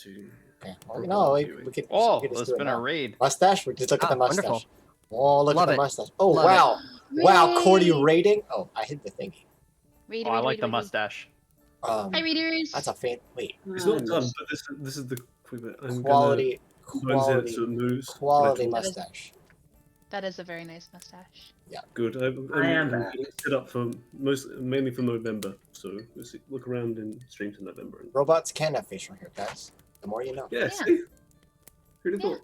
to. Okay. Well, no, we could. Oh, we could just it's do it been now. a raid. Mustache. We just look at the mustache. Wonderful. Oh, look Love at the it. mustache. Oh Love wow, wow, Cordy Raid. rating. Oh, I hit the thingy. Read, Oh, I like the mustache. Hi, readers. That's a fan. Wait, It's not done, but this is the quick bit. I'm quality, gonna quality, sort of moves. quality Metal. mustache. That is a very nice mustache. Good. I'm set up for mainly for November, so we'll see, look around in streams in November. Robots can have facial hair, guys. The more you know. Yeah, Yeah. see? Who'd have Yeah.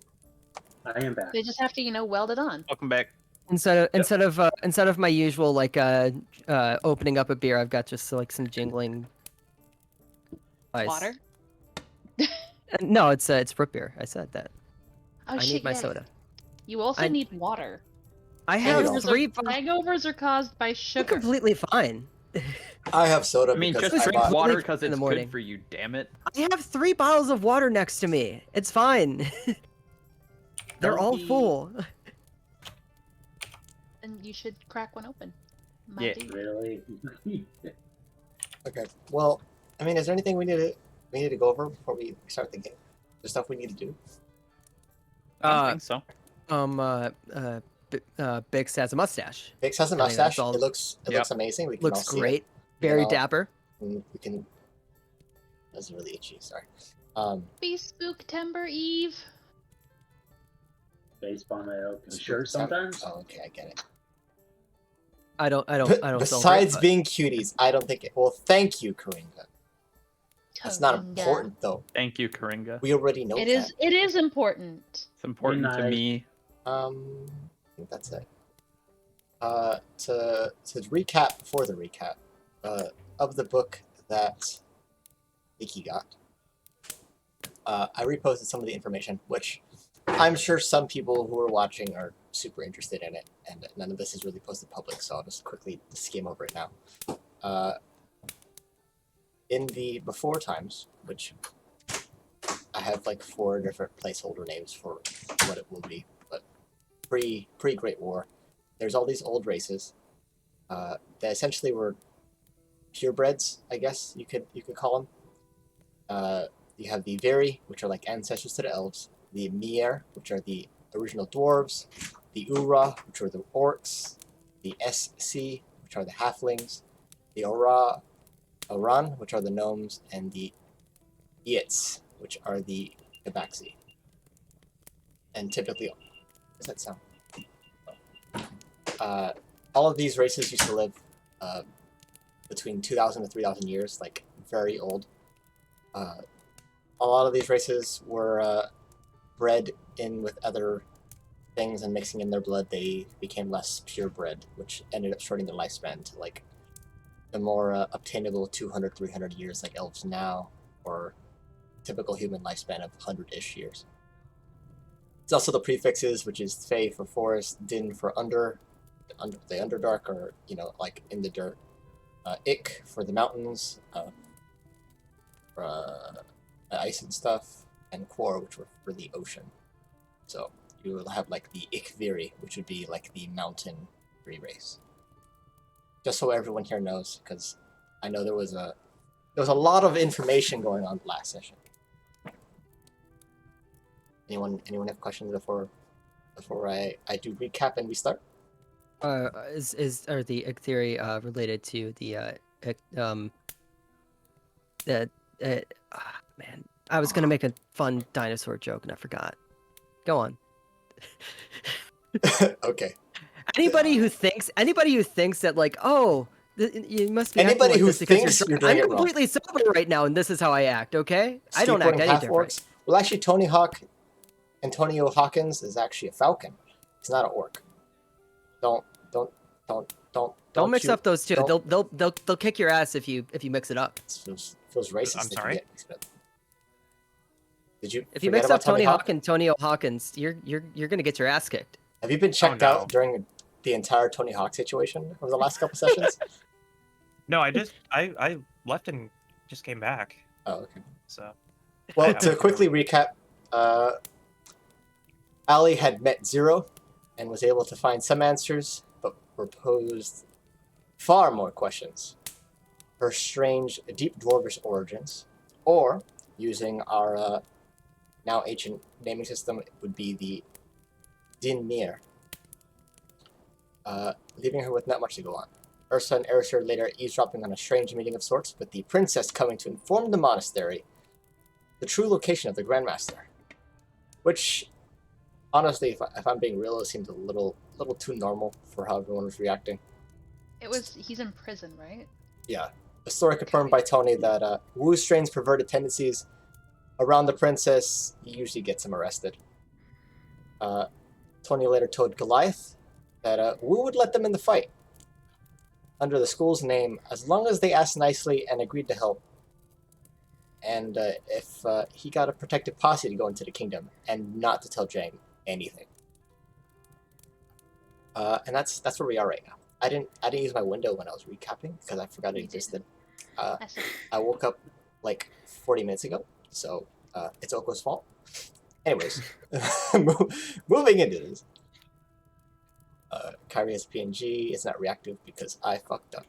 thought? I am back. They just have to, weld it on. Welcome back. Instead of my usual opening up a beer, I've got just like some jingling. Ice. Water. No, it's root beer. I said that. Oh I shit! need my yeah. soda. You also I- need water. I have Hangovers three. Hangovers are caused by I'm sugar. completely fine. I have soda I mean, because just I drink bought. water Like, because in the it's morning. good for you. Damn it. I have 3 bottles of water next to me. It's fine. They're all full. And you should crack one open. My Yeah. dude. Really? Okay. Well, I mean, is there anything we need to go over before we start the game? The stuff we need to do. I don't think so. Bix has a mustache. Bix has a I mean, that's mustache. all- It looks amazing. We can Looks all see great. It. Very all- dapper. We can. That's really itchy. Sorry. Be Spooktember Eve. Based on my shirt sometimes. Oh, okay, I get it. I don't. Besides celebrate, but- being cuties, I don't think it. Well, thank you, Karinga. That's not Karinga. important though. Thank you, Karinga. We already know It that. is. It is important. It's important to Nice. me. I think that's it. To recap before the recap, of the book that Iki got, I reposted some of the information, which I'm sure some people who are watching are super interested in it, and none of this is really posted public, so I'll just quickly skim over it now. In the before times, which I have like 4 different placeholder names for what it will be, but pre-Great War, there's all these old races that essentially were purebreds, I guess you could call them. You have the Veri, which are like ancestors to the elves, the Mier, which are the original dwarves, the Ura, which are the orcs, the SC, which are the halflings, the Oran, which are the gnomes, and the Yitz, which are the Tabaxi. And typically, what does that sound? All of these races used to live between 2,000 to 3,000 years, like very old. A lot of these races were bred in with other things and mixing in their blood, they became less purebred, which ended up shortening their lifespan to like the more obtainable 200, 300 years like elves now, or typical human lifespan of 100-ish years. It's also the prefixes, which is Fey for forest, Din for the Underdark, or, like in the dirt. Ik for the mountains, for ice and stuff, and Quor, which were for the ocean. So you will have like the Ikviri, which would be like the mountain free race. Just so everyone here knows, because I know there was a lot of information going on last session. Anyone have questions before I do recap and we start? Are the Ick theory related to the man? I was gonna make a fun dinosaur joke and I forgot. Go on. Okay. Anybody who thinks that like, oh, you must be Anybody acting like who this because thinks you're you're drunk. doing I'm it wrong. completely sober right now, and this is how I act. Okay, I don't act Skateboarding any half different. orcs. Well, actually, Antonio Hawkins is actually a falcon. He's not an orc. Don't Don't mix you- up those two. don't- They'll kick your ass if you mix it up. It feels racist. I'm if you sorry? get mixed up. Did you? If you forget mix about up Tony Hawk? Hawk and Tonio Hawkins, you're gonna get your ass kicked. Have you been checked no. out during the entire Tony Hawk situation over the last couple sessions? No, I left and just came back. Oh, okay. So Well, to quickly recap, Ali had met Zero and was able to find some answers, but proposed far more questions. Her strange, deep dwarvish origins, or using our now ancient naming system would be the Dinmir, leaving her with not much to go on. Ursa and Erisher later eavesdropping on a strange meeting of sorts, with the princess coming to inform the monastery the true location of the Grandmaster. Which, honestly, if I'm being real, it seemed a little too normal for how everyone was reacting. He's in prison, right? Yeah. The story confirmed by Tony that Wu strains perverted tendencies around the princess. He usually gets him arrested. Tony later told Goliath that Wu would let them in the fight under the school's name as long as they asked nicely and agreed to help. And if he got a protective posse to go into the kingdom and not to tell Jang anything. And that's where we are right now. I didn't use my window when I was recapping because I forgot it existed. I woke up like 40 minutes ago, so it's Oko's fault. Anyways, moving into this. Kairi has PNG. It's not reactive because I fucked up.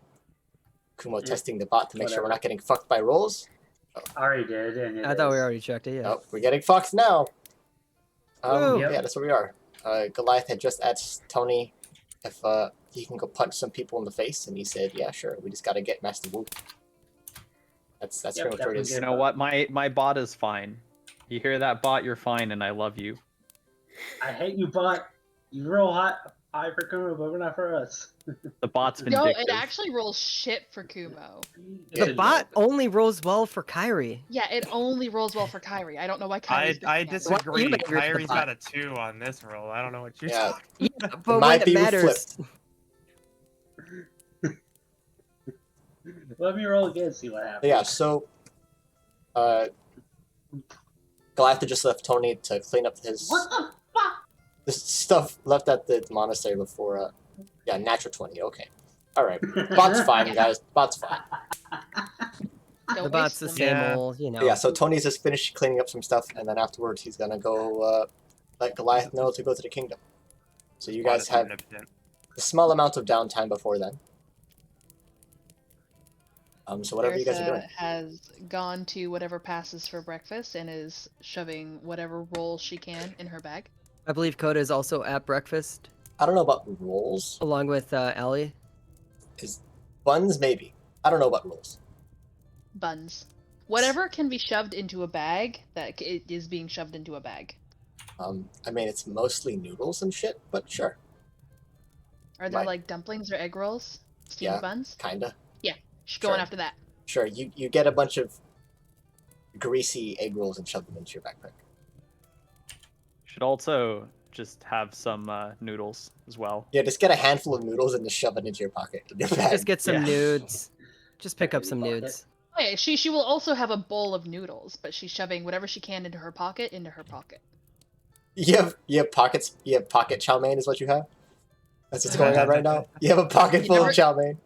Kumo testing the bot to make sure we're not getting fucked by rolls. Already did, and I thought we already checked it. Yeah. Oh, we're getting fucked now. Woo. Yeah, that's where we are. Goliath had just asked Tony if he can go punch some people in the face, and he said, "Yeah, sure. We just gotta get Master Wu." That's pretty much where it is. You know what? My bot is fine. You hear that, bot? You're fine, and I love you. I hate you, bot. You roll high for Kumo, but we're not for us. The bot's No, vindictive. it actually rolls shit for Kumo. The bot only rolls well for Kairi. Yeah, it only rolls well for Kairi. I don't know why Kairi's I different now. disagree. Why do you agree with the Kyrie's bot? got a 2 on this roll. I don't know what you're Yeah. talking Yeah, but Might when it be matters, Let me roll again, see what happens. Yeah, so Goliath had just left Tony to clean up his What the fuck? this stuff left at the monastery before. Yeah, natural 20. Okay, all right. Bot's fine, guys. Bot's fine. Don't the bot's waste the them. same Yeah. old, you know. Yeah, so Tony's just finished cleaning up some stuff, and then afterwards he's gonna go let Goliath know to go to the kingdom. So you guys have a small amount of downtime before then. So whatever you guys are Ursa doing. has gone to whatever passes for breakfast and is shoving whatever roll she can in her bag. I believe Coda is also at breakfast, I don't know about rolls. along with Allie. Is buns maybe? I don't know about rolls. Buns. Whatever can be shoved into a bag, it is being shoved into a bag. I mean it's mostly noodles and shit, but sure, Are there Right. like dumplings or egg rolls? Steamed Yeah. buns? kinda. She's going Sure. after that. Sure, you get a bunch of greasy egg rolls and shove them into your backpack. Should also just have some noodles as well. Yeah, just get a handful of noodles and just shove it into your pocket. In your bag. Just get some Yeah. nudes. Just pick up Okay, some you bought nudes. Oh, yeah, she will also have a bowl of noodles, but she's shoving whatever she can into her pocket into her pocket. You have pockets. You have pocket chow mein is what you have. That's what's going on right now. You have a pocket full of chow mein.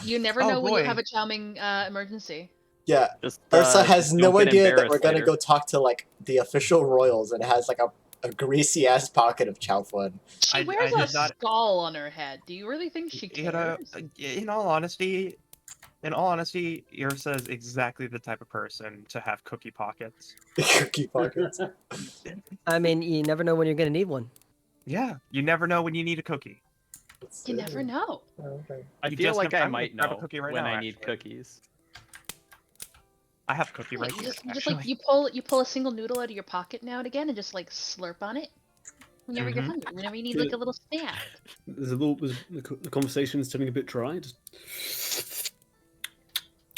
You never Oh, know when you boy. have a chow mein emergency. Yeah, Just Ursa has don't no get idea that embarrassed we're gonna later. go talk to like the official royals, and it has like a greasy ass pocket of chow fun. She I wears did a not- skull on her head. Do you really think she You know, cares? in all honesty, Ursa is exactly the type of person to have cookie pockets. Cookie pockets. I mean, you never know when you're gonna need one. Yeah, you never know when you need a cookie. You never know. Okay. I You feel just like never- I I'm gonna might grab a know cookie right when now, I need actually. cookies. I have cookie right You here. just like actually. you pull a single noodle out of your pocket now and again and just like slurp on it. Whenever you're Mhm. hungry, whenever you need like a little snack. The conversation's turning a bit dry. Just...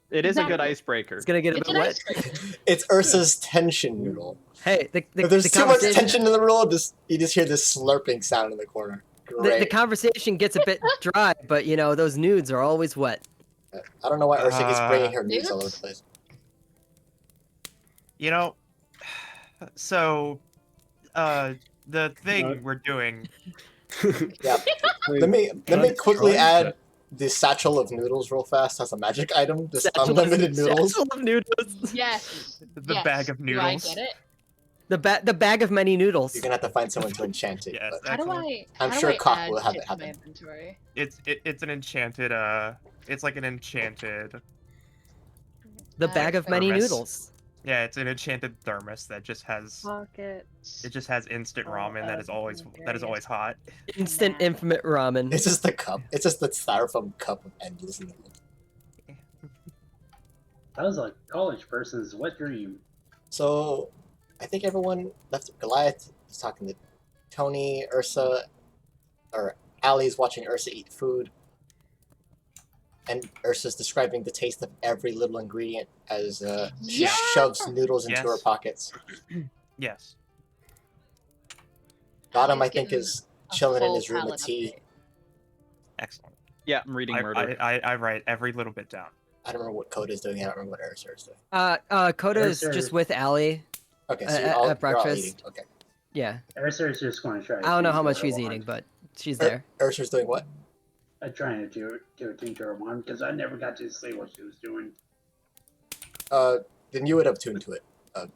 It is a good Exactly. icebreaker. It's gonna get a It's bit an wet. icebreaker. It's Ursa's tension noodle. Hey, the If there's too much conversation- tension in the roll, you just hear this slurping sound in the corner. Great. The conversation gets a bit dry, but you know those nudes are always wet. I don't know why Ursa keeps bringing her nudes all over the Nudes? place. You know, so the thing No. we're doing. Yeah. Wait, Let me can I quickly try add that? the satchel of noodles real fast as a magic item. Just Satchel- unlimited noodles. satchel of noodles. Yes. The yes. bag of Do noodles. I get it? The bag of many noodles. You're gonna have to find someone to enchant it. Yes, but How do excellent. I? I'm how sure do I Cock add will have shit it to my happen. inventory? It's an enchanted it's like an enchanted The bag of many Thermos. noodles. Yeah, it's an enchanted thermos that just has Pockets. it just has instant ramen that is always hot. Instant Nah. infinite ramen. It's just the cup. It's just the styrofoam cup of endless noodles. That was a college person's wet dream. So, I think everyone left. Goliath is talking to Tony, Ursa, or Allie's watching Ursa eat food. And Ursa's describing the taste of every little ingredient as she Yeah! shoves noodles into her Yes. pockets. Yes. Bottom, I Allie's think, getting is a chilling in full his room with palate tea. update. Excellent. Yeah, I'm reading Murder. I write every little bit down. I don't remember what Coda's doing. I don't remember what Ursa is doing. Coda is Ursa- just with Allie. Okay, so At you're all breakfast. eating. Okay. Yeah. Ursa's just going to try. I don't know how much he's she's eating, but she's there. Ursa's doing what? I'm trying to do a thing to her mom because I never got to see what she was doing. Then you would have tuned to it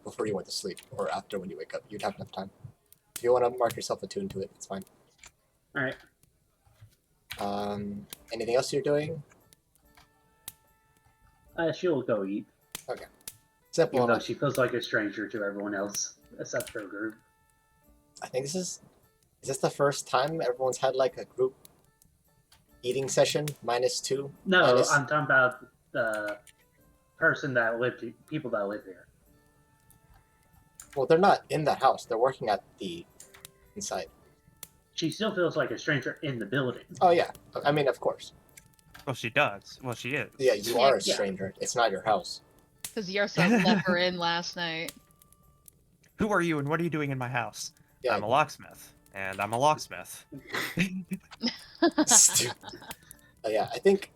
before you went to sleep or after when you wake up. You'd have enough time. If you want to mark yourself attuned to it, it's fine. All right. Anything else you're doing? She'll go eat, Simple even though enough. she feels like a stranger to everyone else except her group. I think is this the first time everyone's had like a group eating session -2? No, minus- I'm talking about the people that live here. Well, they're not in the house. They're working at the inside. She still feels like a stranger in the building. Oh yeah. I mean, of course. Well, she does. Well, she is. Yeah, you are a Yeah. stranger. It's not your house. Because Yarsa let her in last night. Who are you and what are you doing in my house? Yeah. I'm a locksmith. And I'm a locksmith. Stupid. Yeah, I think.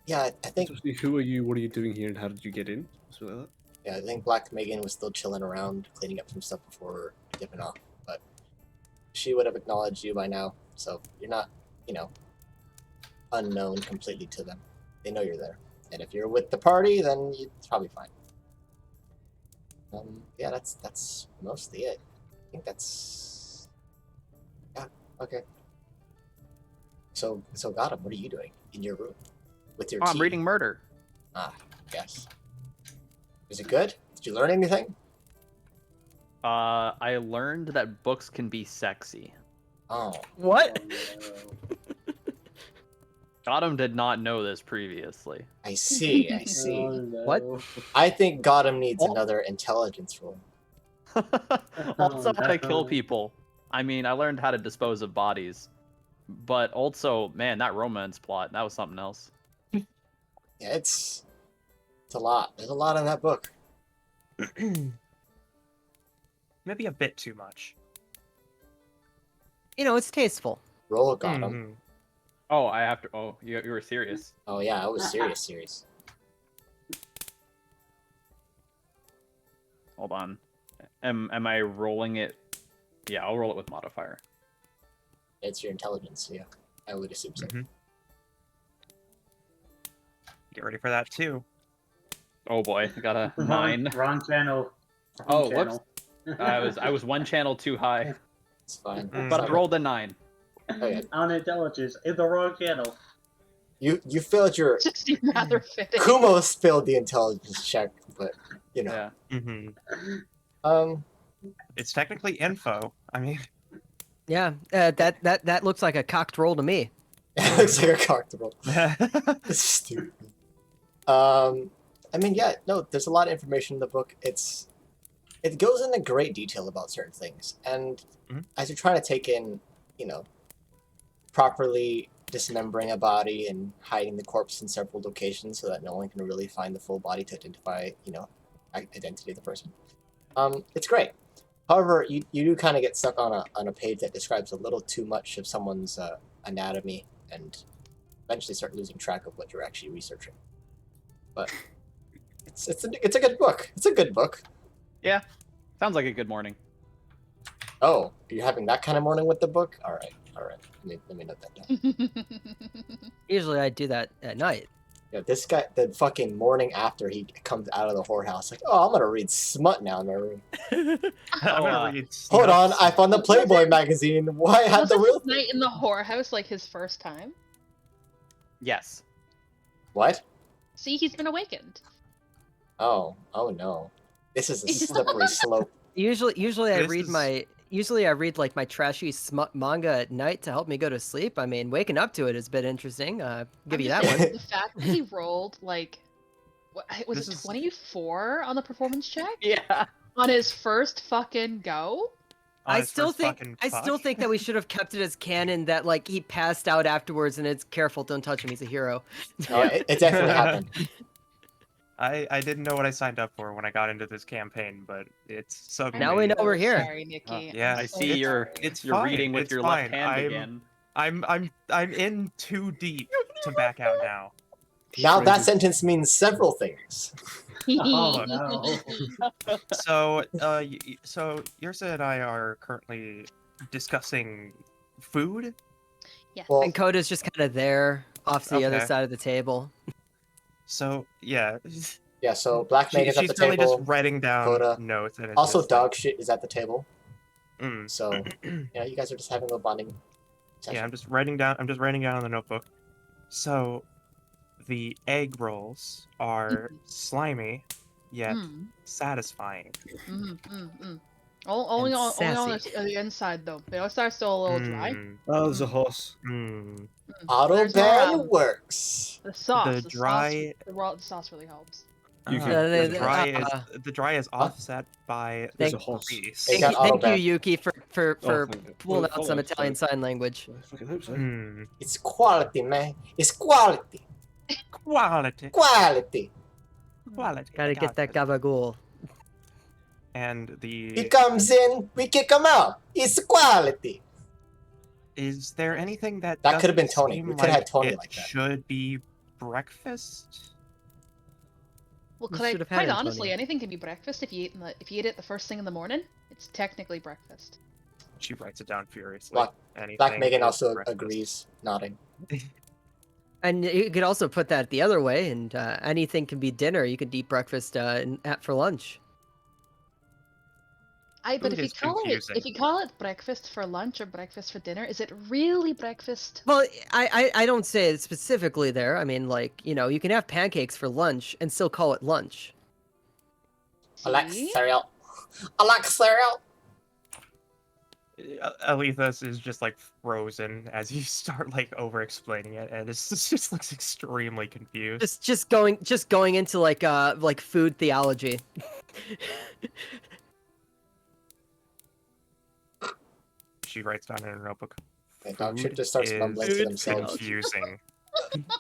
Yeah, I think. Especially, who are you? What are you doing here? And how did you get in? Something like that. Yeah, I think Black Megan was still chilling around, cleaning up some stuff before dipping off. But she would have acknowledged you by now, so you're not, unknown completely to them. They know you're there, and if you're with the party, then it's probably fine. Yeah, that's mostly it. I think that's. Yeah. Okay. So Gotham, what are you doing in your room with your Oh, tea? I'm reading Murder. Yes. Is it good? Did you learn anything? I learned that books can be sexy. Oh, What? Gotham did not know this previously. I see. I see. Oh, no. What? I think Gotham needs another intelligence roll. Also, how to kill no. people. I mean, I learned how to dispose of bodies. But also, man, that romance plot, that was something else. Yeah, it's a lot. There's a lot in that book. Maybe a bit too much. It's tasteful. Roll a Gotham. Mhm. Oh, I have to. Oh, you were serious. Oh yeah, I was serious. Hold on. Am I rolling it? Yeah, I'll roll it with modifier. It's your intelligence, yeah. I would assume so. Mhm. Get ready for that too. Oh boy, I got a 9. Wrong channel. Oh, whoops. I was one channel too high, It's fine. Mm. but I rolled a 9. Okay. On intelligence in the wrong channel. You failed your Just seemed rather fitting. Kumos failed the intelligence check, but Yeah. hmm um It's technically info. I mean, Yeah. That looks like a cocked roll to me. it looks like a cocked roll. It's stupid. I mean, yeah, no, there's a lot of information in the book. It goes into great detail about certain things, and Mhm. as you're trying to take in, properly dismembering a body and hiding the corpse in several locations so that no one can really find the full body to identify, identity of the person. It's great. However, you do kind of get stuck on a page that describes a little too much of someone's anatomy, and eventually start losing track of what you're actually researching. But it's a good book. It's a good book. Yeah. Sounds like a good morning. Oh, you're having that kind of morning with the book? All right. Let me note that down. Usually I do that at night. Yeah, this guy, the fucking morning after he comes out of the whorehouse, like, oh, I'm gonna read smut now in my room. I'm gonna read Hold on, snuff. I found the Playboy magazine. Why had Was the it real? his night in the whorehouse like his first time? Yes. What? See, he's been awakened. Oh no. This is a slippery slope. Usually I This read is- my like my trashy manga at night to help me go to sleep. I mean, waking up to it is a bit interesting. Give you that one. The fact that he rolled like, was This it is- 24 on the performance check Yeah. on his first fucking go? On I his still first think fucking I still fuck. think that we should have kept it as canon that like he passed out afterwards and it's careful, don't touch him, he's a hero. No, it definitely happened. I didn't know what I signed up for when I got into this campaign, but it's so. Now we know we're here. Sorry, Nikki. yeah, I'm I so see you're sorry. it's you're fine, reading with it's your fine. left hand again. I'm in too deep to back out now. Now that sentence means several things. Oh no. So so Yrsa and I are currently discussing food. Yes. Well, And Coda's just kind of there off to the other Okay. side of the table. So yeah, yeah, so Black Maid is at she's the really table. just writing down Coda. notes. And it's Also, just like, dog shit is at the table. mm. So, yeah, you guys are just having a bonding session. Yeah, I'm just writing down on the notebook. So, the egg rolls are slimy, yet Mm, satisfying. Only on sassy. the inside though. The outside's still a little dry. Oh, there's a horse. Auto There's more, ban works. The sauce. The The dry- sauce really helps. You can- the the- dry is offset by There's the a horse. grease. They Thank got auto you, ban. Yuki, for thank you. pulling Well, out some follow, Italian so- sign language. I fucking hope so. It's quality, man. It's quality. Quality. Quality. Quality. Gotta get that gabagool. And the He comes in, we kick him out. It's quality. is there anything that That could have been doesn't Tony. seem We could have had Tony it like that. Should be breakfast. Well, We could I, should have had quite Antonio. honestly, anything can be breakfast if you eat it the first thing in the morning. It's technically breakfast. She writes it down furiously. Black- Anything Black Megan is also breakfast. agrees, nodding. And you could also put that the other way, and anything can be dinner. You could eat breakfast for lunch. But Food if you is call confusing. it breakfast for lunch or breakfast for dinner, is it really breakfast? Well, I don't say it specifically there. I mean, like, you can have pancakes for lunch and still call it lunch. I like See? cereal. I like cereal. Alethus is just like frozen as you start like over explaining it, and it just looks extremely confused. Just going into like food theology. She writes down in her notebook. And dog shit "Food just starts is mumbling to themselves. confusing.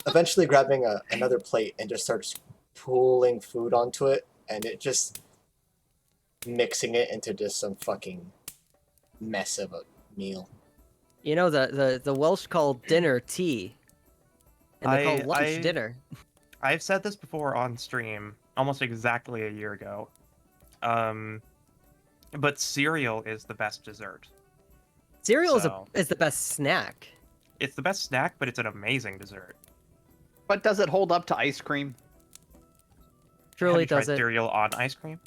Eventually grabbing another plate and just starts pulling food onto it, and it just mixing it into just some fucking mess of a meal. The Welsh call dinner tea, and they call lunch I- dinner. I've said this before on stream, almost exactly a year ago. But cereal is the best dessert. Cereal So- is the best snack. It's the best snack, but it's an amazing dessert. But does it hold up to ice cream? Truly Have you tried does it. cereal on ice cream?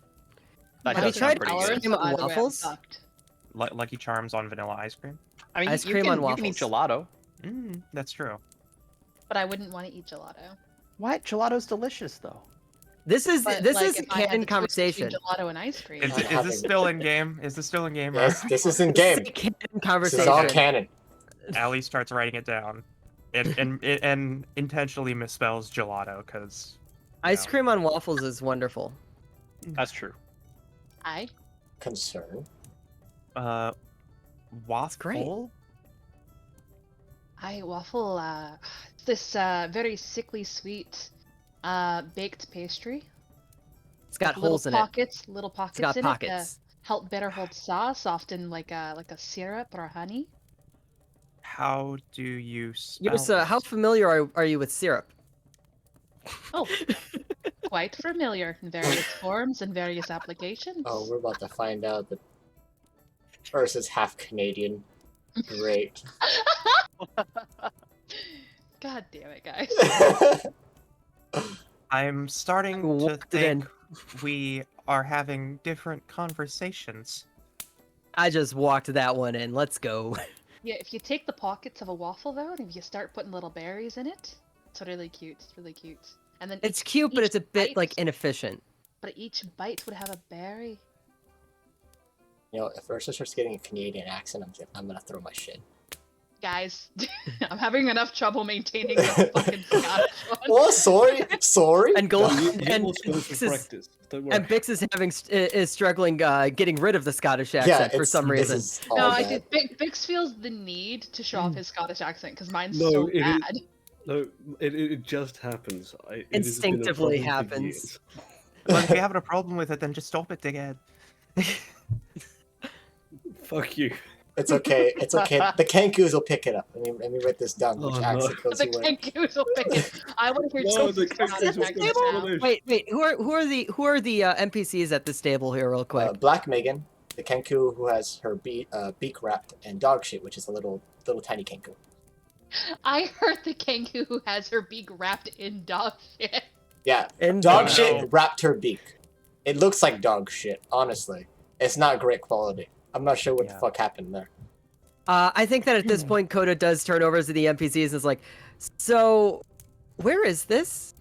That Have you does sound tried pretty ice good. cream on Either way, I'm waffles? fucked. Lucky Charms on vanilla ice cream? I mean, Ice you cream can, on you can eat waffles. gelato. That's true. But I wouldn't want to eat gelato. What? Gelato's delicious though. This is But, this like, is if I had canon to choose between conversation. Gelato and ice cream. Is, I'm is having- this still in game? Is this still in game? Yes, this is in This is game. a canon This conversation. is all canon. Allie starts writing it down, and intentionally misspells gelato because Ice cream on waffles is wonderful. That's true. I Concern. waffle. waffle. It's this very sickly sweet baked pastry. It's got Little holes in it. pockets, little pockets It's got in pockets. it. Help better hold sauce, often like a syrup or honey. How do you spell? Yursa, how familiar are you with syrup? Oh, quite familiar in various forms and various applications. Oh, we're about to find out that Ursa's half Canadian. Great. God damn it, guys. I'm starting to Walked it in. think we are having different conversations. I just walked that one in. Let's go. Yeah, if you take the pockets of a waffle though, and if you start putting little berries in it, it's really cute. It's really cute. And then It's cute, but each it's a bit bite- like inefficient. But each bite would have a berry. You know, if Ursa starts getting a Canadian accent, I'm gonna throw my shit. Guys, I'm having enough trouble maintaining the fucking Scottish one. Oh, sorry. And Gold You get and more skills Bix for is, practice. Don't worry. and Bix is struggling getting rid of the Scottish accent for some this reason. is all No, I bad. did. Bix feels the need to show off his Scottish accent because mine's No, so it is- bad. No, it just happens. It has been a Instinctively problem for happens. years. Well, if you're having a problem with it, then just stop it, dickhead. Fuck you. It's okay. It's okay. The Kankus will pick it up. Let me write this down. Which Oh, no. accent goes The who where. Kankus will pick it. I want to hear No, some the Scottish Kankus will accent pick it now. up. Wait, who are the NPCs at this table here, real quick? Black Megan, the Kenku who has her beak wrapped, and Dog Shit, which is a little tiny Kenku. I heard the Kanku who has her beak wrapped in dog shit. Yeah, And Dog no. Shit wrapped her beak. It looks like dog shit, honestly. It's not great quality. I'm not sure what the Yeah. fuck happened there. I think that at this point, Coda does turn over to the NPCs and is like, so, where is this?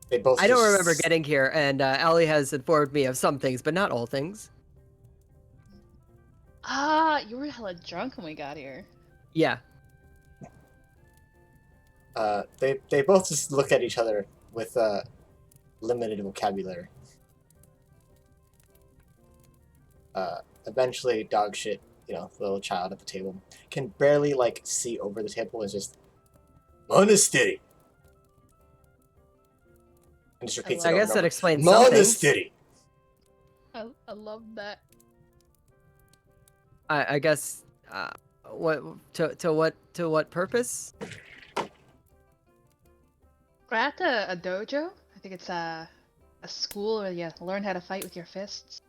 They both I don't just- remember getting here, and Allie has informed me of some things, but not all things. Ah, you were hella drunk when we got here. Yeah. They both just look at each other with limited vocabulary. Eventually, Dog Shit, you know, the little child at the table, can barely like see over the table and just monastery. And just repeats I it over guess and that over. explains some things. Monastery. I love that. I guess, what to what purpose? We're at a dojo. I think it's a school where you learn how to fight with your fists.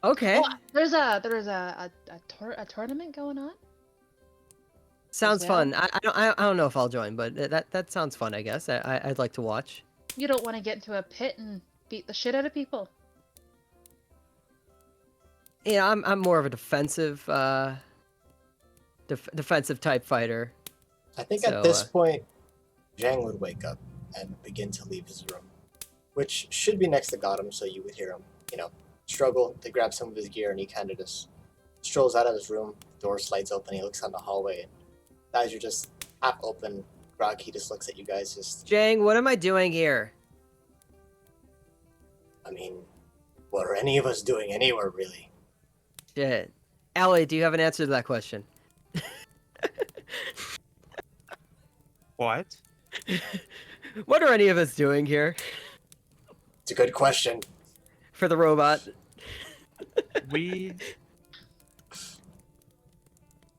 Okay, Oh, there's a tournament going on. sounds well. fun. I don't know if I'll join, but that sounds fun. I guess I'd like to watch. You don't want to get into a pit and beat the shit out of people. Yeah, I'm more of a defensive defensive type fighter. I think So, at this point, Zhang would wake up and begin to leave his room, which should be next to Gotham, so you would hear him, you know, struggle to grab some of his gear, and he kind of just strolls out of his room. The door slides open. He looks down the hallway, and as you're just half open, Grog, he just looks at you guys. Just, Jang, what am I doing here? I mean, what are any of us doing anywhere, really? Shit. Allie, do you have an answer to that question? What? What are any of us doing here? It's a good question. For the robot. We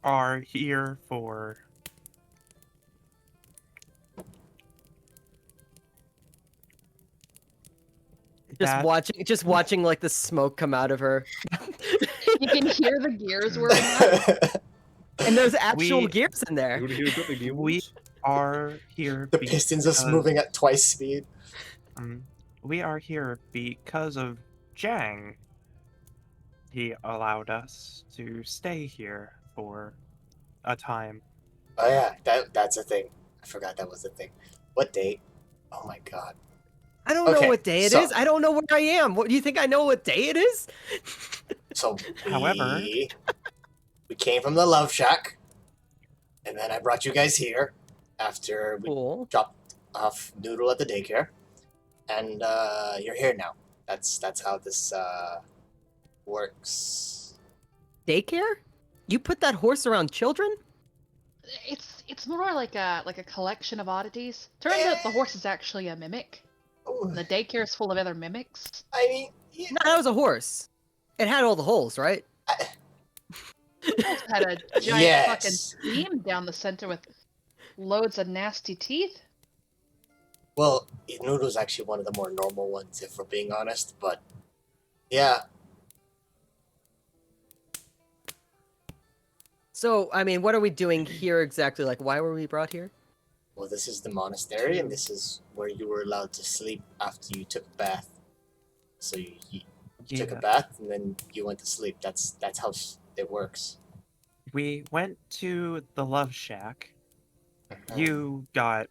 are here for that. Just watching like the smoke come out of her. You can hear the gears whirring. And there's actual We- gears in there. You want to hear about the gear We wolves? are here. The pistons are because- moving at twice speed. We are here because of Jang. He allowed us to stay here for a time. Oh yeah, that's a thing. I forgot that was a thing. What date? Oh my god. I don't know Okay, what day it so- is. I don't know where I am. What do you think I know what day it is? So However- we came from the Love Shack, and then I brought you guys here after we Cool. dropped off Noodle at the daycare, and you're here now. That's how this works. Daycare? You put that horse around children? It's more like a collection of oddities. Turns out the horse is actually a mimic. Ooh, And the daycare is full of other mimics. I mean, yeah, No, that was a horse. It had all the holes, right? It also had a giant fucking yes. seam down the center with loads of nasty teeth. Well, Noodle's actually one of the more normal ones, if we're being honest. But yeah, So, I mean, what are we doing here exactly? Like, why were we brought here? well, this is the monastery, and this is where you were allowed to sleep after you took a bath. So you took a Yeah. bath, and then you went to sleep. That's how it works. We went to the Love Shack. You got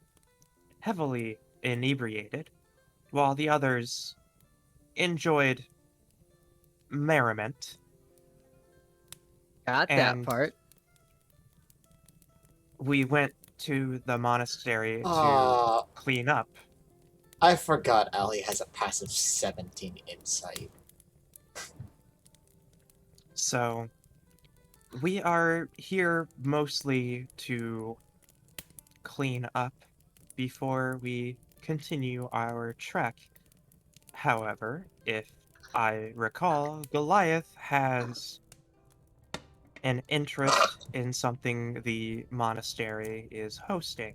heavily inebriated, while the others enjoyed merriment. Got that And part. we went to the monastery to Ah, clean up. I forgot Ali has a passive 17 insight. So we are here mostly to clean up before we continue our trek. However, if I recall, Goliath has an interest in something the monastery is hosting.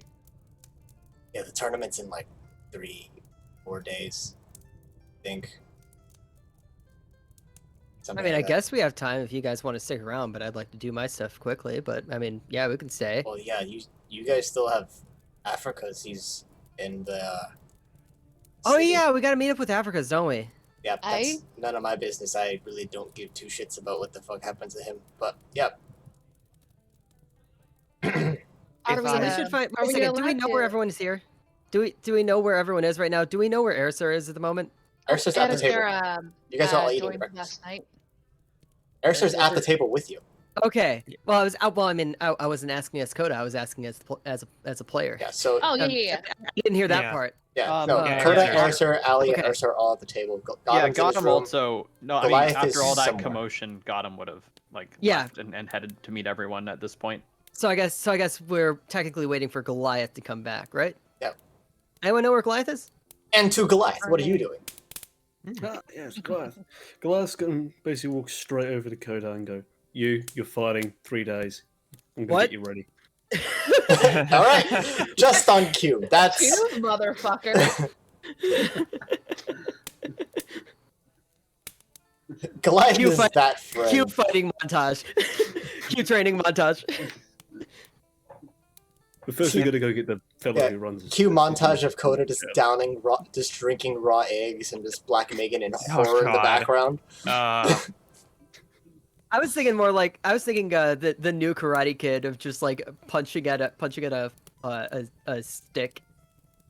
Yeah, the tournament's in like 3-4 days, I think. I Something mean, like I that. guess we have time if you guys want to stick around, but I'd like to do my stuff quickly. But I mean, yeah, we can stay. Well, yeah, you guys still have Africa's. He's in the. Oh city. yeah, we gotta meet up with Africa's, don't we? Yep, that's none of my business. I really don't give two shits about what the fuck happens to him. But yep. Are If we So we gonna, should find. are Wait a we second. Do we allowed know where to- everyone is here? Do we know where everyone is right now? Do we know where Airser is at the moment? Ursa's at the Is table. there, You guys are all eating joined breakfast. last night? Ursa's at the table with you. Okay. Well, I was. Well, I mean, I wasn't asking as Coda. I was asking as a player. Yeah. So Oh yeah, Um, yeah, yeah. I didn't hear that Yeah. part. yeah. No. yeah, Coda, yeah. Ursa, Ali, Okay. and Ursa are all at the table. Yeah, Gotham's in his Gotham room. also. No, I mean, Goliath after is all that somewhere. commotion, Gotham would have Yeah. left and headed to meet everyone at this point. So I guess we're technically waiting for Goliath to come back, right? Yep. Anyone know where Goliath is? And to Goliath, what are you doing? Ah, yes, Goliath. Goliath's going to basically walk straight over to Koda and go, you're fighting 3 days. I'm going What? to get you ready. All right, just on cue. That's You motherfucker. Goliath Cue is fight- that friend. Cue fighting montage. Cue training montage. But first, we're going to go get the fellow Yeah, who runs this. Cue montage of Coda just downing, just drinking raw eggs, and just Black Megan in horror in the God. background. I was thinking more like the new Karate Kid of just like punching at a stick,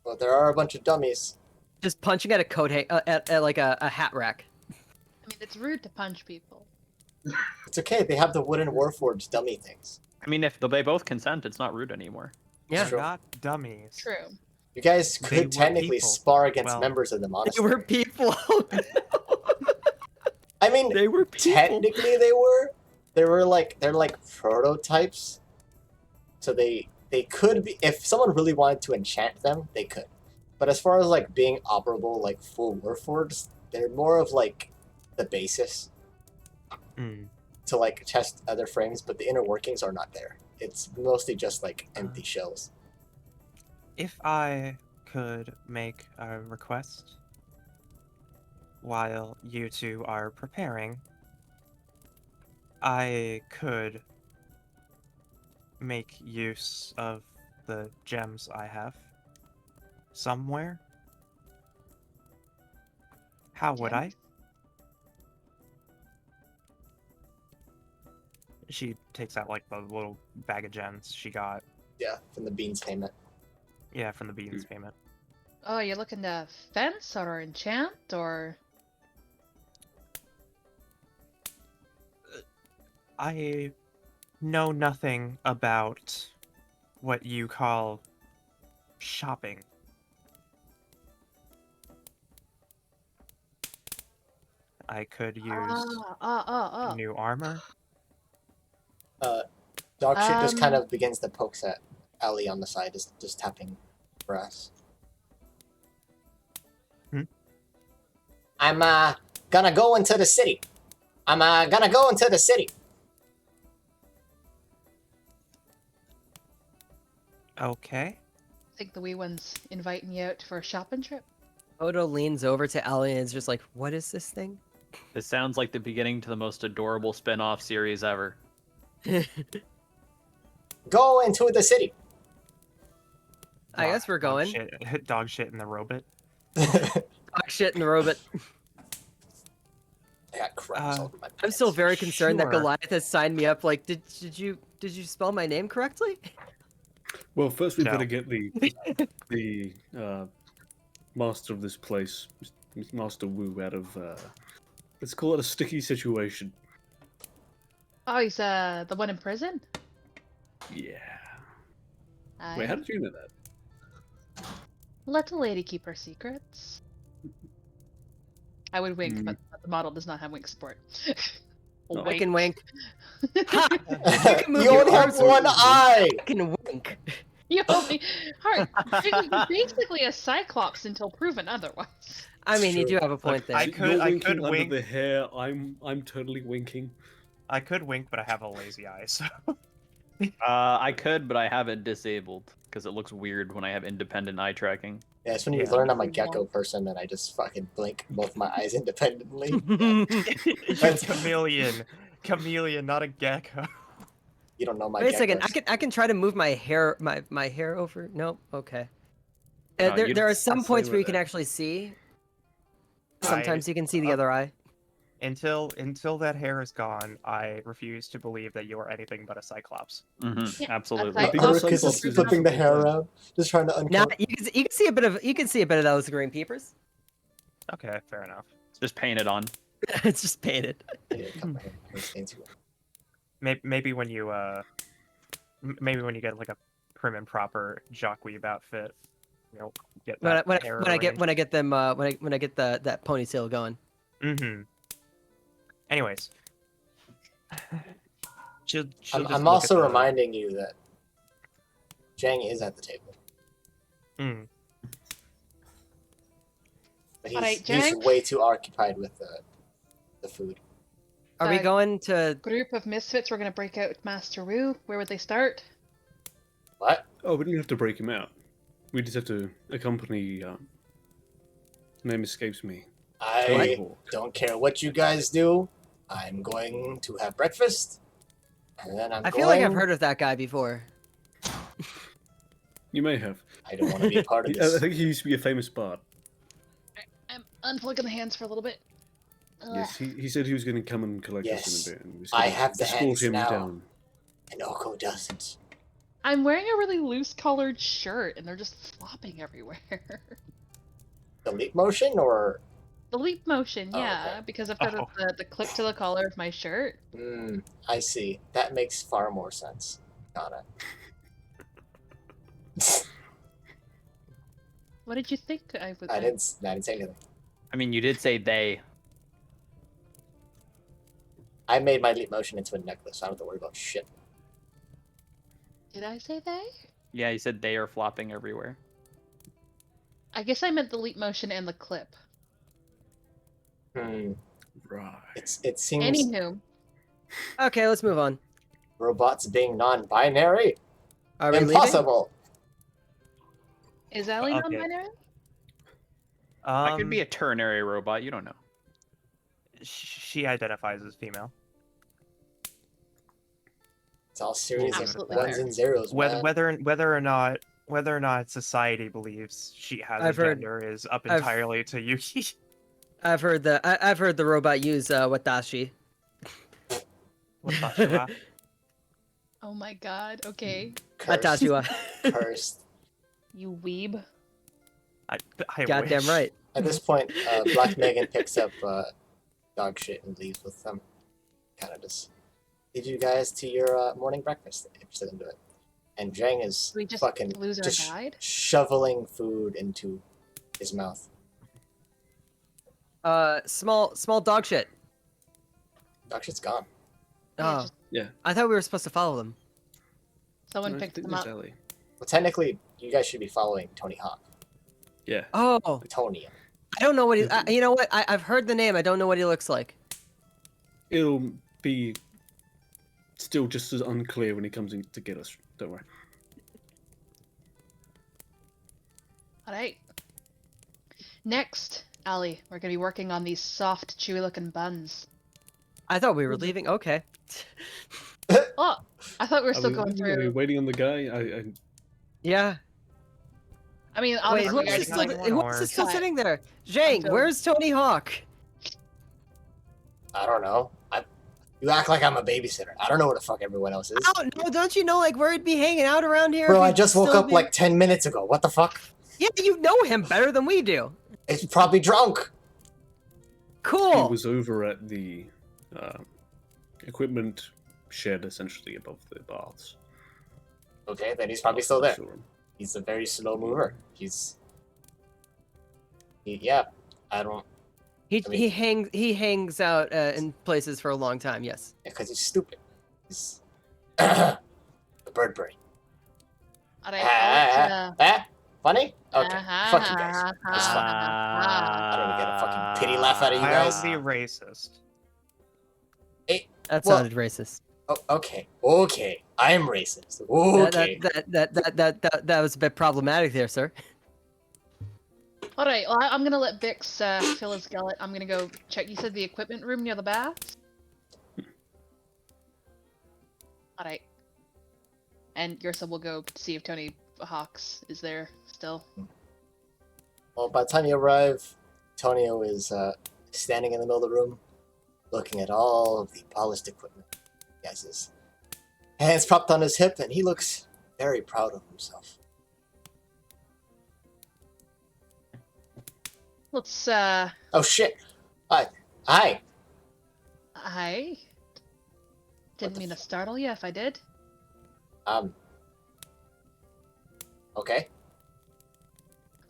Well, there are a bunch of dummies. just punching at a coat at like a hat rack. I mean, it's rude to punch people. It's okay. They have the wooden Warforged dummy things. I mean, if they both consent, it's not rude anymore. Yeah, True. Not dummies. True. You guys They could were technically people. spar against Well, members of the they monastery. were people. I mean, They were people. technically they were. They're like prototypes. So they could be, if someone really wanted to enchant them, they could. But as far as like being operable, like full Warforged, they're more of like the basis Mm. to like test other frames, but the inner workings are not there. It's mostly just like empty shells. If I could make a request while you two are preparing, I could make use of the gems I have somewhere. How would I? She takes out like the little bag of gems she got, Yeah, from the beans payment. yeah, from the beans payment. Oh, you're looking to fence or enchant or? I know nothing about what you call shopping. I could use new armor. Dog shit just kind Um, of begins to poke at Ellie on the side, just tapping brass. I'm gonna go into the city. I'm gonna go into the city. Okay. I think the wee one's inviting you out for a shopping trip. Odo leans over to Ellie and is just like, "What is this thing?" This sounds like the beginning to the most adorable spin-off series ever. Go into the city. I guess we're going. Dog shit in the robot. Talk shit in the robot. I got crumbs all over my I'm still pants. very concerned that Sure. Goliath has signed me up. Like, did you spell my name correctly? Well, first we No. better get the master of this place, Master Wu, out of let's call it a sticky situation. Oh, he's the one in prison. Yeah. Aye. Wait, how did you know that? Let the lady keep her secrets. I would wink, Mm. but the model does not have wink support. No. I can wink. Ha! can move You your only have arms. one eye! I can wink. You only Hart, you're basically a cyclops until proven otherwise. I mean, you True. do have a point there. I You're could winking under wink. the hair. I'm totally winking. I could wink, but I have a lazy eye, so. I could, but I have it disabled because it looks weird when I have independent eye tracking. Yeah, it's when you Yeah. learn I'm a gecko person and I just fucking blink both my eyes independently. You're chameleon, not a gecko. You don't know my Wait a second. geckos. I can try to move my hair my hair over. Nope. Okay. No, there you'd there are some stay points where you with can it. actually see. Sometimes you can see the other eye. Until that hair is gone, I refuse to believe that you are anything but a cyclops. Yeah, Absolutely. that's Because Lucas is Cyclops flipping the is hair also- around, just trying to Now uncover. you can see a bit of those green peepers. Okay, fair enough. Just paint it on. It's just painted. Yeah, come here. Here's fancy one. Maybe when you get like a prim and proper jockweeb outfit, get that hair When I get them when I get that ponytail going. Mm-hmm. Anyways, she'll just I'm look at also the- reminding you that Jang is at the table, Mm. but he's, Alright, he's Jang? way too occupied with the food. Are we Uh, going to? Group of misfits, we're gonna break out Master Wu. Where would they start? What? Oh, we didn't have to break him out. We just have to accompany. Name escapes me. I Hawk. don't care what you guys do. I'm going to have breakfast, and then I feel like I've heard of that guy before. You may have. I don't want to be a part of I this. think he used to be a famous bard. I'm unplugging the hands for a little bit. Yes, he said he was going to come and collect us Yes. in a bit. And we was I gonna have the escort hands him now. down. And Oko doesn't. I'm wearing a really loose collared shirt and they're just flopping everywhere. The leap motion, or The leap motion, Oh, yeah, okay. because I've got Oh. the clip to the collar of my shirt. I see. That makes far more sense. Got it. What did you think I would? I didn't say anything. I mean, you did say they. I made my leap motion into a necklace. So I don't have to worry about shit. Did I say they? Yeah, you said they are flopping everywhere. I guess I meant the leap motion and the clip. Hmm. Right. It seems Anywho, Okay, let's move on. robots being non-binary Are we leaving? impossible. is Ellie Okay. non-binary? I could be a ternary robot. You don't know. She identifies as female. It's all serious Absolutely ones fair. and zeros. Whether man. whether or not society believes she has I've a heard- gender is up I've- entirely to Yuki. I've heard the robot use watashi. What about you? Oh my god. Okay, Cursed. Watashiwa. Cursed. you weeb. I Goddamn wish. right. At this point, Black Megan picks up dog shit and leaves with them. Kind of just leaves you guys to your morning breakfast if you're still into it. And Jang is We just fucking lose our just guide. shoveling food into his mouth. Small dog shit. Dog shit's gone. Yeah, Oh, just- Yeah. I thought we were supposed to follow them. Someone No, I picked think them that's up. Ellie. Well, technically, you guys should be following Tony Hawk. Yeah. Oh, Tony. I don't know what he. You know what? I've heard the name. I don't know what he looks like. It'll be still just as unclear when he comes in to get us. Don't worry. Alright. Next, Allie, we're gonna be working on these soft, chewy-looking buns. I thought we were leaving. Okay. Oh, I thought we were Are still we going leaving? Are we through. waiting on the guy? Yeah. I mean, Wait, obviously, who you else guys is are still, like, one who more. else is still Cut. sitting there? Jane, Until- where's Tony Hawk? I don't know. You act like I'm a babysitter. I don't know where the fuck everyone else is. Oh no! Don't you know like where he'd be hanging out around here? Bro, if I he'd just woke still up be- like 10 minutes ago. What the fuck? Yeah, you know him better than we do. It's probably drunk. He Cool. was over at the equipment shed, essentially above the baths. Okay, then he's probably still there. Saw him. He's a very slow mover. Yeah, I don't... He I mean- he hangs out in places for a long time. Yes. Because he's stupid. He's... the bird brain. Alright, Funny? Okay, fuck you guys. That's fun. I don't get a fucking pity laugh out of you I'll guys. be racist. That Well- sounded racist. Oh, okay, I'm racist. Okay. That was a bit problematic there, sir. Alright, well, I'm gonna let Bix fill his gullet. I'm gonna go check. You said the equipment room near the baths? Alright. And Ursa will go see if Tony Hawks is there still. Well, by the time you arrive, Tonio is standing in the middle of the room, looking at all of the polished equipment. He has his hands propped on his hip, and he looks very proud of himself. Let's, Oh shit! Hi. hi. the Didn't mean to startle you if I did. Okay.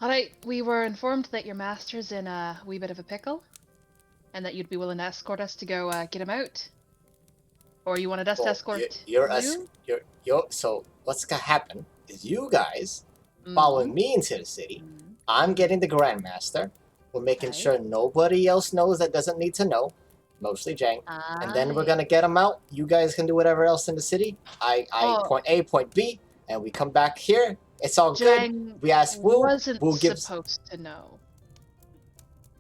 Alright, we were informed that your master's in a wee bit of a pickle, and that you'd be willing to escort us to go get him out. Or you wanted us to Well, escort So what's gonna happen is you guys Mhm. following me into the city. Mhm. I'm getting the Grandmaster. We're making Okay. sure nobody else knows that doesn't need to know. Mostly Jang. And then we're Aye. gonna get him out. You guys can do whatever else in the city. I Oh. point A, point B, and we come back here. It's all good. Jang We ask Wu. wasn't Wu gives. supposed to know.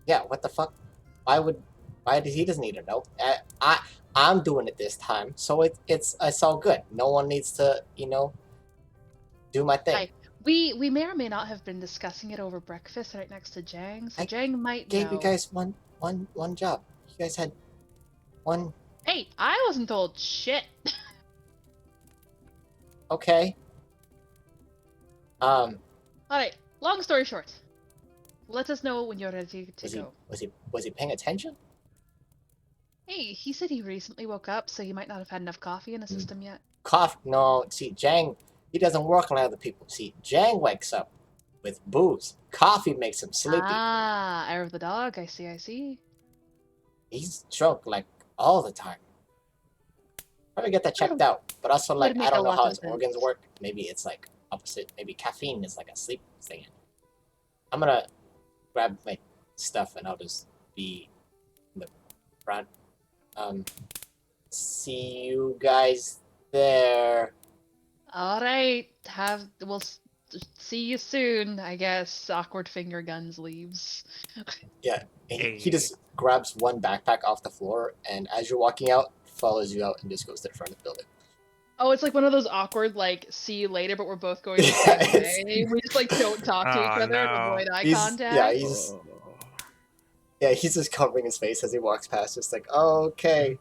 Yeah. What the fuck? Why did he doesn't need to know? I'm doing it this time, so it's all good. No one needs to do my thing. Aye. We may or may not have been discussing it over breakfast right next to Jang, so I Jang might Gave know. you guys one job. You guys had one. Hey, I wasn't told shit. Okay. Alright, long story short. Let us know when you're ready to go. Was he paying attention? Hey, he said he recently woke up, so he might not have had enough coffee in Hmm. his system yet. Cough. No. See, Jang. He doesn't work like other people. See, Jang wakes up with booze. Coffee makes him sleepy. Ah, Air of the Dog, I see. He's drunk like all the time. Probably get that checked out. But also, like, Would I make a don't know lot how of his sense. organs work. Maybe it's like opposite. Maybe caffeine is like a sleep thing. I'm gonna grab my stuff and I'll just be in the front. See you guys there. Alright, we'll see you soon, I guess. Awkward finger guns leaves. He just grabs one backpack off the floor, and as you're walking out, follows you out and just goes to the front of the building. Oh, it's like one of those awkward, like, see you later, but we're both going the Yeah, same it's- way. We just, like, don't talk to each Oh, other and no. avoid eye He's- contact. yeah, he's- he's just covering his face as he walks past, just like, oh, okay.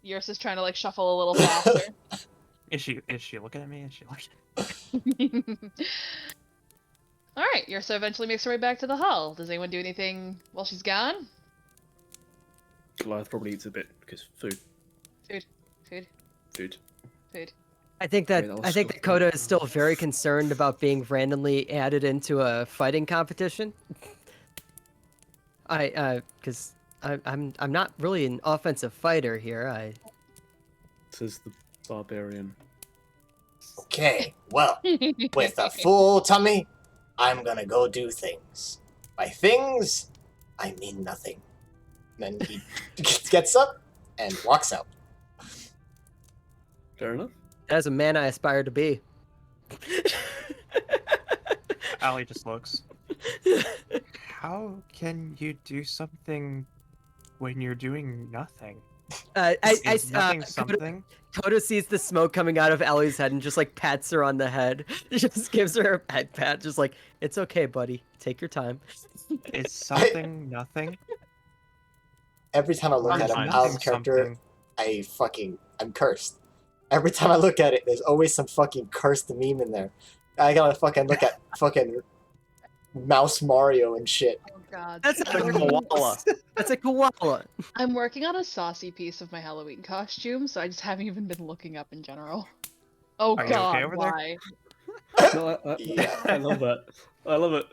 Yours is trying to, like, shuffle a little faster. Is she looking at me? Is she looking? Alright, Ursa eventually makes her way back to the hull. Does anyone do anything while she's gone? Goliath probably eats a bit because food. Food. I think that Wait, I'll I think stop that Coda is still very concerned about being randomly added into a fighting competition. Because I'm not really an offensive fighter here. Says the barbarian. Okay, well, with a full tummy, I'm gonna go do things. By things, I mean nothing. Then he gets up and walks out. Fair enough. As a man, I aspire to be. Allie just looks. How can you do something when you're doing nothing? Is nothing something? Coda sees the smoke coming out of Ellie's head and just like pats her on the head. Just gives her a head pat, just like, it's okay, buddy. Take your time. Is something nothing? Every time I look at him, Sometimes Al's character, something. I'm cursed. Every time I look at it, there's always some fucking cursed meme in there. I gotta fucking look at fucking Mouse Mario and shit. Oh god. That's It's a I'm, koala. That's a koala. I'm working on a saucy piece of my Halloween costume, so I just haven't even been looking up in general. Oh Are you god, okay over there? why? No, Yeah. I love that. I love it.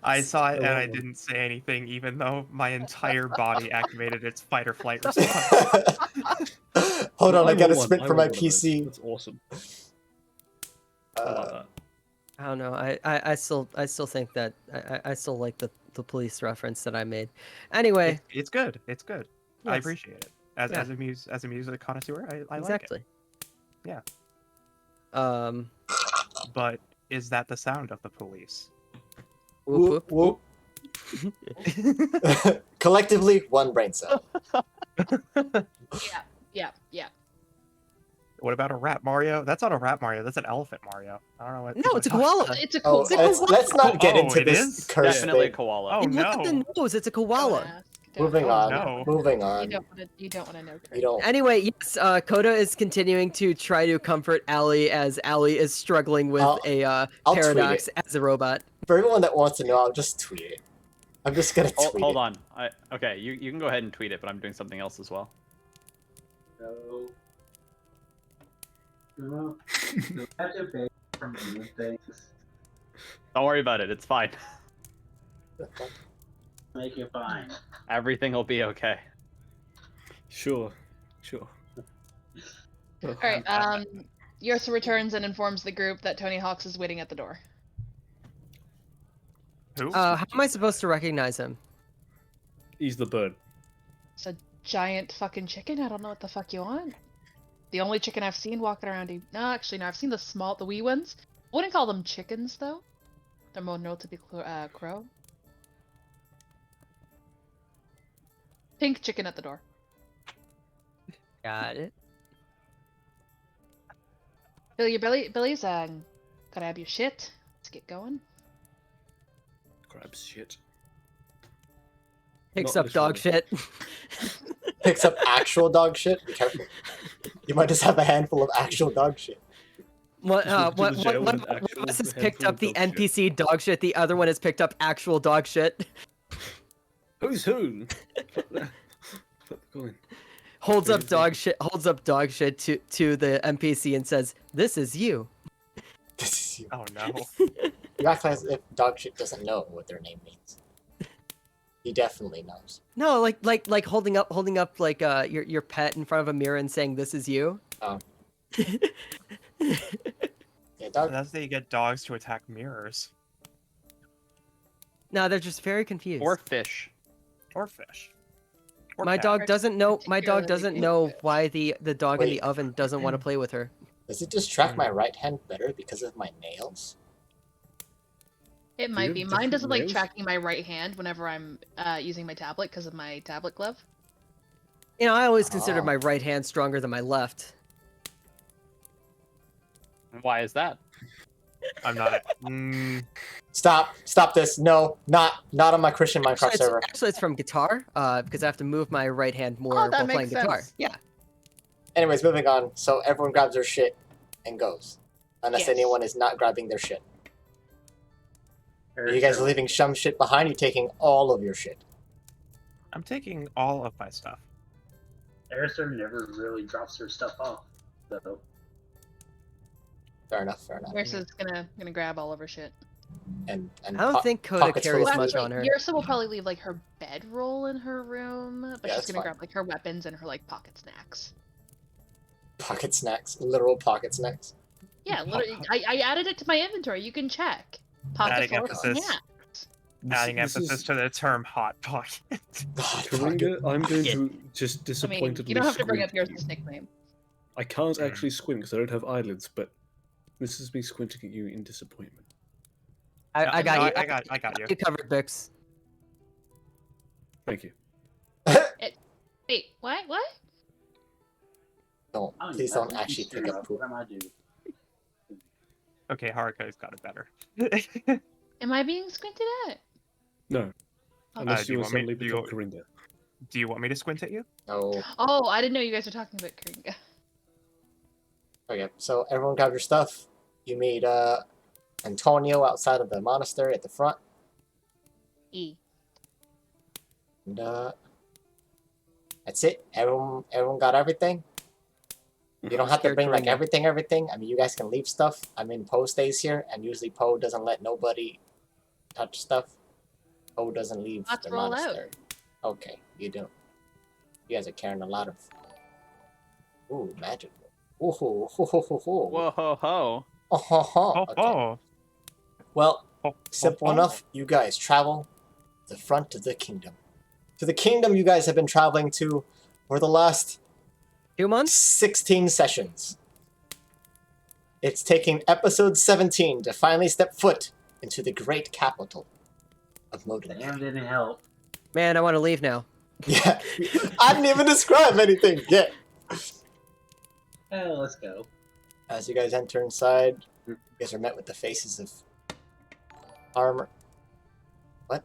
I saw it and love I it. didn't say anything, even though my entire body activated its fight or flight response. Hold on, I gotta want one. sprint I for my want one of those. PC. That's awesome. I like Uh, that. I don't know. I still think that I still like the police reference that I made. Anyway, It's good. It's good. I yes, appreciate it. As Yeah. as a music connoisseur, I exactly. Yeah. Um. like it. But is that the sound of the police? Whoop whoop. whoop. Collectively, one brain cell. Yeah. What about a rat Mario? That's not a rat Mario. That's an elephant Mario. I don't know what. No, people it's a are talking koala. about. It's a Oh, cool. let's not get Oh, into it this is? curse Definitely a thing. koala. Oh Look at the no! nose. It's a Don't koala. ask. Don't Moving Oh, on. no. Moving You on. don't want to know. You Chris. don't. Anyway, yes, Koda is continuing to try to comfort Allie as Allie is struggling with I'll tweet paradox it. as a robot. For everyone that wants to know, I'll just tweet it. I'm just gonna tweet Hold it. on. Okay, you can go ahead and tweet it, but I'm doing something else as well. So, you have to pay for new things. Don't worry about it. It's fine. Make it fine. Everything will be okay. Sure. All right. Yursa returns and informs the group that Tony Hawk's is waiting at the door. Who? How am I supposed to recognize him? He's the bird. It's a giant fucking chicken. I don't know what the fuck you want. The only chicken I've seen walking around. No, actually, no. I've seen the wee ones. I wouldn't call them chickens though. They're more known to be crow. Pink chicken at the door. Got it. Fill your bellies. Gotta have your shit. Let's get going. Grabs shit. Picks Not up dog literally. shit. Picks up actual dog shit. Be careful. You might just have a handful of actual dog shit. One Just went to jail with an of us actual has picked handful up of the dog shit. NPC dog shit. The other one has picked up actual dog shit. Who's who? Flip the coin. Holds up Crazy. dog shit. Holds up dog shit to the NPC and says, "This is you." This is you. Oh no! You act as if dog shit doesn't know what their name means. He definitely knows. No, like holding up like your pet in front of a mirror and saying, "This is you." Oh. Yeah, dog. That's how you get dogs to attack mirrors No, they're just very confused. Or fish. or fish. Or My cat. dog doesn't know. My dog Particularly doesn't big know fish. why the dog in Wait. the oven doesn't want to play with her. Does it distract my right hand better because of my nails? It you might have be. Mine different doesn't like nails? tracking my right hand whenever I'm using my tablet because of my tablet glove. You know, I always considered Oh. my right hand stronger than my left. Why is that? I'm not. Stop this. No, not on my Christian Minecraft server. Actually, it's from guitar, because I have to move my right hand more that while makes playing guitar. sense. Yeah. Anyways, moving on. So everyone grabs their shit and goes. Unless Yes. anyone is not grabbing their shit. Are you guys leaving some shit behind? You taking all of your shit? I'm taking all of my stuff. Airster never really drops her stuff off, so Fair enough. Yursa's gonna grab all of her shit. And I don't think Coda pockets full carries of much food. on her. Yursa will probably leave like her bedroll in her room, but Yeah, she's that's gonna fine. grab like her weapons and her like pocket snacks. pocket snacks, literal pocket snacks. Yeah, literally, I added it to my inventory. You can check. Pocket Adding full of emphasis. snacks. Adding This emphasis is- to the term "hot pocket." God, Karinga, I'm going Pocket. to just I mean, disappointedly you don't have to bring up squint at Yursa's you. nickname. I can't actually squint because I don't have eyelids, but this is me squinting at you in disappointment. I got you. I got you. You covered, Bix. Thank you. Wait, what? What? Don't, I please know, don't you actually sure pick up enough, poop. What am I doing? Okay, Haruka's got it better. Am I being squinted at? No, Oh, unless do you you want want me- suddenly do you become want- Karinga. Do you want me to squint at you? No. Oh, I didn't know you guys were talking about Kringa. Okay, so everyone grab your stuff. You meet Antonio outside of the monastery at the front. E. And that's it. Everyone got everything. You don't have to Scared bring like Kringa. everything. I mean, you guys can leave stuff. I mean, Poe stays here, and usually Poe doesn't let nobody touch stuff. Poe doesn't leave Let's the roll out. monastery. Okay, you do. You guys are carrying a lot of. Ooh, magic. Ooh, ho, ho, ho, ho, ho. Whoa ho ho. Oh, ho, ho. Oh, Okay. oh. Well, Oh, simple oh, oh. enough. You guys travel to the front of the kingdom. To the kingdom you guys have been traveling to for the last 2 months? 16 sessions. It's taking episode 17 to finally step foot into the great capital of Modin. Damn didn't help. Man, I want to leave now. Yeah, I didn't even describe anything yet. Let's go. As you guys enter inside, you guys are met with the faces of armor. What?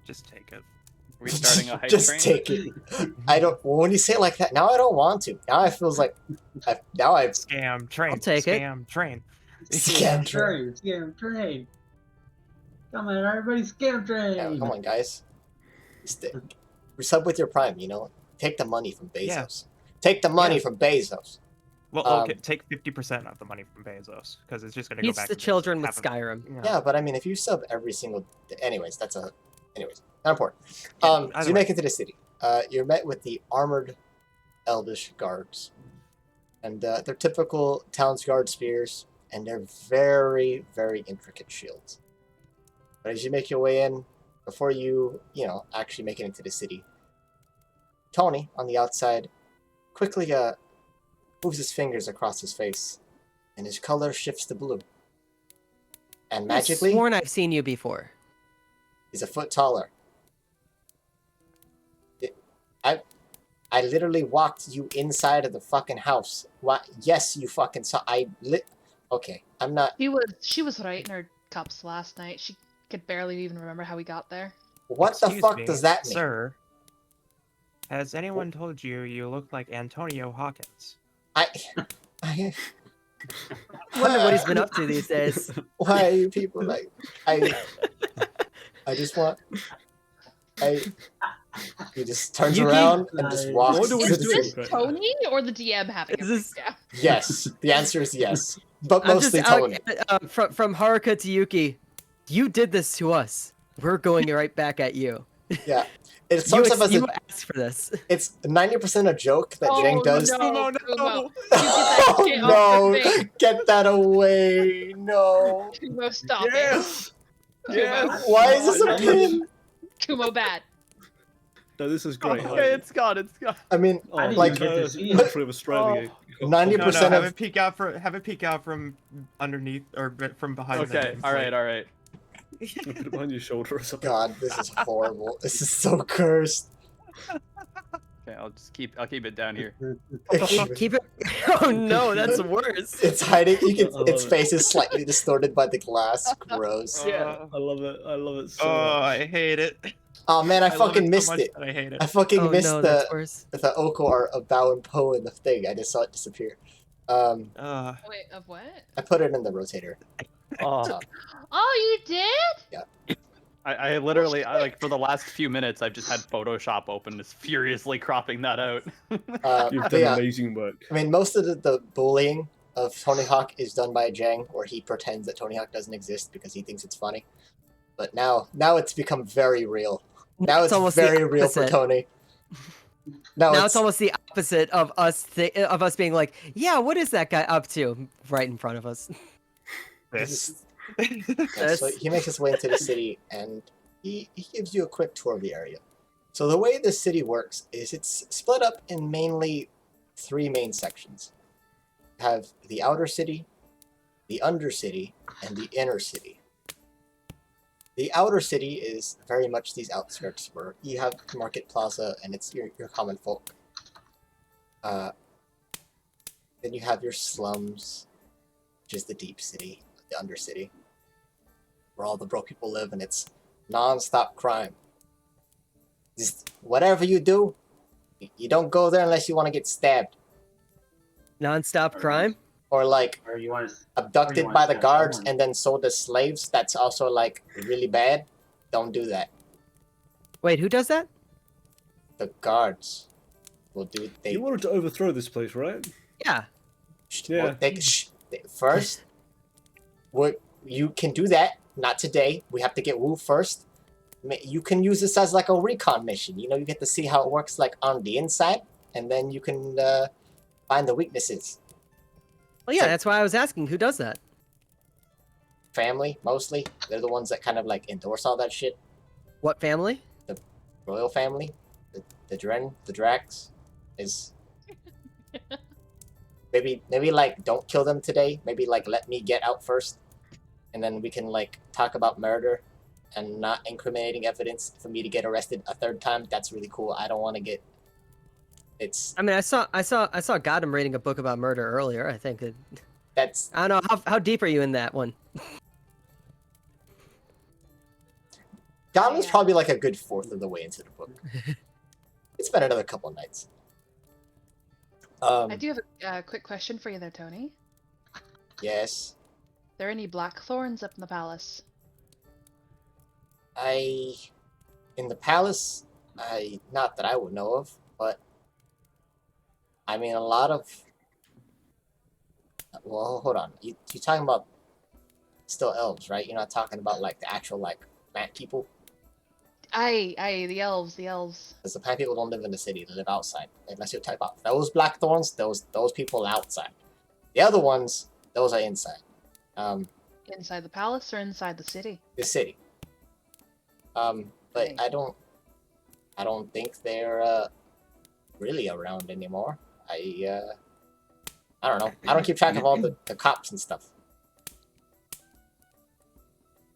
Just take it. Are we starting a hype Just train? take it. I don't. Well, when you say it like that, now I don't want to. Now I feels like. Now I've Scam train. I'll take it. Scam train. scam train. Scam train. Come on, everybody, scam train. Yeah, come on, guys. Sub with your prime. You know, take the money from Bezos. Yeah. Take the money Yeah. from Bezos. Well, Um, okay, take 50% of the money from Bezos because it's just going to go Beats back. the to Bezos. children with Have 'em- Skyrim. Yeah, but I mean, if you sub every single. Anyways, not important. Yeah, So either you way. make it to the city. You're met with the armored elvish guards, and they're typical town's guard spears, and they're very, very intricate shields. But as you make your way in, before you actually make it into the city, Tony on the outside quickly moves his fingers across his face, and his color shifts to blue. And I've magically, sworn I've seen you before. he's a foot taller. I literally walked you inside of the fucking house. What? Yes, you fucking saw. Okay, I'm not. She was right in her cups last night. She could barely even remember how we got there. What the Excuse fuck me, does that mean? Sir, has anyone told you you look like Antonio Hawkins? I Wonder what he's been up to these days. Why are you people like? I just want. He just turns Yuki? around and just I walks. wonder what to he's the doing. city. Is this Tony or the DM having a Is this- breakdown? Yes, the answer is yes, but I'm mostly just Tony. from Haruka to Yuki. You did this to us. We're going right back at you. Yeah, it starts off as You a, asked for this. it's 90% a joke that Jang does. No, Kumo, Kumo. no! You get that Oh shit off your no! face. Get that away! No! Kumo, stop Yes! it. Yes! Why is this a pin? Kumo bad. No, this is great. Okay, it's gone. It's gone. I mean, Oh, I didn't like, even get to see country it. of Australia. 90% No, of- have it peek out from underneath or from behind. Okay, all right, all right. Put it behind your shoulder or something. God, this is horrible. This is so cursed. Okay, I'll keep it down here. Keep it. Oh no, that's worse. It's hiding. You can. I love Its it. face is slightly distorted by the glass. Gross. Yeah. I love it. I love it so Oh, much. I hate it. Oh man, I love fucking so missed much it. that I hate it. I fucking Oh missed no, that's worse. the Oko art of Bao and Po in the thing. I just saw it disappear. Wait, of what? I put it in the rotator. Oh, Oh, you did? I literally, like for the last few minutes, I've just had Photoshop open, just furiously cropping that out. You've But done yeah, amazing work. I mean, most of the bullying of Tony Hawk is done by Jang, where he pretends that Tony Hawk doesn't exist because he thinks it's funny. But now it's become very real. Now it's almost the very real for opposite. Tony. Now It's almost the opposite of us being like, yeah, what is that guy up to? Right in front of us. This. Yeah, so he makes his way into the city, and he gives you a quick tour of the area. So the way the city works is it's split up in mainly 3 main sections. You have the outer city, the undercity, and the inner city. The outer city is very much these outskirts where you have Market Plaza and it's your common folk. Then you have your slums, which is the deep city, the undercity, where all the broke people live and it's non-stop crime. Just whatever you do, you don't go there unless you want to get stabbed Non-stop crime. or like Or you want to? abducted want by to the stab guards someone. and then sold as slaves. That's also like really bad. Don't do that. Wait, who does that? The guards will do. You wanted to overthrow this place, right? Yeah. Yeah. First, you can do that. Not today. We have to get Wu first. You can use this as like a recon mission. You know, you get to see how it works like on the inside, and then you can find the weaknesses. Well, yeah, So- that's why I was asking. Who does that? Family, mostly. They're the ones that kind of like endorse all that shit. What family? Royal family, the Dren, the Drax, is maybe like don't kill them today. Maybe like let me get out first, and then we can like talk about murder and not incriminating evidence for me to get arrested a third time. That's really cool. I don't want to get. It's I mean, I saw Gotham reading a book about murder earlier. I think that's I don't know how deep are you in that one. Gotham's Yeah. probably like a good fourth of the way into the book. It's been another couple of nights. I do have a quick question for you there, Tony. Yes. There any blackthorns up in the palace? In the palace, not that I would know of, but I mean a lot of. Well, hold on. You're talking about still elves, right? You're not talking about like the actual like plant people, Aye, the elves. because the plant people don't live in the city; they live outside. Unless you're talking about those blackthorns, those people are outside. The other ones, those are inside. Inside the palace or inside the city? The city. But Okay. I don't think they're really around anymore. I don't know. I don't keep track of all the cops and stuff.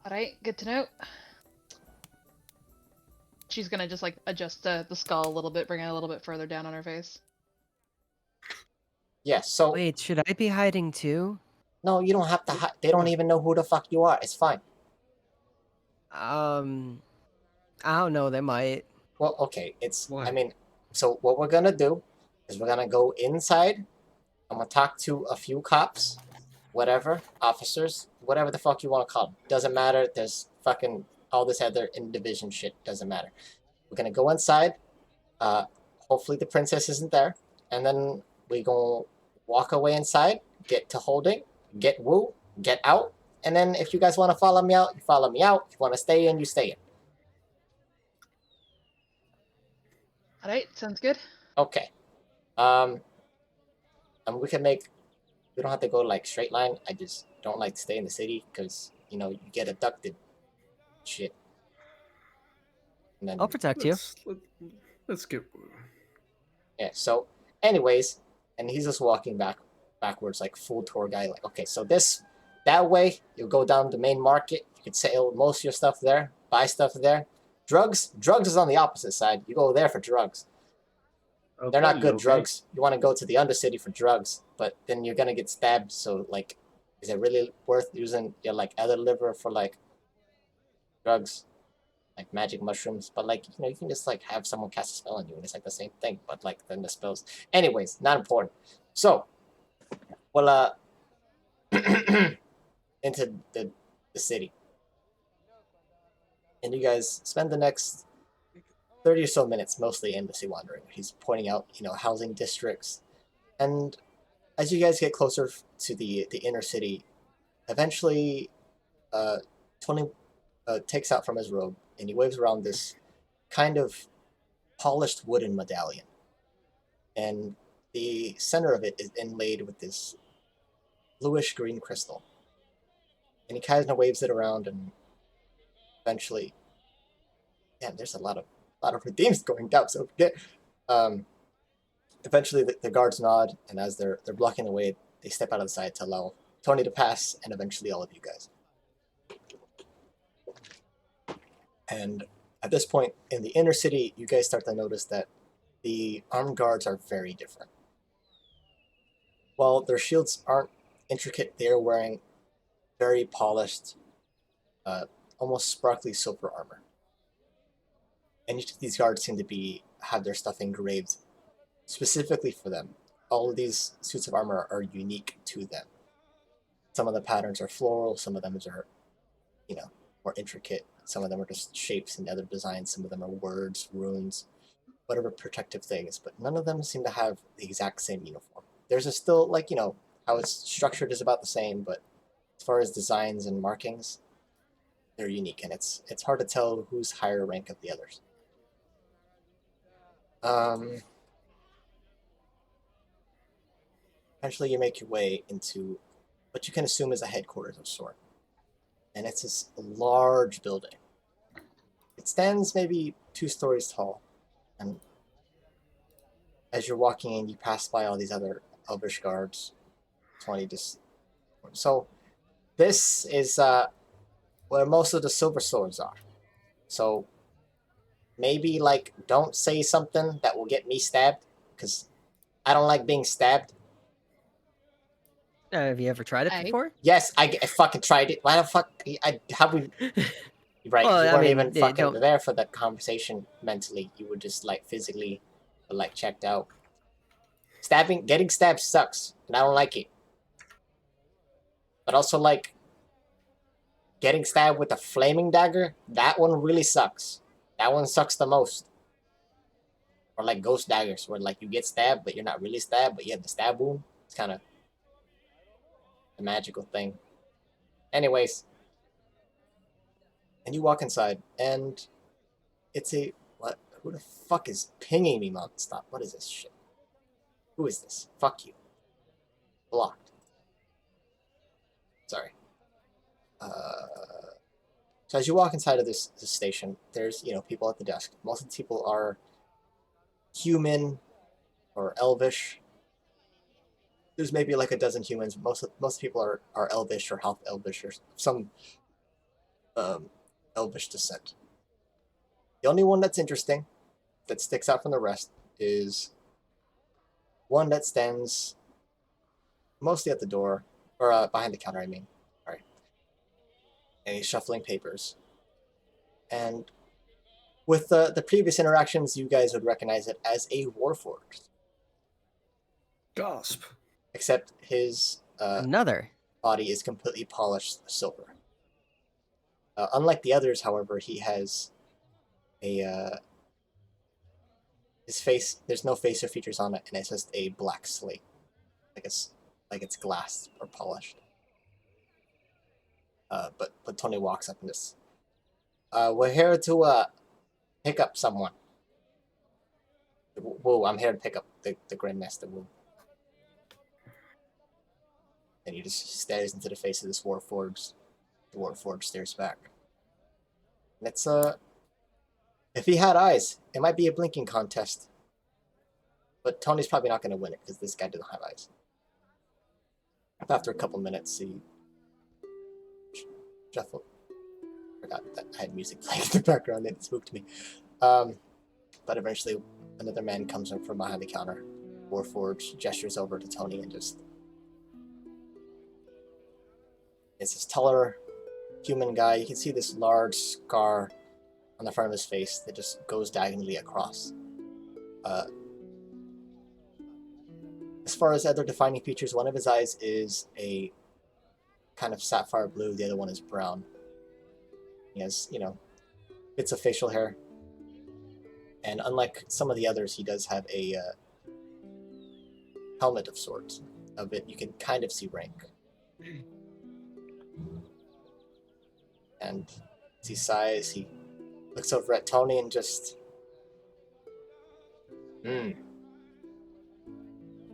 Alright, good to know. She's gonna just like adjust the skull a little bit, bring it a little bit further down on her face. Yeah, so Wait, should I be hiding too? no, you don't have to hide. They don't even know who the fuck you are. It's fine. I don't know. They might. Well, okay. It's Why? I mean, so what we're gonna do is we're gonna go inside. I'm gonna talk to a few cops, whatever, officers, whatever the fuck you want to call them. Doesn't matter. There's fucking all this other in division shit. Doesn't matter. We're gonna go inside. Hopefully the princess isn't there, and then we gonna walk away inside, get to holding, get Wu, get out, and then if you guys want to follow me out, you follow me out. If you want to stay in, you stay in. Alright, sounds good. Okay. And we can make. We don't have to go like straight line. I just don't like to stay in the city because you know you get abducted. Shit. And then I'll protect you. Let's get. yeah. So, anyways, and he's just walking backwards like full tour guy. Like, okay, so that way you'll go down the main market. You can sell most of your stuff there, buy stuff there. Drugs is on the opposite side. You go there for drugs. They're not good drugs. You want to go to the Undercity for drugs, but then you're gonna get stabbed. So like, is it really worth using your like other liver for like drugs, like magic mushrooms? But like, you know, you can just like have someone cast a spell on you, and it's like the same thing. But like then the spells. Anyways, not important. So, well, into the city, and you guys spend the next 30 or so minutes mostly aimlessly wandering. He's pointing out, you know, housing districts. And as you guys get closer to the inner city, eventually Tony takes out from his robe and he waves around this kind of polished wooden medallion. And the center of it is inlaid with this bluish green crystal. And he kind of waves it around and eventually, damn, there's a lot of redeems going down, so forget. Eventually the guards nod, and as they're blocking the way, they step out of the side to allow Tony to pass, and eventually all of you guys. And at this point in the inner city, you guys start to notice that the armed guards are very different. While their shields aren't intricate, they're wearing very polished, almost sparkly silver armor. And each of these guards seem to have their stuff engraved specifically for them. All of these suits of armor are unique to them. Some of the patterns are floral, some of them are, more intricate. Some of them are just shapes and other designs. Some of them are words, runes, whatever protective things. But none of them seem to have the exact same uniform. There's still, how it's structured is about the same, but as far as designs and markings, they're unique, and it's hard to tell who's higher rank of the others. Eventually you make your way into what you can assume is a headquarters of sort. And it's this large building. It stands maybe 2 stories tall. And as you're walking in, you pass by all these other elvish guards. 20 just... So, this is where most of the silver swords are. So, maybe, don't say something that will get me stabbed, because I don't like being stabbed. Have you ever tried it Hey. before? Yes, I fucking tried it. Why the fuck? How we... Right, Well, you I weren't mean, even they fucking don't- there for that conversation mentally. You were just, physically, checked out. Getting stabbed sucks, and I don't like it. But also, getting stabbed with a flaming dagger, that one really sucks. That one sucks the most. Or, ghost daggers, where, you get stabbed, but you're not really stabbed, but you have the stab wound. It's kind of a magical thing. Anyways. And you walk inside, and it's a... What? Who the fuck is pinging me nonstop? What is this shit? Who is this? Fuck you. Blocked. Sorry. So as you walk inside of this station, there's, people at the desk. Most of the people are human or elvish. There's maybe a dozen humans. Most people are elvish or half elvish or some elvish descent. The only one that's interesting, that sticks out from the rest, is one that stands mostly at the door, or behind the counter, I mean. Sorry. And he's shuffling papers. And with the previous interactions, you guys would recognize it as a warforged. Gasp. Except his Another. body is completely polished silver. Unlike the others, however, he has his face, there's no face or features on it, and it's just a black slate. Like it's glass or polished. But Tony walks up and just, we're here to pick up someone. Whoa, I'm here to pick up the Grandmaster Woo. And he just stares into the face of this Warforged. The Warforged stares back. And it's, if he had eyes, it might be a blinking contest. But Tony's probably not going to win it, because this guy doesn't have eyes. After a couple minutes, he... Shuffle. Forgot that I had music playing in the background, it spooked me. But eventually, another man comes in from behind the counter. Warforged gestures over to Tony and just... It's this taller human guy. You can see this large scar on the front of his face that just goes diagonally across. As far as other defining features, one of his eyes is a kind of sapphire blue, the other one is brown. He has, bits of facial hair. And unlike some of the others, he does have a helmet of sorts. Of it, you can kind of see rank. And as he sighs, he looks over at Tony and just...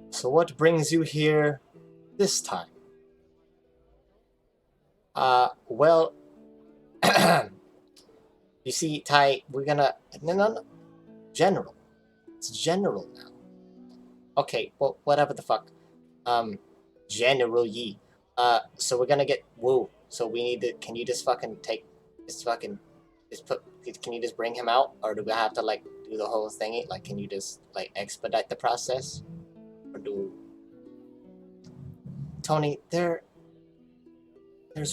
So what brings you here this time? Well... You see, Ty, we're gonna... No. General. It's general now. Okay, well, whatever the fuck. General Yi. So we're gonna get Woo. So we need to... Can you just fucking take... can you just bring him out? Or do we have to, do the whole thingy? Can you just, expedite the process? Or do... Tony, there's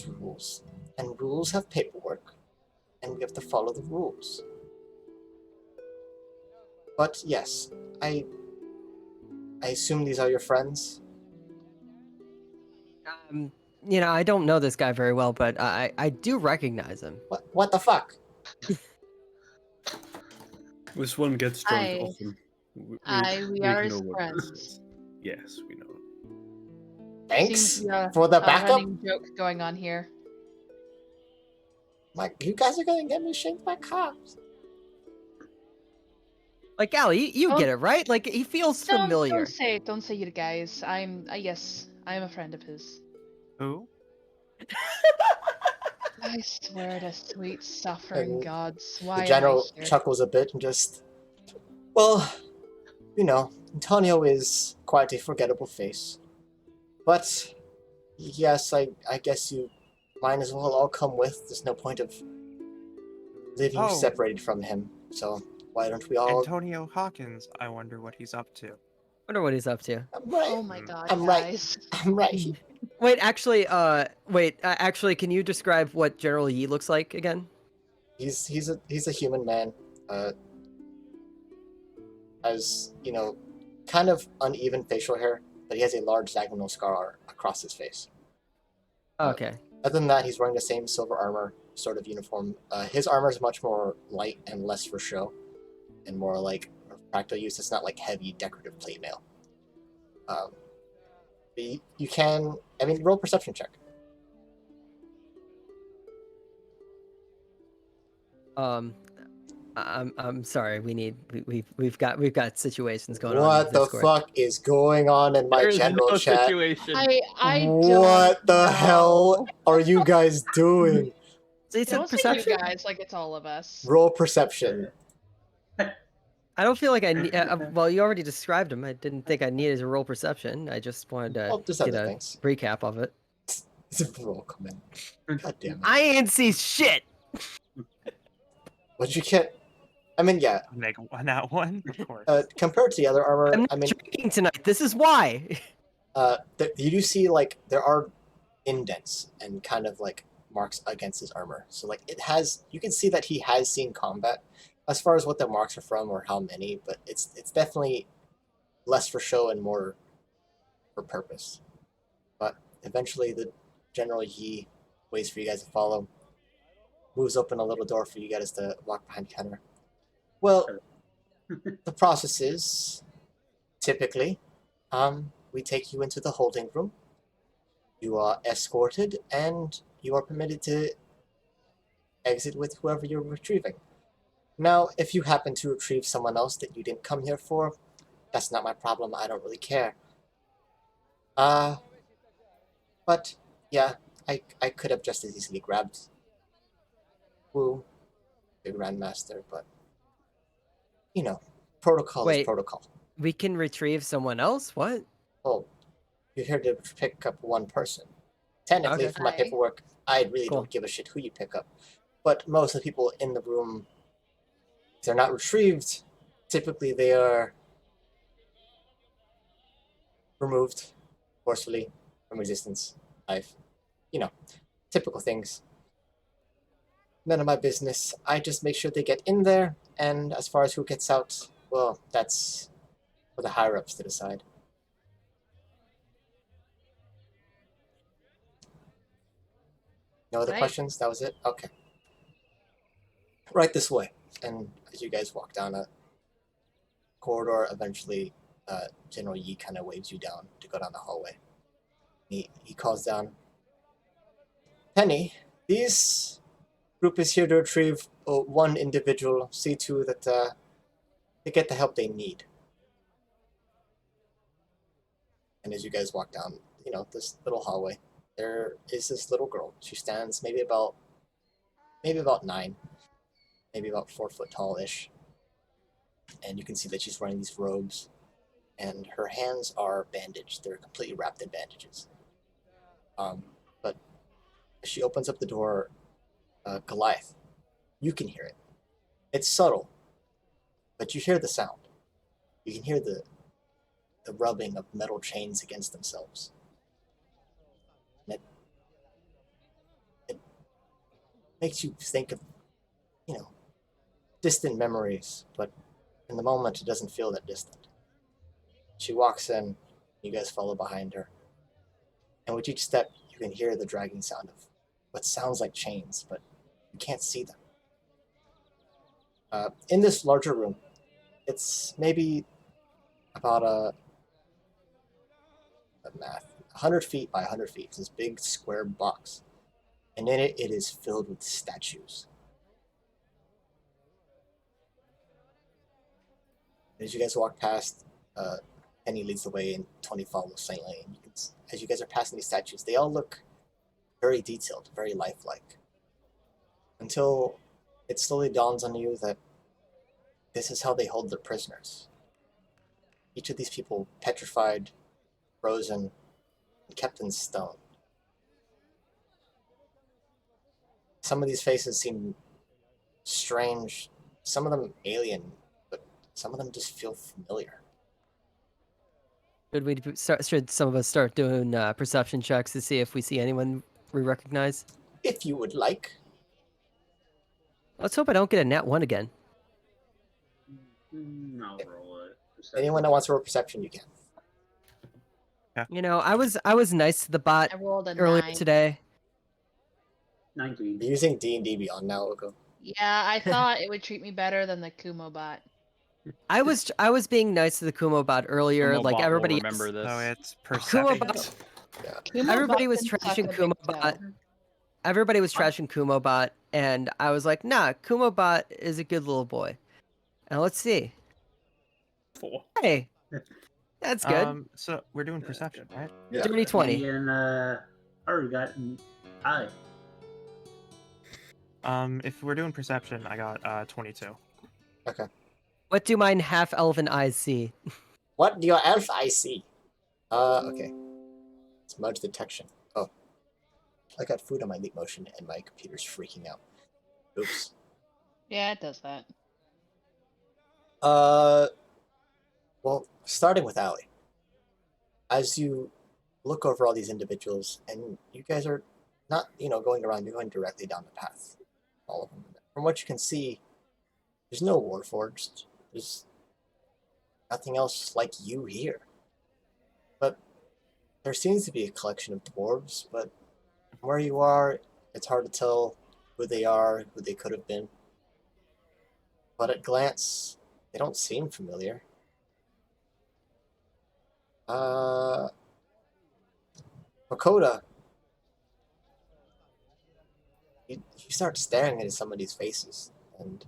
rules. And rules have paperwork. And we have to follow the rules. But yes, I assume these are your friends. I don't know this guy very well, but I do recognize him. What the fuck? This one gets drunk I- often. we are his know what this friends. is. Yes, we know. Thanks Seems we are for the a backup. running joke going on here. Like, you guys are gonna get me shanked by cops. Like, Allie, you get Don't- it, right? Like, he feels familiar. Don't say you guys. Yes, I'm a friend of his. Who? I swear to sweet suffering And gods, The why am I general here? chuckles a bit and just, well, Antonio is quite a forgettable face. But yes, I guess you might as well all come with. There's no point of living Oh. separated from him. So why don't we all? Antonio Hawkins. I wonder what he's up to. Wonder what he's up to. I'm right. Oh my god, I'm right. guys. I'm right. Wait, actually, can you describe what General Yi looks like again? He's a human man. Has kind of uneven facial hair, but he has a large diagonal scar across his face. Okay. Other than that, he's wearing the same silver armor sort of uniform. His armor is much more light and less for show, and more like practical use. It's not like heavy decorative plate mail. You can, roll perception check. I'm sorry. We've got situations going on. What in the Discord. fuck is going on in my There is general no chat? situation. I What don't the know. hell are you guys doing? So he said Don't say perception. you guys like it's all of us. Roll perception. I don't feel like I need. Well, you already described him. I didn't think I needed to roll perception. I just wanted to Well, just get other a things. recap of it. It's a roll command. God damn it. I ain't see shit. What'd you get? Yeah. Make one out one, of course. Compared to the other armor, I'm not drinking tonight. This is why. you do see there are indents and kind of like marks against his armor. So you can see that he has seen combat. As far as what the marks are from or how many, but it's definitely less for show and more for purpose. But eventually, the General Yi waits for you guys to follow. Moves open a little door for you guys to walk behind the counter. Well, the process is typically, we take you into the holding room. You are escorted, and you are permitted to exit with whoever you're retrieving. Now, if you happen to retrieve someone else that you didn't come here for, that's not my problem. I don't really care. But yeah, I could have just as easily grabbed Wu, the Grandmaster, but protocol is Wait. protocol. We can retrieve someone else. What? Oh, you're here to pick up one person. Technically, Okay. for my paperwork, I really Cool. don't give a shit who you pick up. But most of the people in the room, if they're not retrieved, typically they are removed forcefully from existence. Typical things. None of my business. I just make sure they get in there, and as far as who gets out, well, that's for the higher-ups to decide. No other Right. questions? That was it? Okay. Right this way. And as you guys walk down a corridor, eventually General Yi kind of waves you down to go down the hallway. He calls down, Penny, this group is here to retrieve one individual. See to that they get the help they need. And as you guys walk down, this little hallway, there is this little girl. She stands maybe about 9, maybe about 4 foot tall-ish. And you can see that she's wearing these robes, and her hands are bandaged. They're completely wrapped in bandages. But as she opens up the door, Goliath, you can hear it. It's subtle, but you hear the sound. You can hear the rubbing of metal chains against themselves. And it makes you think of, distant memories, but in the moment, it doesn't feel that distant. She walks in, you guys follow behind her. And with each step, you can hear the dragging sound of what sounds like chains, but you can't see them. In this larger room, it's maybe about math, 100 feet by 100 feet. It's this big square box. And in it, it is filled with statues. As you guys walk past, Penny leads the way and 20 follows silently. And as you guys are passing these statues, they all look very detailed, very lifelike. Until it slowly dawns on you that this is how they hold their prisoners. Each of these people petrified, frozen, and kept in stone. Some of these faces seem strange, some of them alien, but some of them just feel familiar. Should some of us start doing perception checks to see if we see anyone we recognize? If you would like. Let's hope I don't get a nat 1 again. I'll roll it. Anyone that wants to roll perception, you can. You know, I was nice to the bot I rolled a earlier 9. today. 19. You're using D&D Beyond now, Oko. Yeah, I thought it would treat me better than the Kumo bot. I was being nice to the Kumo bot earlier, Kumo like bot will everybody remember else. this. So it's Kumo perception. bot. Kumo Everybody bot was can suck trashing a big Kumo toe. bot. Everybody was trashing Kumo bot, and I was like, nah, Kumo bot is a good little boy. And let's see. 4. Hey, that's good. So we're doing perception, right? Yeah. Dirty 20. Me and Haru got an eye. If we're doing perception, I got 22. Okay. What do mine half elven eyes see? What do your elf eyes see? Okay. Smudge detection. Oh. I got food on my leap motion and my computer's freaking out. Oops. Yeah, it does that. Well, starting with Allie. As you look over all these individuals, and you guys are not, going around, you're going directly down the path. All of them. From what you can see, there's no Warforged. There's nothing else like you here. But there seems to be a collection of dwarves, but where you are, it's hard to tell who they are, who they could have been. But at glance, they don't seem familiar. Makoda, you start staring at some of these faces, and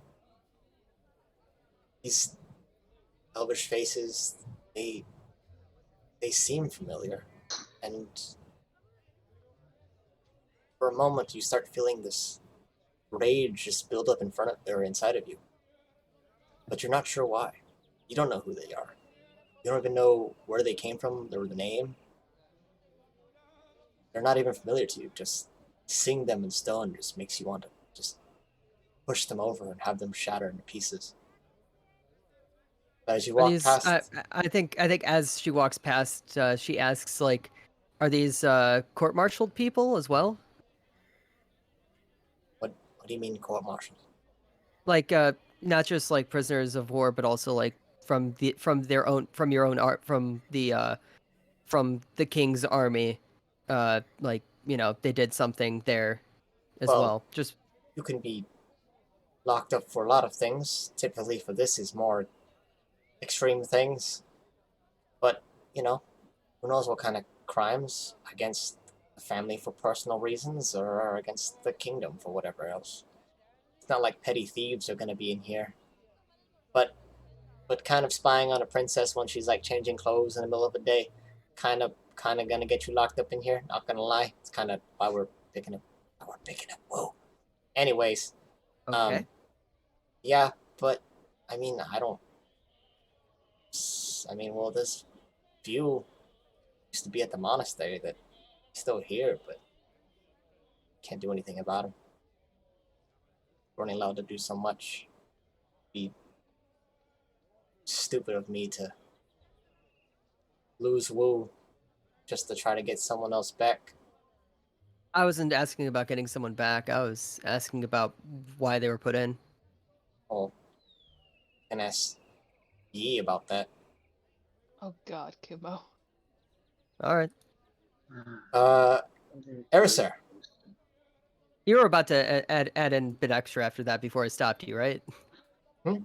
these elvish faces, they seem familiar, and for a moment you start feeling this rage just build up in front of or inside of you, but you're not sure why. You don't know who they are. You don't even know where they came from or the name. They're not even familiar to you. Just seeing them in stone just makes you want to just push them over and have them shatter into pieces. But as you walk past, I think as she walks past, she asks like, "Are these court-martialed people as well?" what do you mean court-martialed? Like, not just like prisoners of war, but also like from your own art from the king's army. Like they did something there as well. Just You can be locked up for a lot of things. Typically for this is more extreme things. But, who knows what kind of crimes against the family for personal reasons or against the kingdom for whatever else. It's not like petty thieves are going to be in here. But kind of spying on a princess when she's like changing clothes in the middle of the day, kind of gonna get you locked up in here. Not gonna lie, it's kind of why we're picking up. Whoa. Anyways, okay. Yeah, but I mean, well, this view used to be at the monastery that still here, but can't do anything about him. We're only allowed to do so much. Be stupid of me to lose Wu just to try to get someone else back. I wasn't asking about getting someone back. I was asking about why they were put in. Oh, and ask Yee about that. Oh God, Kumo. All right. Erisir. You were about to add in a bit extra after that before I stopped you, right? Hmm?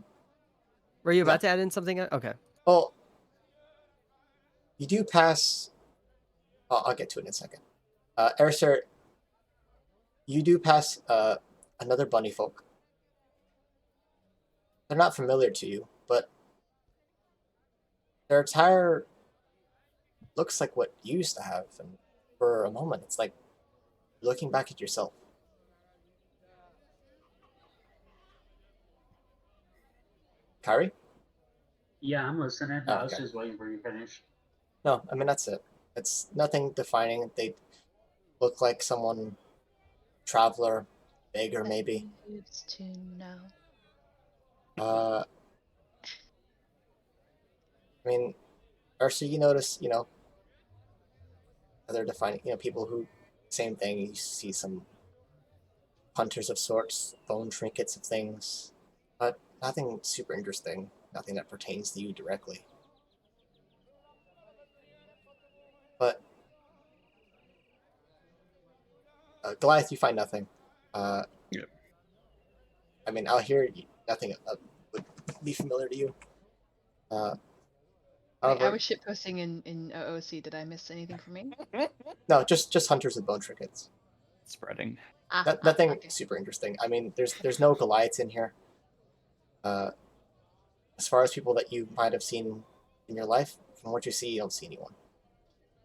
Were you No. about to add in something? Okay. Well, you do pass. I'll get to it in a second. Erisir, you do pass another bunny folk. They're not familiar to you, but their attire looks like what you used to have, and for a moment, it's like looking back at yourself. Kyrie? Yeah, I'm listening. Oh, I was okay. just waiting for you to finish. No, I mean that's it. It's nothing defining. They look like someone, traveler, beggar maybe. Who's to know? I mean, Ursa, you notice, other defining, people who, same thing. You see some hunters of sorts, bone trinkets of things, but nothing super interesting. Nothing that pertains to you directly. But Goliath, you find nothing. Yep. I mean, out here, nothing would be familiar to you. Wait, However, I was shitposting in OOC. Did I miss anything for me? no, just hunters with bone trinkets. Spreading. Nothing Okay. super interesting. I mean, there's no Goliaths in here. As far as people that you might have seen in your life, from what you see, you don't see anyone.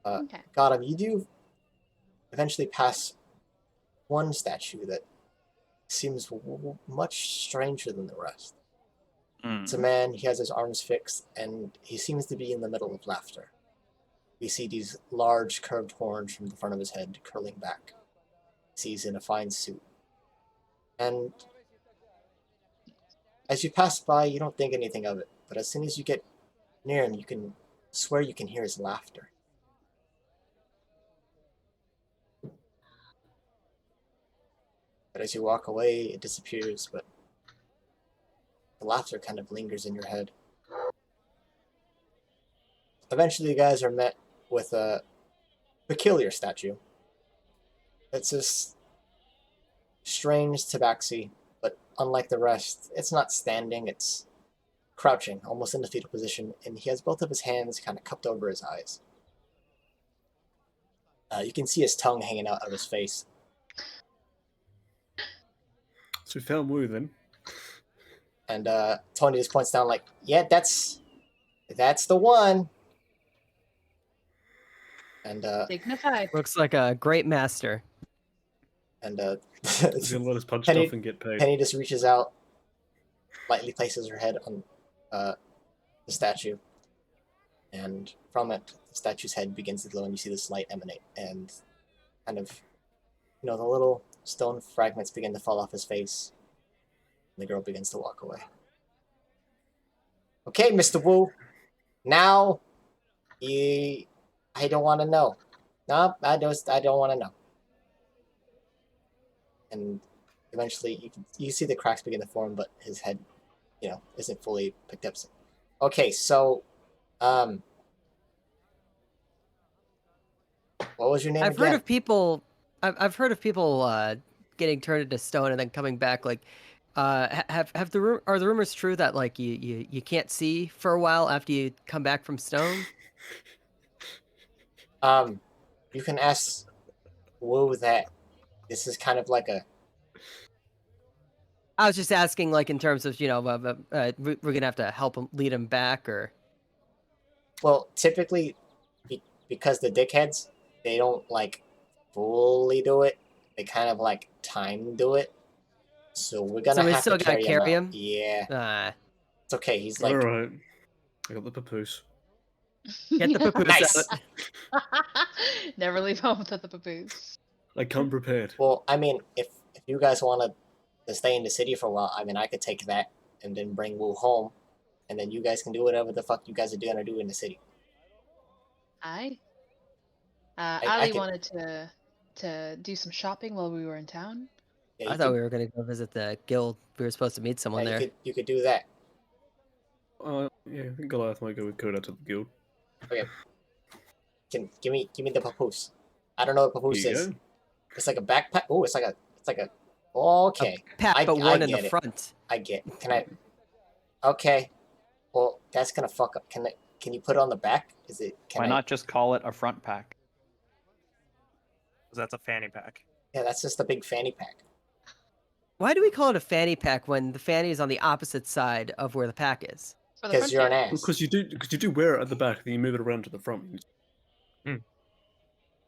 Okay. Gotham, you do eventually pass one statue that seems much stranger than the rest. It's a man, he has his arms fixed, and he seems to be in the middle of laughter. We see these large curved horns from the front of his head curling back. He's in a fine suit. And as you pass by, you don't think anything of it, but as soon as you get near him, you can swear you can hear his laughter. But as you walk away, it disappears, but the laughter kind of lingers in your head. Eventually, you guys are met with a peculiar statue. It's this strange tabaxi, but unlike the rest, it's not standing, it's crouching, almost in the fetal position, and he has both of his hands kind of cupped over his eyes. You can see his tongue hanging out of his face. So we found Wu then. And Tony just points down like, yeah, that's the one. And Dignified. Looks like a great master. and He's gonna let us punch Penny- stuff and get paid. Penny just reaches out, lightly places her head on the statue, and from it, the statue's head begins to glow, and you see this light emanate, and kind of, the little stone fragments begin to fall off his face, and the girl begins to walk away. Okay, Mr. Wu, now, I don't want to know. No, I don't want to know. And eventually, you see the cracks begin to form, but his head, isn't fully picked up. Okay, so, what was your name I've again? heard of people. I've heard of people getting turned into stone and then coming back. Like, are the rumors true that like you can't see for a while after you come back from stone? You can ask Wu that. This is kind of like a. I was just asking, like in terms of we're gonna have to help him lead him back, or Well, typically, because the dickheads, they don't like fully do it. They kind of like time do it. So we're gonna so we have still to gotta carry carry him. him. Yeah, it's okay. He's like, All right. I got the papoose. Get the papoose nice. out. Never leave home without the papoose. I come prepared. Well, I mean, if you guys want to stay in the city for a while, I mean, I could take that and then bring Wu home, and then you guys can do whatever the fuck you guys are gonna do in the city. I I Ali could- wanted to do some shopping while we were in town. Yeah, I you thought could, we were gonna go visit the guild. We were supposed to meet someone yeah, there. you could do that. Yeah, I think Goliath might go with Koda to the guild. Give me the papoose. I don't know what papoose Here you is. go. It's like a backpack. Oh, it's like a. Okay, Pat, I but one in get the it. front. I get. Can I? Okay. Well, that's gonna fuck up. Can you put it on the back? Is it? Why not just call it a front pack? 'Cause that's a fanny pack. Yeah, that's just a big fanny pack. Why do we call it a fanny pack when the fanny is on the opposite side of where the pack is? For the Because front you're an jam. ass. Because you do wear it at the back, then you move it around to the front.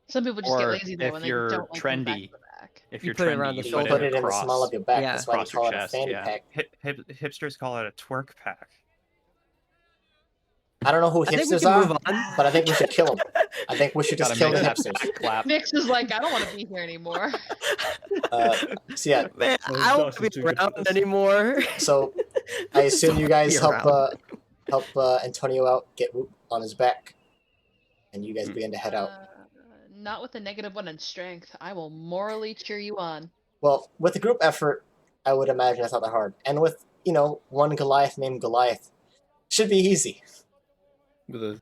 Some people just get Or lazy though, if and they you're don't like them back trendy. to back. If You you're put it trendy, around the you You put put it it in the across. small of your back. Yeah. That's why they Across your call it a chest, fanny yeah. pack. Hipsters call it a twerk pack. I don't know who I think we hipsters can are, move on. but I think we should kill them. I think we should just Gotta kill make the that hipsters. back clap. Nix is like, I don't want to be here anymore. So yeah, Man, Oh, I don't want Josh to be is too good for around this. anymore. so I assume you guys Be help around. Antonio out, get Whoop on his back, and you guys begin to head out. Not with a -1 in strength. I will morally cheer you on. Well, with the group effort, I would imagine that's not that hard, and with one Goliath named Goliath, should be easy. With a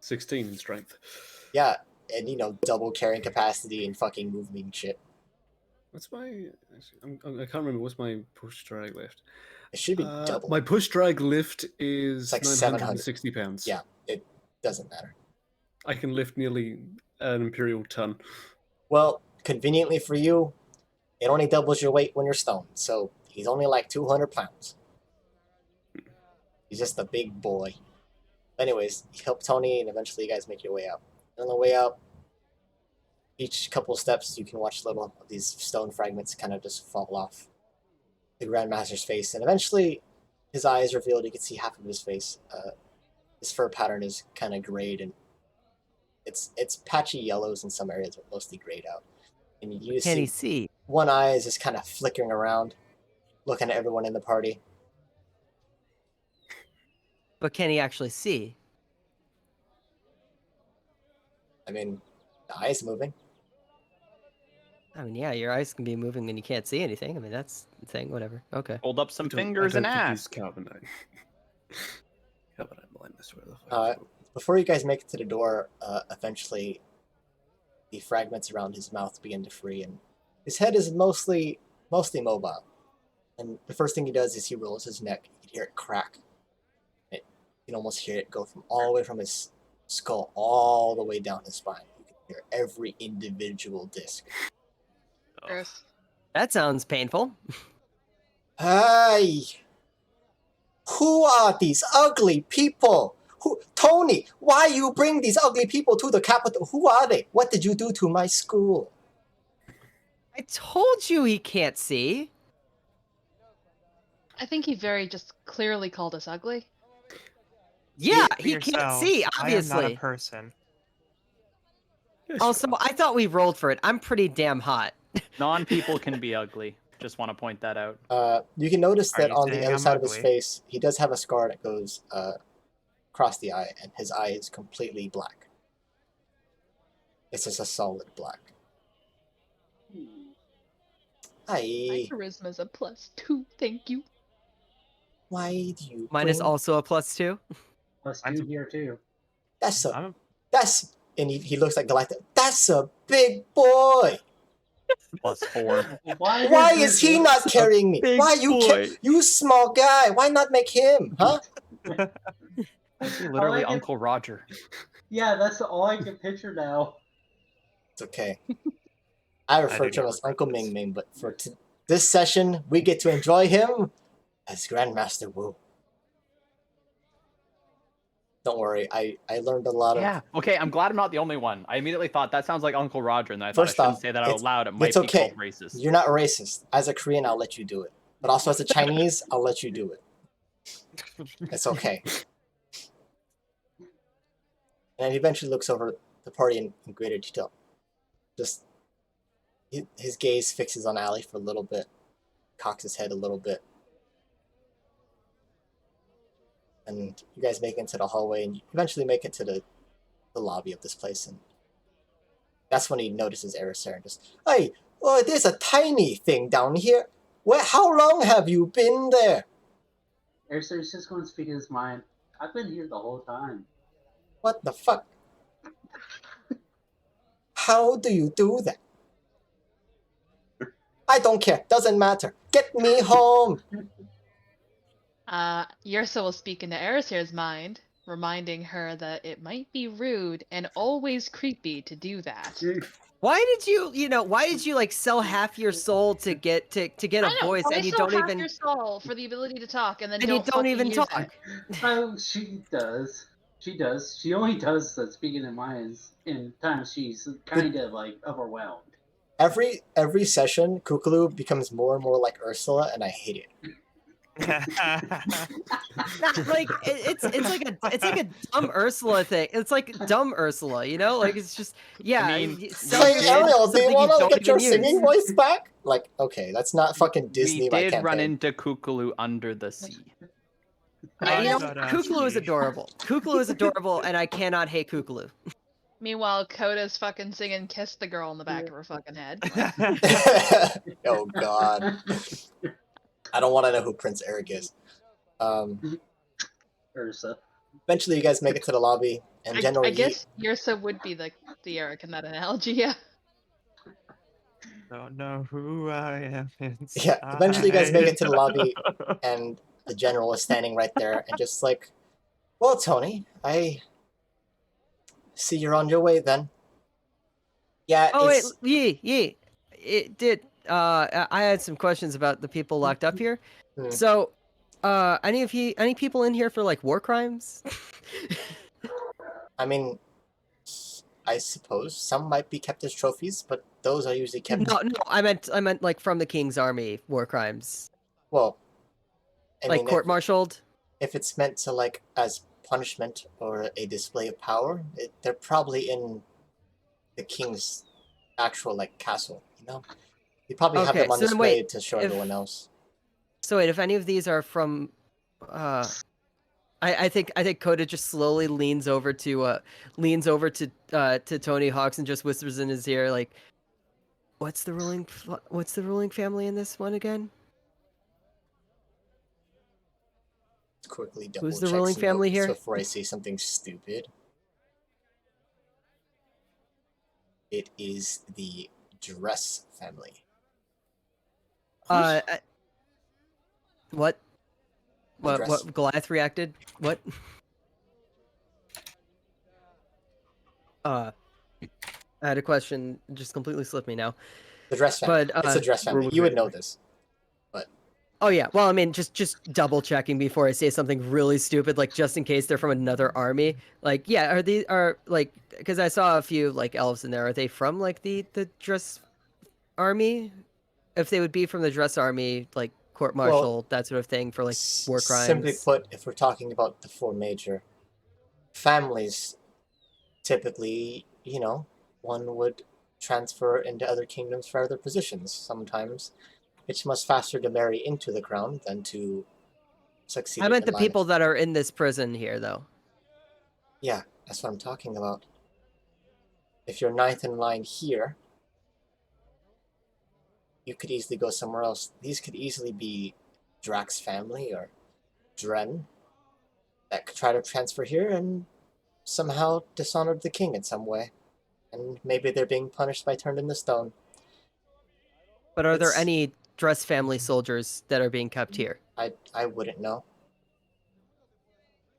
16 in strength. Yeah, and double carrying capacity and fucking moving shit. What's my? I can't remember. What's my push drag lift? It should be double. My push drag lift is It's like 960 pounds. Yeah, it doesn't matter. I can lift nearly an imperial ton. Well, conveniently for you, it only doubles your weight when you're stoned, so he's only like 200 pounds. He's just a big boy. Anyways, you help Tony, and eventually you guys make your way out. And on the way out, each couple of steps, you can watch little of these stone fragments kind of just fall off the Grandmaster's face, and eventually his eye is revealed. You can see half of his face. His fur pattern is kind of grayed, and it's patchy yellows in some areas, but mostly grayed out. And you Can he see see? one eye is just kind of flickering around, looking at everyone in the party. But can he actually see? I mean, the eye is moving. I mean, yeah, your eyes can be moving and you can't see anything. I mean, that's the thing. Whatever. Okay. Hold up some I fingers and don't think ask. he's carbonite. Carbonite blindness, where the fuck Uh, is it? Before you guys make it to the door, eventually the fragments around his mouth begin to free, and his head is mostly mobile. And the first thing he does is he rolls his neck. You can hear it crack. You can almost hear it go from all the way from his skull all the way down his spine. You can hear every individual disc. Gross. That sounds painful. Hey! Who are these ugly people? Tony, why you bring these ugly people to the capital? Who are they? What did you do to my school? I told you he can't see. I think he very just clearly called us ugly. Yeah, For he can't yourself, see, I am not obviously. a person. Yes, Also, I thought we rolled for it. I'm pretty damn hot. Non-people can be ugly. Just want to point that out. You can notice Are that you on the saying other I'm side of his ugly? face, he does have a scar that goes across the eye, and his eye is completely black. It's just a solid black. My Hi. charisma's a +2, thank you. Why do you Mine is bring- also a +2. Plus I'm 2 so- here too. That's I'm and he looks like Goliath. That's a big boy. +4. Why is he not carrying me? big Why you small guy? Why not make him? Huh? You're literally I like it. Uncle Roger. Yeah, that's all I can picture now. It's okay. I refer do to him not as Uncle regret this. Ming Ming, but for this session, we get to enjoy him as Grandmaster Wu. Don't worry, I learned a lot of. Yeah. Okay, I'm glad I'm not the only one. I immediately thought that sounds like Uncle Roger, and then I thought First I shouldn't off, say that out loud. It might it's be okay. called racist. You're not racist. As a Korean, I'll let you do it. But also as a Chinese, I'll let you do it. It's okay. And he eventually looks over the party in greater detail. Just his gaze fixes on Allie for a little bit, cocks his head a little bit. And you guys make it into the hallway, and you eventually make it to the lobby of this place. And that's when he notices Erisar and just, hey, oh, there's a tiny thing down here. How long have you been there? Eric's just going to speak his mind. I've been here the whole time. What the fuck? How do you do that? I don't care. Doesn't matter. Get me home. Yrsa will speak into Erisir's mind, reminding her that it might be rude and always creepy to do that. Why did you like sell half your soul to get get a I know. voice Why and you sell don't half even your soul for the ability to talk and then and you don't don't fucking even use talk? it? Oh, she does. She does. She only does the speaking in minds in times she's kind of like overwhelmed. Every session, Kukulu becomes more and more like Ursula, and I hate it. Not like it's like a dumb Ursula thing. It's like dumb Ursula, you know? Like it's just mean, sell Hey your did- Ariel, do you something want to don't get your even singing use. voice back? Like, okay, that's not fucking Disney. We My did run campaign. into Kukulu under the sea. I You know, guess- Kukulu is adorable. Kukulu is adorable, and I cannot hate Kukulu. Meanwhile, Coda's fucking singing "Kiss the Girl" in the back of her fucking head. Oh God, I don't want to know who Prince Eric is. Ursa. Eventually, you guys make it to the lobby, and General I Yi. guess Yrsa would be the Eric in that analogy, yeah. Don't know who I am inside. Yeah, eventually you guys make it to the lobby, and the general is standing right there, and just like, well, Tony, I see you're on your way then. Yeah, Oh wait, it's Yi, it did. I had some questions about the people locked up here. Hmm. So, any people in here for like war crimes? I mean, I suppose some might be kept as trophies, but those are usually kept. No, I meant like from the king's army war crimes, Well, I like mean, court-martialed. if it's meant to like as punishment or a display of power, they're probably in the king's actual like castle. You know, you probably have Okay, them on so then display wait, to show if- everyone else. So wait, if any of these are from, I think Coda just slowly leans over to Tony Hawks and just whispers in his ear like, what's the ruling family in this one again? Quickly double Who's the check ruling some family notes here? before I say something stupid. It is the Dress family. What? Dress. What? Goliath reacted? What? I had a question. It just completely slipped me now. The Dress family. But, It's a Dress family. You would know this. Oh yeah. Well, I mean, just double checking before I say something really stupid, like just in case they're from another army. Like, yeah, are like because I saw a few like elves in there. Are they from like the Dress army? If they would be from the Dress army, like court martial, that sort of thing for like war crimes. Simply put, if we're talking about the four major families, typically, you know, one would transfer into other kingdoms for other positions. Sometimes it's much faster to marry into the crown than to succeed. I meant in the line. people that are in this prison here, though. Yeah, that's what I'm talking about. If you're ninth in line here, you could easily go somewhere else. These could easily be Drax's family or Dren that could try to transfer here and somehow dishonored the king in some way. And maybe they're being punished by turned into stone. But are there It's- any Dress family soldiers that are being kept here? I wouldn't know.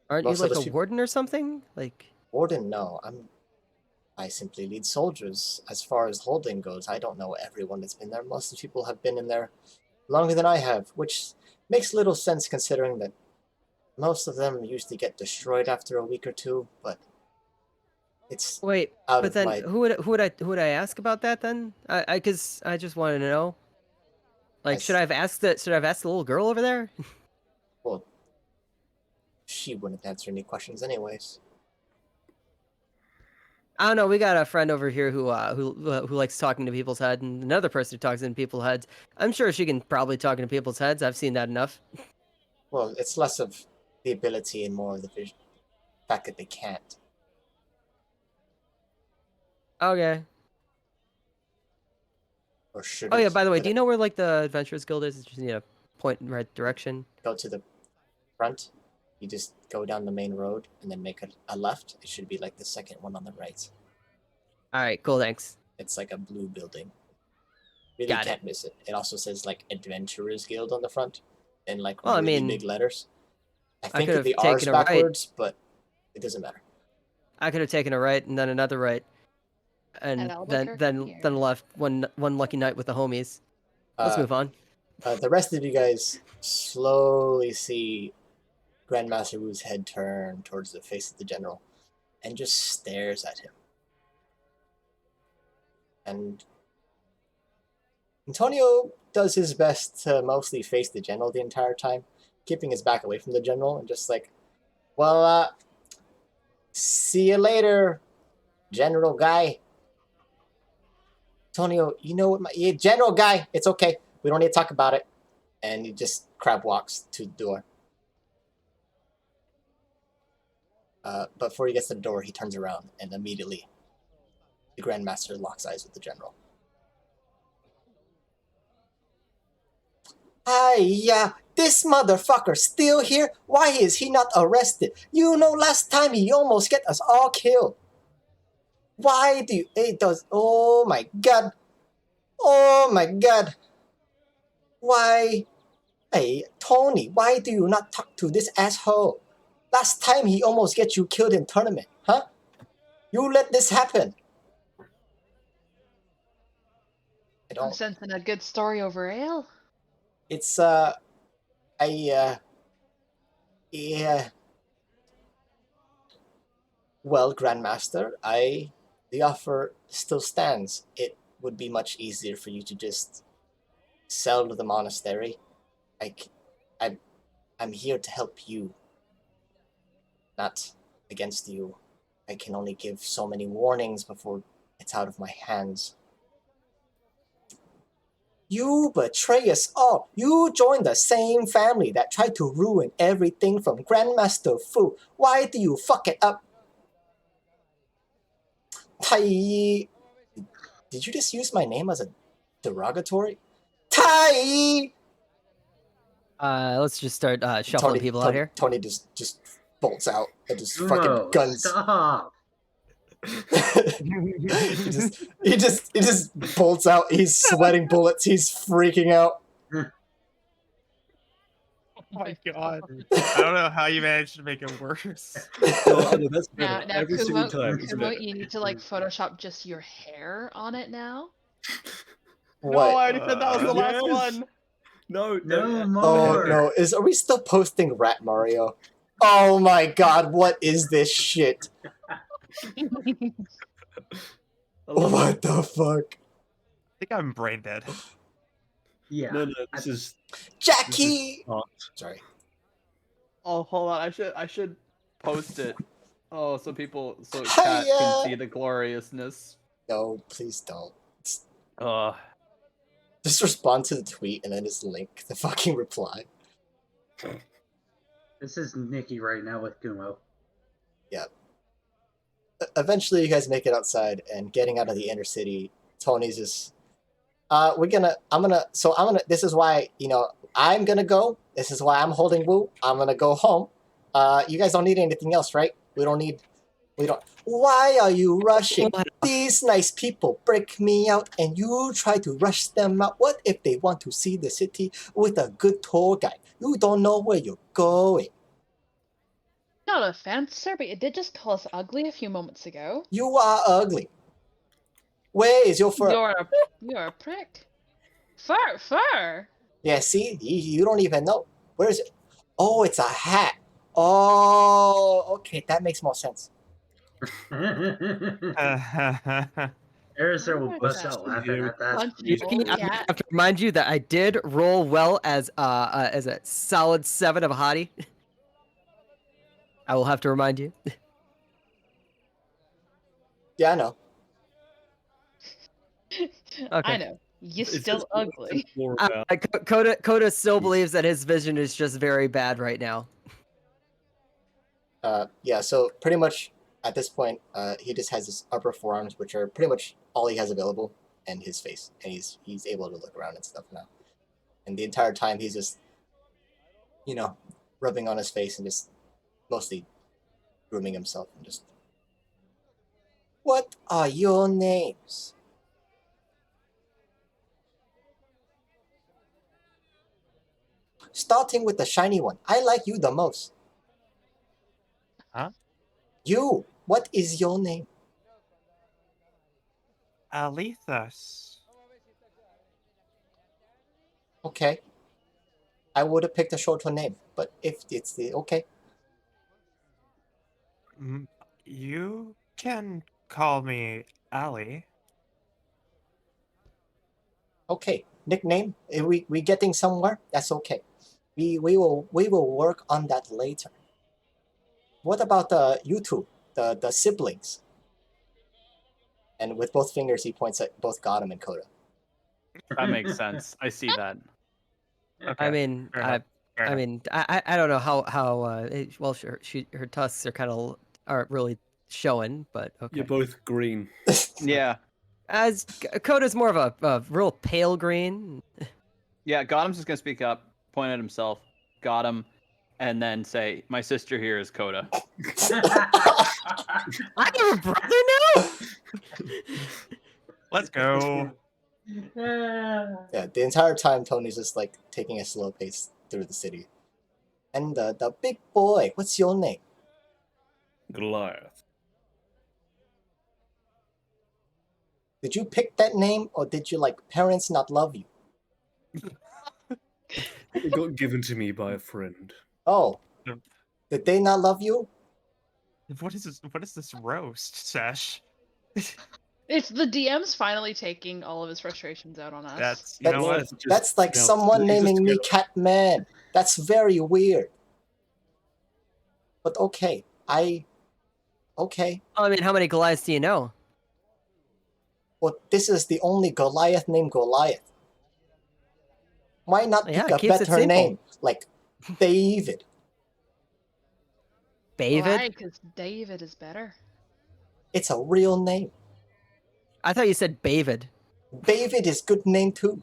Aren't Most you of like those a people- warden or something? Like, Warden, no. I simply lead soldiers. As far as holding goes, I don't know everyone that's been there. Most of the people have been in there longer than I have, which makes little sense considering that most of them usually get destroyed after a week or two, but it's wait, out but of then my... who would I ask about that then? Because I just wanted to know. Like, should I have asked the little girl over there? Well, she wouldn't answer any questions anyways. I don't know. We got a friend over here who likes talking to people's heads, and another person who talks into people's heads. I'm sure she can probably talk into people's heads. I've seen that enough. Well, it's less of the ability and more of the fact that they can't. Okay. Or should Oh yeah. By the way, do you know where like the Adventurers Guild is? Just need a point in the right direction. go to the front? You just go down the main road and then make a left. It should be like the second one on the right. All right, cool, thanks. It's like a blue building. Really Got can't miss it. It also says like Adventurers Guild on the front in like Well, I really mean, big letters. I I think could've the R's taken a right. backwards, but it doesn't matter. I could have taken a right and then another right, and At Albuquerque, then left one lucky night with the homies. Let's Uh, move on. The rest of you guys slowly see Grandmaster Wu's head turn towards the face of the general and just stares at him. And Antonio does his best to mostly face the general the entire time, keeping his back away from the general and just like, well, see you later, general guy. Antonio, you know what yeah, general guy, it's okay. We don't need to talk about it. And he just crab walks to the door. But before he gets to the door, he turns around and immediately the Grandmaster locks eyes with the general. This motherfucker still here? Why is he not arrested? You know, last time he almost get us all killed. Why do you... It does... Oh my god. Oh my god. Why... Hey, Tony, why do you not talk to this asshole? Last time he almost get you killed in tournament, huh? You let this happen. I'm sensing a good story over ale. It's, yeah. Well, Grandmaster, the offer still stands. It would be much easier for you to just sell to the monastery. I'm here to help you, not against you. I can only give so many warnings before it's out of my hands. You betray us all. You joined the same family that tried to ruin everything from Grandmaster Fu. Why do you fuck it up? Tai... Did you just use my name as a derogatory? Tai! Let's just start shuffling people out here. Tony just bolts out and just Gumo, fucking guns. Stop. he just bolts out. He's sweating bullets. He's freaking out. Oh my god. I don't know how you managed to make it worse. No, that's Now, better. Every single time. It's Kumo, better. you need to like Photoshop just your hair on it now. No, What? I already said that was the last Yes. one. No, No more. Oh no! Are we still posting Rat Mario? Oh my god! What is this shit? What the fuck? I think I'm brain dead. Yeah. No, this is Jackie. not. Sorry. Oh, hold on. I should post it. Oh, so Cat Hiya! can see the gloriousness. No, please don't. Ugh. Just respond to the tweet and then just link the fucking reply. This is Nikki right now with Gumo. Eventually, you guys make it outside, and getting out of the inner city, Tony's just, this is why, I'm gonna go. This is why I'm holding Wu. I'm gonna go home. You guys don't need anything else, right? We don't. Why are you rushing? These nice people break me out, and you try to rush them out. What if they want to see the city with a good tour guide? You don't know where you're going. Not offense, sir, but you did just call us ugly a few moments ago. You are ugly. Where is your fur? You're a prick. Fur. Yeah, see? You don't even know. Where is it? Oh, it's a hat. Oh, okay. That makes more sense. Erisa will Oh, bust my out God. laughing at that. Punch I old cat. have to remind you that I did roll well as a solid 7 of a hottie. I will have to remind you. Yeah, I know. I know. You're It's still just- ugly. it's more about- Coda still believes that his vision is just very bad right now. Yeah, so pretty much at this point, he just has his upper forearms, which are pretty much all he has available, and his face. And he's able to look around and stuff now. And the entire time, he's just, rubbing on his face and just mostly grooming himself and just. What are your names? Starting with the shiny one. I like you the most. Huh? You. What is your name? Alethus. Okay. I would have picked a shorter name, but if it's the okay. You can call me Ali. Okay. Nickname. If we getting somewhere? That's okay. We will work on that later. What about you two, the siblings? And with both fingers, he points at both Gotham and Coda. That makes sense. I see that. Okay. I mean, fair enough, fair enough. I don't know how well her tusks are aren't really showing, but okay. You're both green. Yeah. As Coda's more of a real pale green. Yeah, Gotham's just gonna speak up, point at himself, got him, and then say, "My sister here is Coda." I have a brother now. Let's go. Yeah, the entire time Tony's just like taking a slow pace through the city. And the big boy, what's your name? Goliath. Did you pick that name or did you like parents not love you? It got given to me by a friend. Oh, Yep. did they not love you? What is this? What is this roast, Sesh? It's the DM's finally taking all of his frustrations out on us. That's That's- what? Goliath just That's like melted. someone He's just naming me together. Catman. That's very weird. But okay, okay. I mean, how many Goliaths do you know? Well, this is the only Goliath named Goliath. Why not Yeah, pick it a keeps it better simple. name like David? David. Why? Because David is better. It's a real name. I thought you said David. David is good name too.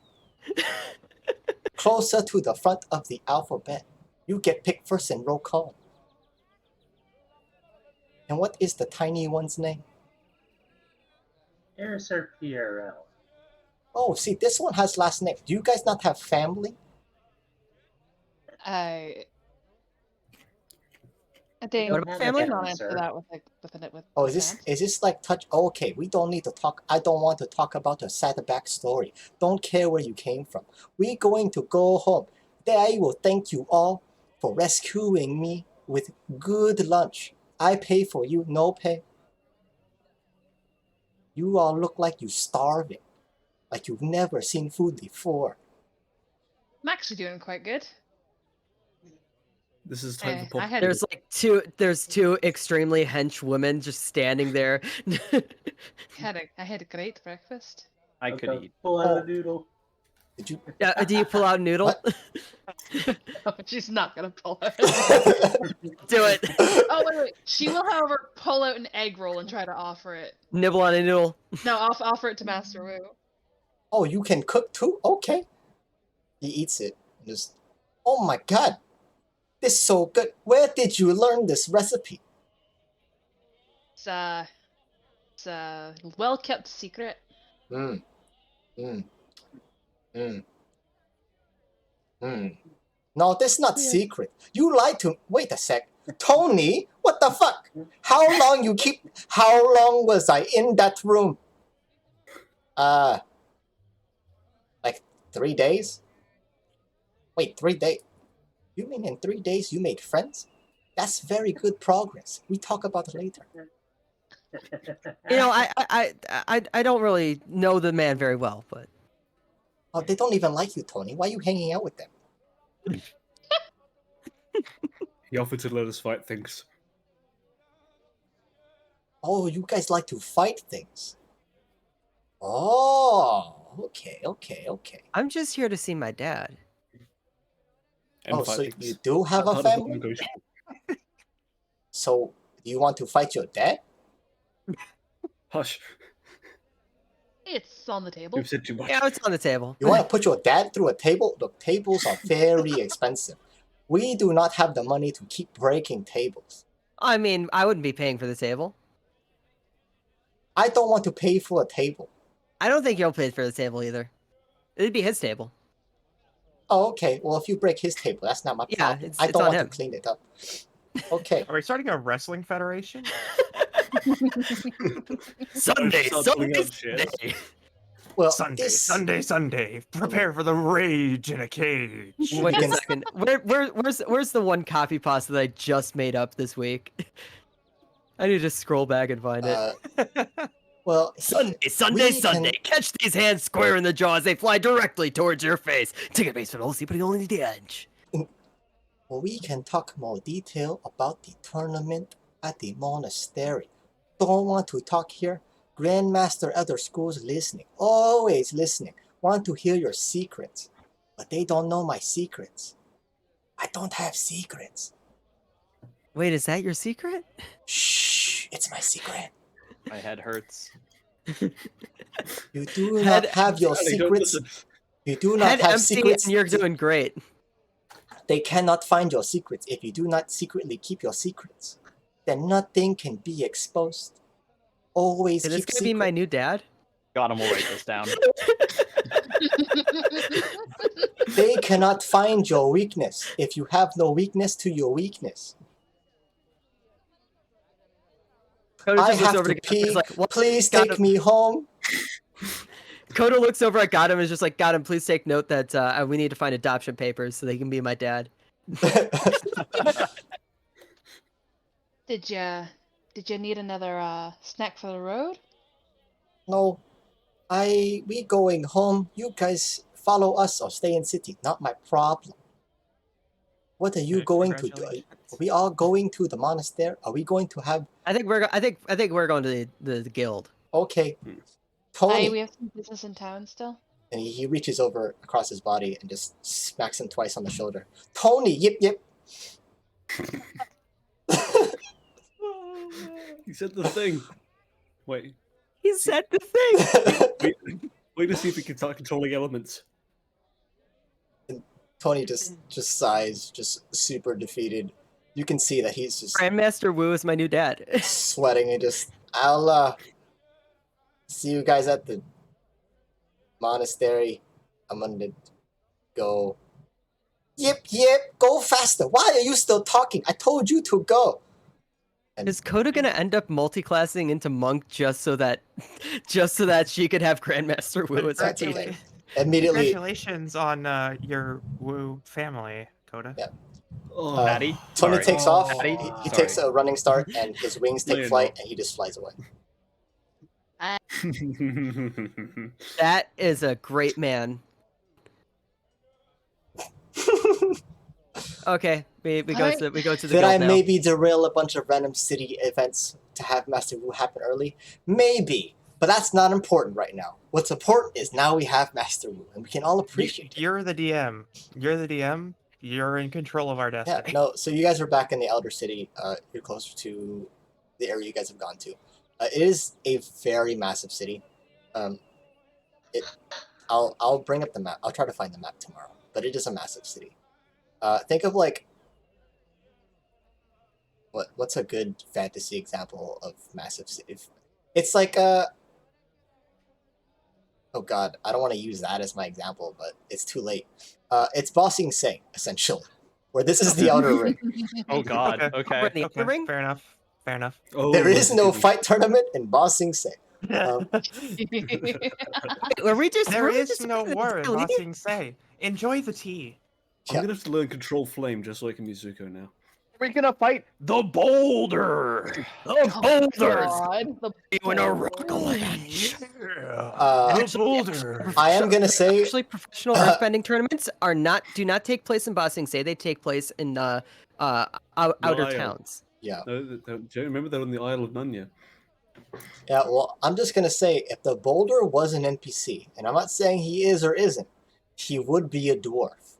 Closer to the front of the alphabet. You get picked first and roll call. And what is the tiny one's name? Airser PRL. Oh, see, this one has last name. Do you guys not have family? I think What about family? I cannot answer that with Oh, consent. is this like touch? Oh, okay, we don't need to talk. I don't want to talk about the sad backstory. Don't care where you came from. We're going to go home. There, I will thank you all for rescuing me with good lunch. I pay for you, no pay. You all look like you're starving, like you've never seen food before. I'm actually doing quite good. This is time for I pop. had- There's two extremely hench women just standing there. I had a great breakfast. I could Okay, eat. Pull out Oh. a noodle. Did you? Do you pull out noodle? What? Oh, she's not gonna pull out. Do it. Oh wait. She will, however, pull out an egg roll and try to offer it. Nibble on a noodle. No, offer it to Master Wu. Oh, you can cook too? Okay. He eats it. And just, oh my god. This is so good. Where did you learn this recipe? It's a well kept secret. No, this is not secret. You lied to. Wait a sec. Tony, what the fuck? How long was I in that room? Like 3 days? Wait, 3 days? You mean in 3 days you made friends? That's very good progress. We talk about it later. You know, I don't really know the man very well, but Oh, they don't even like you, Tony. Why are you hanging out with them? He offered to let us fight things. Oh, you guys like to fight things. Oh, okay. I'm just here to see my dad. And Oh, fight so things. you do have Part a of the family? negotiable. So, do you want to fight your dad? Hush. It's on the table. You've said too much. Yeah, it's on the table. You want to put your dad through a table? Look, tables are very expensive. We do not have the money to keep breaking tables. I mean, I wouldn't be paying for the table. I don't want to pay for a table. I don't think he'll pay for the table either. It'd be his table. Oh, okay. Well, if you break his table, that's not my Yeah, problem. it's I don't on want him. to clean it up. Okay. Are we starting a wrestling federation? Sunday, Start pulling out chairs. Sunday. Well, Sunday, this... Sunday. Prepare for the rage in a cage. Wait a can- second. Where's the one copy pasta that I just made up this week? I need to scroll back and find it. Well, Sunday, we can- Catch these hands square in the jaw as they fly directly towards your face. Take a base for the but only the edge. Well, we can talk more detail about the tournament at the monastery. Don't want to talk here. Grandmaster other schools listening. Always listening. Want to hear your secrets. But they don't know my secrets. I don't have secrets. Wait, is that your secret? Shh, it's my secret. My head hurts. You do not have your Charlie, don't secrets. listen. You do not Head have empty secrets. and you're doing great. They cannot find your secrets if you do not secretly keep your secrets. Then nothing can be exposed. Always Is this keep gonna be my new dad? God, I'm gonna write this down. They cannot find your weakness if you have no weakness to your weakness. Coda I just looks have over to to Gotham, pee. is like, "What? Please Got take him." me home. Coda looks over at Gotham and is just like, Gotham, please take note that we need to find adoption papers so they can be my dad. Did you need another snack for the road? No, we going home. You guys follow us or stay in city. Not my problem. What are you Okay, going to do? congratulations. Are we all going to the monastery? Are we going to have? I think we're going to the guild. Okay, Hey, Tony. we have some business in town still. And he reaches over across his body and just smacks him twice on the shoulder. Tony, yip yip. He said the thing. Wait. He said the thing. Wait to see if he can start controlling elements. Tony just sighs, just super defeated. You can see that he's just Grandmaster Wu is my new dad. sweating and just, I'll see you guys at the monastery. I'm gonna go. Yip yip, go faster. Why are you still talking? I told you to go. Is Coda gonna end up multi-classing into monk just so that she could have Grandmaster Wu as her That's teacher? okay. Immediately, Congratulations on your Wu family, Coda. Yeah. Oh, Patty? Tony Sorry. takes off. Patty? He Sorry. takes a running start, and his wings No, take you're flight, and he just flies away. That is a great man. Okay, we go Alright. to the Did guild I now. maybe derail a bunch of random city events to have Master Wu happen early? Maybe, but that's not important right now. What's important is now we have Master Wu, and we can all appreciate it. You're the DM. You're the DM. You're in control of our Yeah, destiny. no. So you guys are back in the Elder City. You're closer to the area you guys have gone to. It is a very massive city. I'll bring up the map. I'll try to find the map tomorrow. But it is a massive city. Think of like what's a good fantasy example of massive city? It's like oh god, I don't want to use that as my example, but it's too late. It's Bossing Say essentially, where this is the Outer Ring. Oh God. Okay. We're in the other ring? Fair enough. Fair enough. Oh, There is my no goodness. fight tournament in Bossing Say. Were we just? There were we is just no war in leaving? Bossing Say. Enjoy the tea. I'm Yeah. gonna have to learn Control Flame just so I can be Zuko now. We're gonna fight the boulder. The boulders. God, the You in a boulder. rock ledge. The boulder. I am gonna say Actually, professional earthbending tournaments do not take place in Bossing Say. They take place in outer Isle. towns. yeah. No, do you remember that on the Isle of Nunya? Yeah, well, I'm just gonna say, if the boulder was an NPC, and I'm not saying he is or isn't, he would be a dwarf.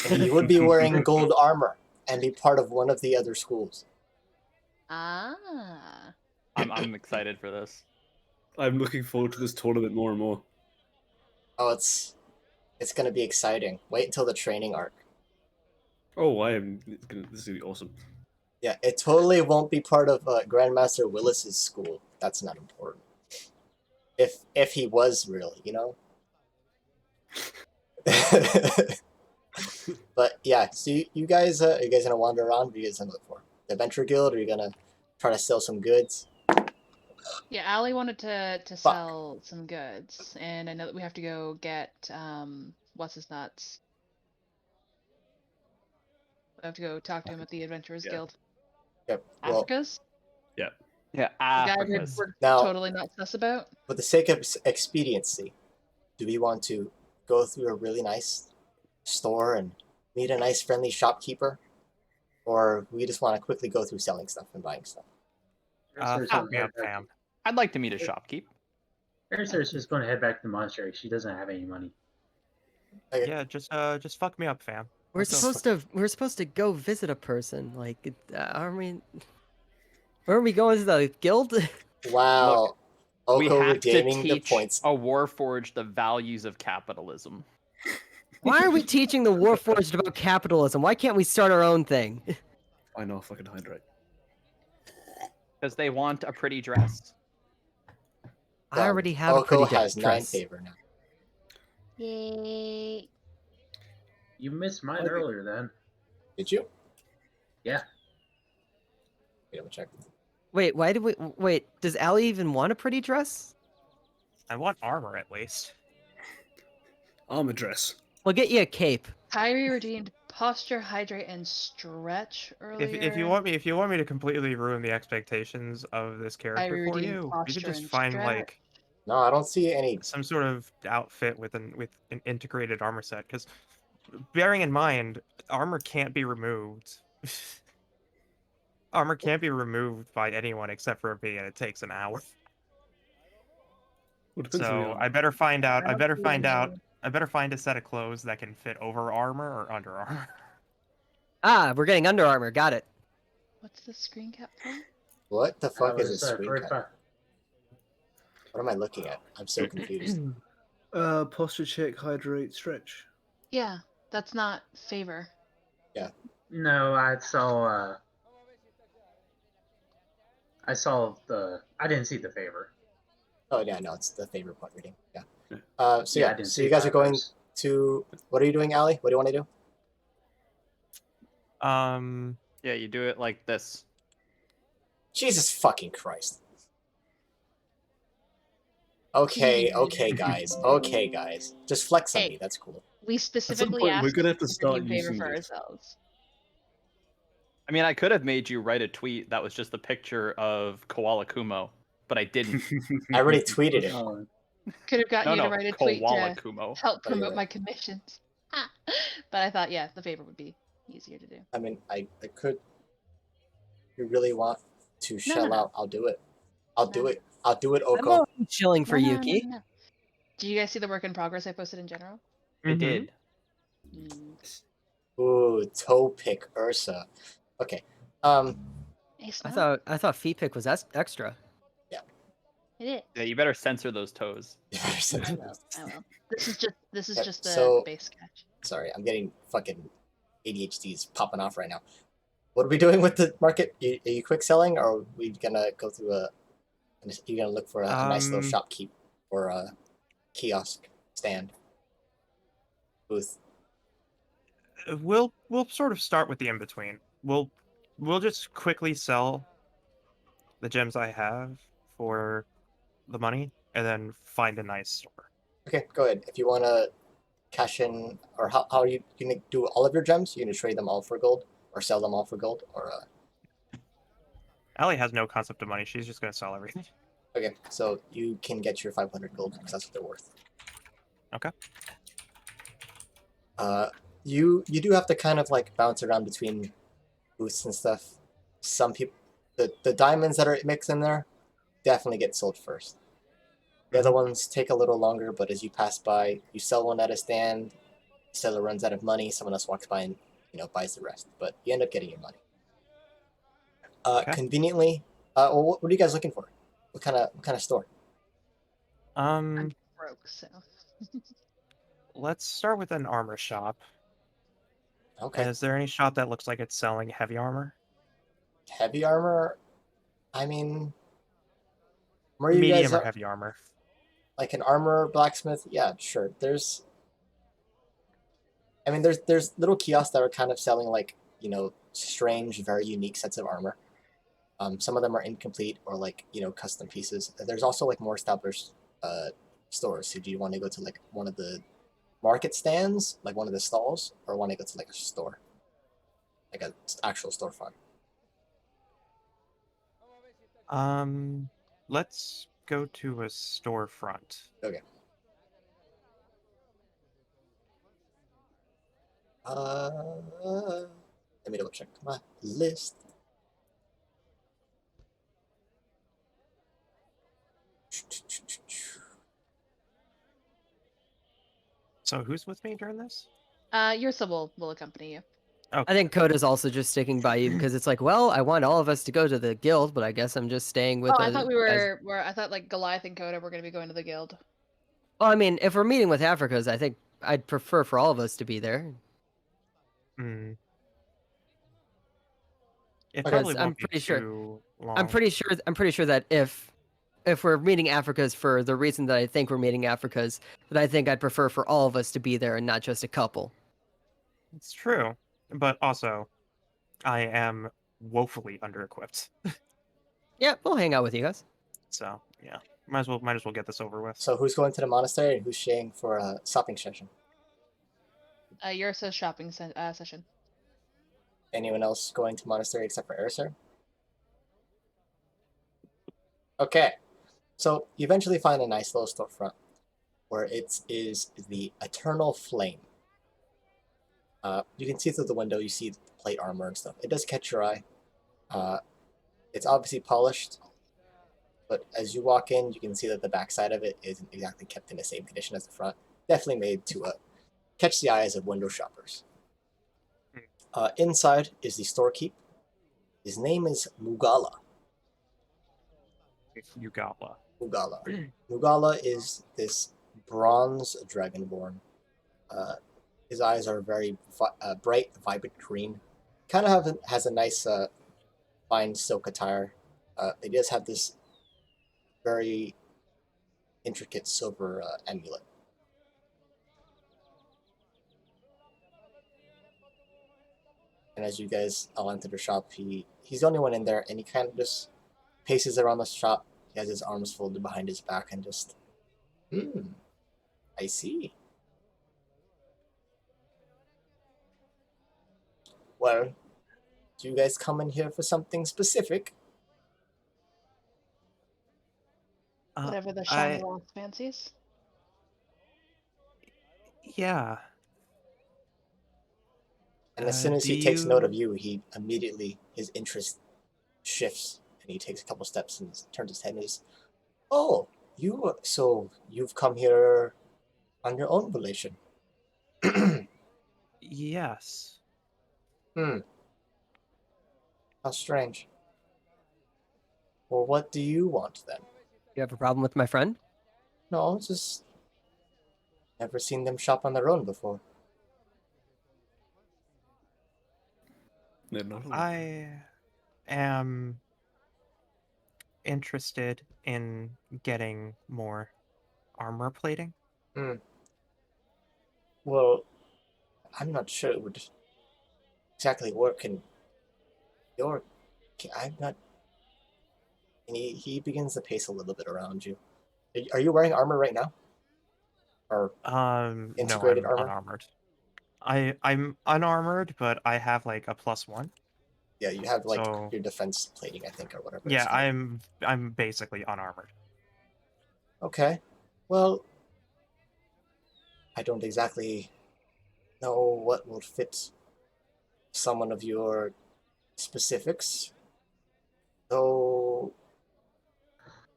And he would be wearing gold armor and be part of one of the other schools. Ah. I'm excited for this. I'm looking forward to this tournament more and more. Oh, it's gonna be exciting. Wait until the training arc. Oh, I am. This is gonna be awesome. Yeah, it totally won't be part of Grandmaster Willis's school. That's not important. If he was really, you know. But yeah, so you guys, are you guys gonna wander around? What are you guys gonna look for? The Adventure Guild? Or are you gonna try to sell some goods? Yeah, Allie wanted to Fuck. sell some goods, and I know that we have to go get what's his nuts. We have to go talk to him at the Adventurers Yeah. Guild. Yep. Well, Africa's? Yeah, The guy Africa's. we're Now- totally not sus about. for the sake of expediency, do we want to go through a really nice store and meet a nice friendly shopkeeper, or we just want to quickly go through selling stuff and buying stuff? Fuck me up, fam. I'd like to meet a shopkeep. Ursula's just going to head back to the monastery. She doesn't have any money. Okay. Yeah, just fuck me up, fam. We're Let's go. supposed to go visit a person. Like, I mean, where are we going to the guild? Wow. We Oko have to redeeming the teach points. a Warforged the values of capitalism. Why are we teaching the Warforged about capitalism? Why can't we start our own thing? I know fucking hydrate. Because they want a pretty dress. I already have a Oko pretty has 9 dress. favor now. Yay. You missed mine Okay. earlier then. Did you? Yeah. Wait, let me check. Wait, why did we? Wait, does Allie even want a pretty dress? I want armor at least. Armor dress. We'll get you a cape. Kyrie redeemed posture, hydrate, and stretch earlier. If you want me to completely ruin the expectations of this character for redeemed you, you posture could just and find stretch. like No, I don't see any. some sort of outfit with an integrated armor set. Because bearing in mind, armor can't be removed. Armor can't be removed by anyone except for me, and it takes an hour. Well, depends on the So armor. I better find out. I better find out. Absolutely. I better find a set of clothes that can fit over armor or under armor. Ah, we're getting Under Armour. Got it. What's the screen cap for? What the fuck is a was, screen for- cap? What am I looking at? I'm so confused. Posture check, hydrate, stretch. Yeah, that's not favor. No, I saw I didn't see the favor. Oh yeah, no, it's the favor point reading. Yeah. Yeah. So I yeah, didn't so see you guys are going favors. to. What are you doing, Allie? What do you want to do? Yeah, you do it like this. Jesus fucking Christ. Okay, okay, guys. Okay, guys. Just flex on Hey. me. That's cool. We specifically point, we're asked gonna have to to start redeem favor using for this. ourselves. I mean, I could have made you write a tweet that was just a picture of Koala Kumo, but I didn't. I already tweeted it. Oh, Could have gotten No, you no, to write a tweet Koala to Kumo. help Oh, you're promote right. my commissions. But I thought, yeah, the favor would be easier to do. I mean, I could. If you really want to shell no. out, I'll do it. I'll do No. it. I'll do it, I'm Oko. already chilling for No, no, Yuki. no, no, no. Did you guys see the work in progress I posted in general? I Mhm. did. Ooh, toe pick Ursa. Okay. It's I not. thought feet pick was extra. It is. Yeah, you better censor those toes. I will. I will. This is Yep, just the so- base sketch. Sorry, I'm getting fucking ADHD's popping off right now. What are we doing with the market? Are you quick selling, or are we gonna go through a? You gonna look for a nice little shopkeep or a kiosk stand booth? We'll sort of start with the in between. We'll just quickly sell the gems I have for the money, and then find a nice store. Okay, go ahead. If you want to cash in, or how are you gonna do all of your gems? You gonna trade them all for gold, or sell them all for gold, or Allie has no concept of money. She's just gonna sell everything. okay, so you can get your 500 gold because that's what they're worth. Okay. You do have to kind of like bounce around between booths and stuff. Some people, the diamonds that are mixed in there, definitely get sold first. The other ones take a little longer, but as you pass by, you sell one at a stand. The seller runs out of money. Someone else walks by and buys the rest. But you end up getting your money. Okay. Conveniently, well, what are you guys looking for? What kind of store? Broke, so. Let's start with an armor shop. Okay. Is there any shop that looks like it's selling heavy armor? Heavy armor. I mean, where you guys Medium or are, heavy armor? like an armor blacksmith. Yeah, sure. There's little kiosks that are kind of selling like strange, very unique sets of armor. Some of them are incomplete or like custom pieces. There's also like more established stores. So do you want to go to like one of the market stands, like one of the stalls, or want to go to like a store, like an actual storefront? Let's go to a storefront. Okay. Let me double check my list. So who's with me during this? Yursa will accompany you. Okay. I think Coda's also just sticking by you because it's like, well, I want all of us to go to the guild, but I guess I'm just staying with. Oh, I thought we were. I thought like Goliath and Coda were going to be going to the guild. Well, I mean, if we're meeting with Africa's, I think I'd prefer for all of us to be there. Hmm. It Okay. probably I'm won't be pretty sure- too long. I'm pretty sure that if we're meeting Africa's for the reason that I think we're meeting Africa's, that I think I'd prefer for all of us to be there and not just a couple. It's true, but also, I am woefully under-equipped. Yeah, we'll hang out with you guys. So yeah, might as well get this over with. So who's going to the monastery and who's staying for a shopping session? Yursa's shopping session. Anyone else going to monastery except for Erisir? Okay. So you eventually find a nice little storefront where it is the Eternal Flame. You can see through the window, you see the plate armor and stuff. It does catch your eye. It's obviously polished, but as you walk in, you can see that the backside of it isn't exactly kept in the same condition as the front. Definitely made to catch the eyes of window shoppers. Inside is the storekeep. His name is Mugala. Ugala. Mugala is this bronze dragonborn. His eyes are very bright, vibrant green. Kind of has a nice fine silk attire. He does have this very intricate silver amulet. And as you guys all enter the shop, he's the only one in there, and he kind of just paces around the shop. He has his arms folded behind his back and just, I see. Well, do you guys come in here for something specific? Whatever the shiny lost fancies. Yeah. And as soon as he takes note of you, he immediately, his interest shifts, and he takes a couple steps and turns his head and is, oh, so you've come here on your own volition. Yes. How strange. Well, what do you want then? You have a problem with my friend? No, just never seen them shop on their own before. They're not. I am interested in getting more armor plating. Well, I'm not sure it would exactly work in your... I'm not... And he begins to pace a little bit around you. Are you wearing armor right now? Or integrated no, I'm armor? unarmored. I'm unarmored, but I have like a +1. Yeah, you have like So- your defense plating, I think, or whatever. Yeah, it's called. I'm basically unarmored. Okay. Well, I don't exactly know what will fit someone of your specifics. Though,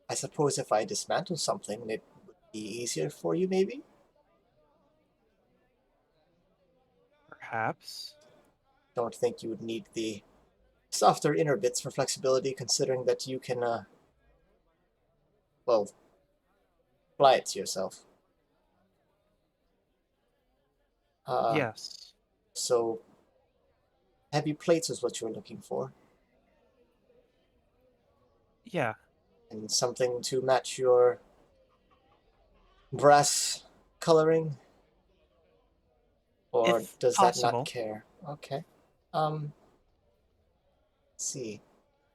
I suppose if I dismantle something, it would be easier for you, maybe? Perhaps. Don't think you would need the softer inner bits for flexibility, considering that you can, well, apply it to yourself. Yes. So, heavy plates was what you were looking for, Yeah. and something to match your brass coloring, or If does that not possible. care? Okay. Let's see.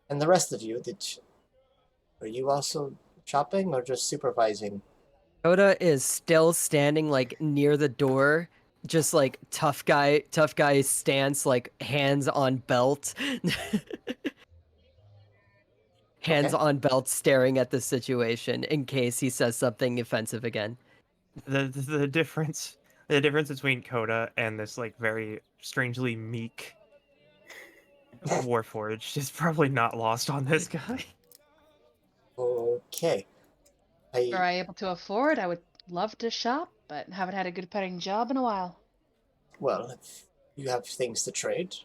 And the rest of you, are you also shopping or just supervising? Coda is still standing like near the door, just like tough guy stance, like hands on belt. Hands Okay. on belt staring at the situation in case he says something offensive again. The difference between Coda and this like very strangely meek Warforged is probably not lost on this guy. Okay. Were I I able to afford, I would love to shop, but haven't had a good paying job in a while. well, if you have things to trade,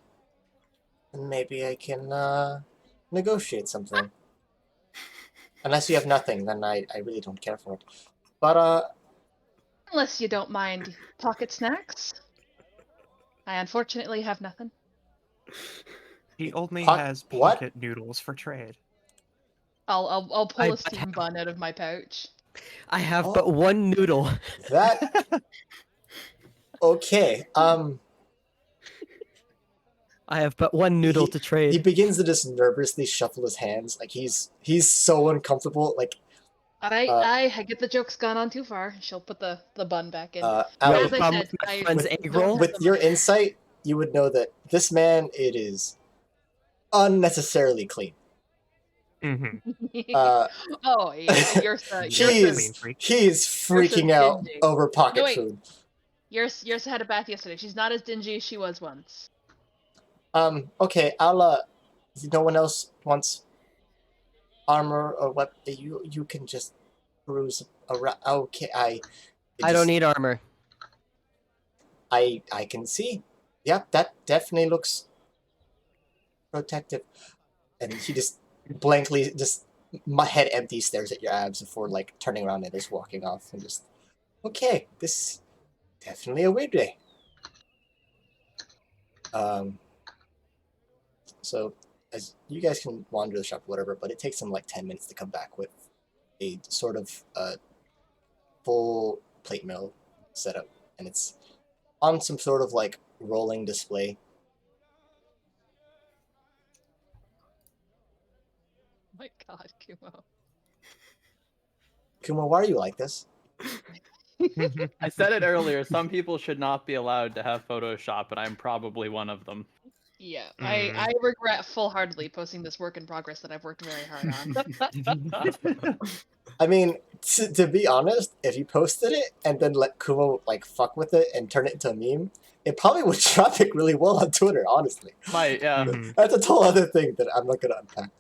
then maybe I can negotiate something. Unless you have nothing, then I really don't care for it. But Unless you don't mind pocket snacks. I unfortunately have nothing. He only Pot has what? pocket noodles for trade. I'll pull I a steam bun out of my pouch. I have Oh. but one noodle. That okay. I have but one noodle to He trade. begins to just nervously shuffle his hands, like he's so uncomfortable. Like Alright, uh, I get the joke's gone on too far. She'll put the bun back in. You Allie, have As a I problem said, with my I friend's with egg don't roll? have the with your money. insight, you would know that this man it is unnecessarily clean. Mm-hmm. Oh, you're so Clean freak. he is freaking out stingy. over pocket No, wait. food. Yours had a bath yesterday. She's not as dingy as she was once. Okay, I'll no one else wants armor or what? You can just cruise around. Okay, I don't need armor. I can see. Yep, that definitely looks protective. And he just blankly, just my head empty, stares at your abs before like turning around and just walking off and just. Okay, this definitely a weird day. So as you guys can wander the shop, whatever, but it takes him like 10 minutes to come back with a sort of full plate mill setup, and it's on some sort of like rolling display. My God, Kumo. Kuma, why are you like this? I said it earlier. Some people should not be allowed to have Photoshop, and I'm probably one of them. Yeah, Mm. I regret full-heartedly posting this work in progress that I've worked very hard on. I mean, to be honest, if you posted it and then let Kumo like fuck with it and turn it into a meme, it probably would traffic really well on Twitter. Honestly, Might, yeah. Mhm. that's a whole other thing that I'm not gonna unpack.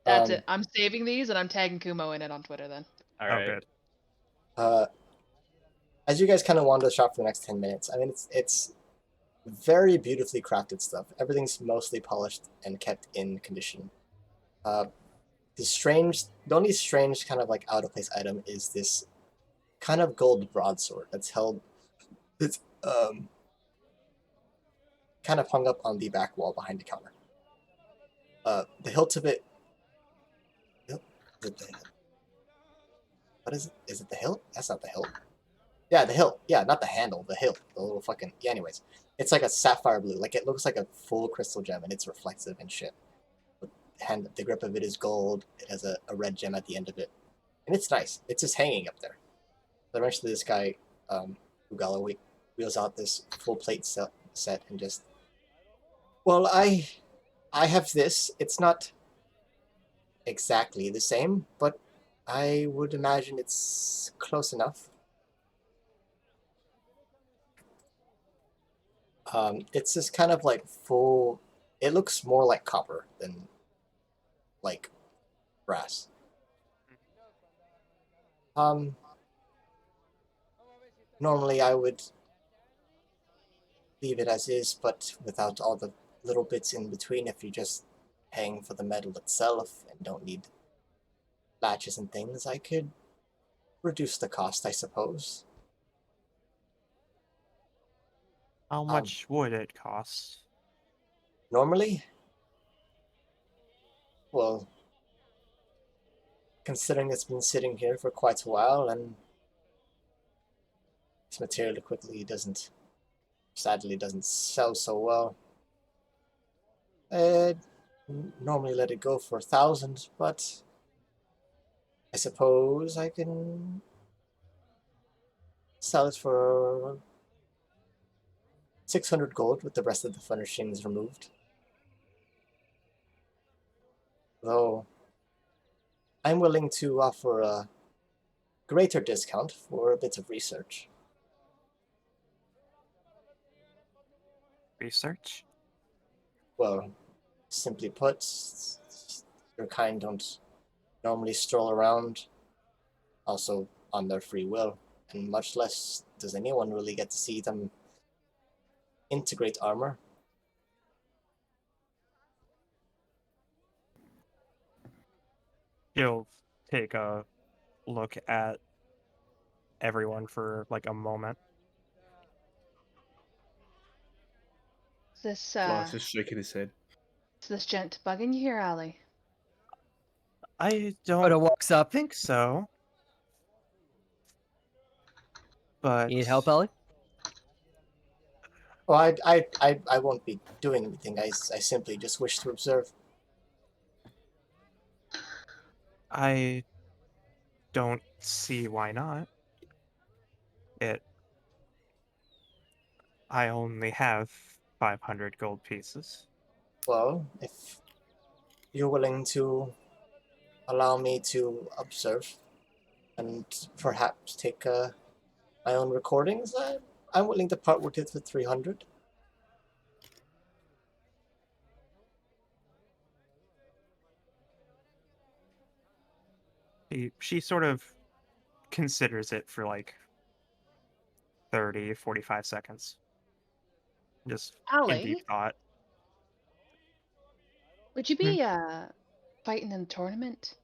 That's it. I'm saving these and I'm tagging Kumo in it on Twitter then. All Oh, right. good. As you guys kind of wander the shop for the next 10 minutes, I mean, it's very beautifully crafted stuff. Everything's mostly polished and kept in condition. The only strange kind of like out of place item is this kind of gold broadsword that's held. It's kind of hung up on the back wall behind the counter. The hilt of it. What is it? Is it the hilt? That's not the hilt. Yeah, the hilt. Yeah, not the handle. The hilt. The little fucking. Yeah. Anyways, it's like a sapphire blue. Like it looks like a full crystal gem, and it's reflective and shit. The grip of it is gold. It has a red gem at the end of it, and it's nice. It's just hanging up there. But eventually, this guy, Ugala, wheels out this full plate set and just. Well, I have this. It's not exactly the same, but I would imagine it's close enough. It's just kind of like full. It looks more like copper than like brass. Normally I would leave it as is, but without all the little bits in between, if you're just paying for the metal itself and don't need latches and things, I could reduce the cost, I suppose. How much would it cost? Normally, well, considering it's been sitting here for quite a while and this material quickly sadly doesn't sell so well. I'd normally let it go for 1,000, but I suppose I can sell it for 600 gold with the rest of the furnishings removed. Though I'm willing to offer a greater discount for a bit of research. Research? Well, simply put, your kind don't normally stroll around also on their free will, and much less does anyone really get to see them integrate armor. You'll take a look at everyone for like a moment. Is this Flash is shaking his head. is this gent bugging you here, Allie? I Oda don't walks up. think so. But You need help, Ellie? Well, I won't be doing anything. I simply just wish to observe. I don't see why not. I only have 500 gold pieces. Well, if you're willing to allow me to observe and perhaps take my own recordings, I'm willing to part with it for 300. She sort of considers it for like 30, 45 seconds. Just in Allie, deep thought. would you be fighting in the tournament?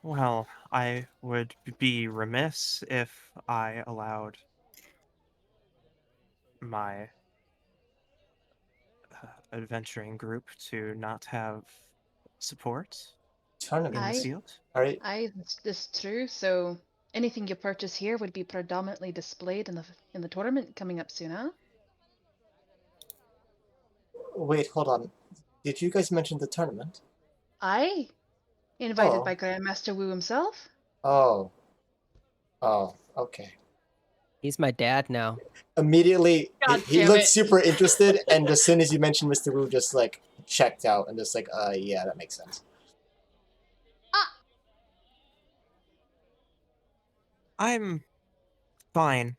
Well, I would be remiss if I allowed my adventuring group to not have support in the Tournament? field. Alright, This is true. So anything you purchase here would be predominantly displayed in the tournament coming up soon, huh? wait, hold on. Did you guys mention the tournament? Aye. Invited Oh. by Grandmaster Wu himself. Oh. Oh, okay. He's my dad now. Immediately, God he damn looked it. super interested, and as soon as you mentioned Mr. Wu, just like checked out and just like, yeah, that makes sense. I'm fine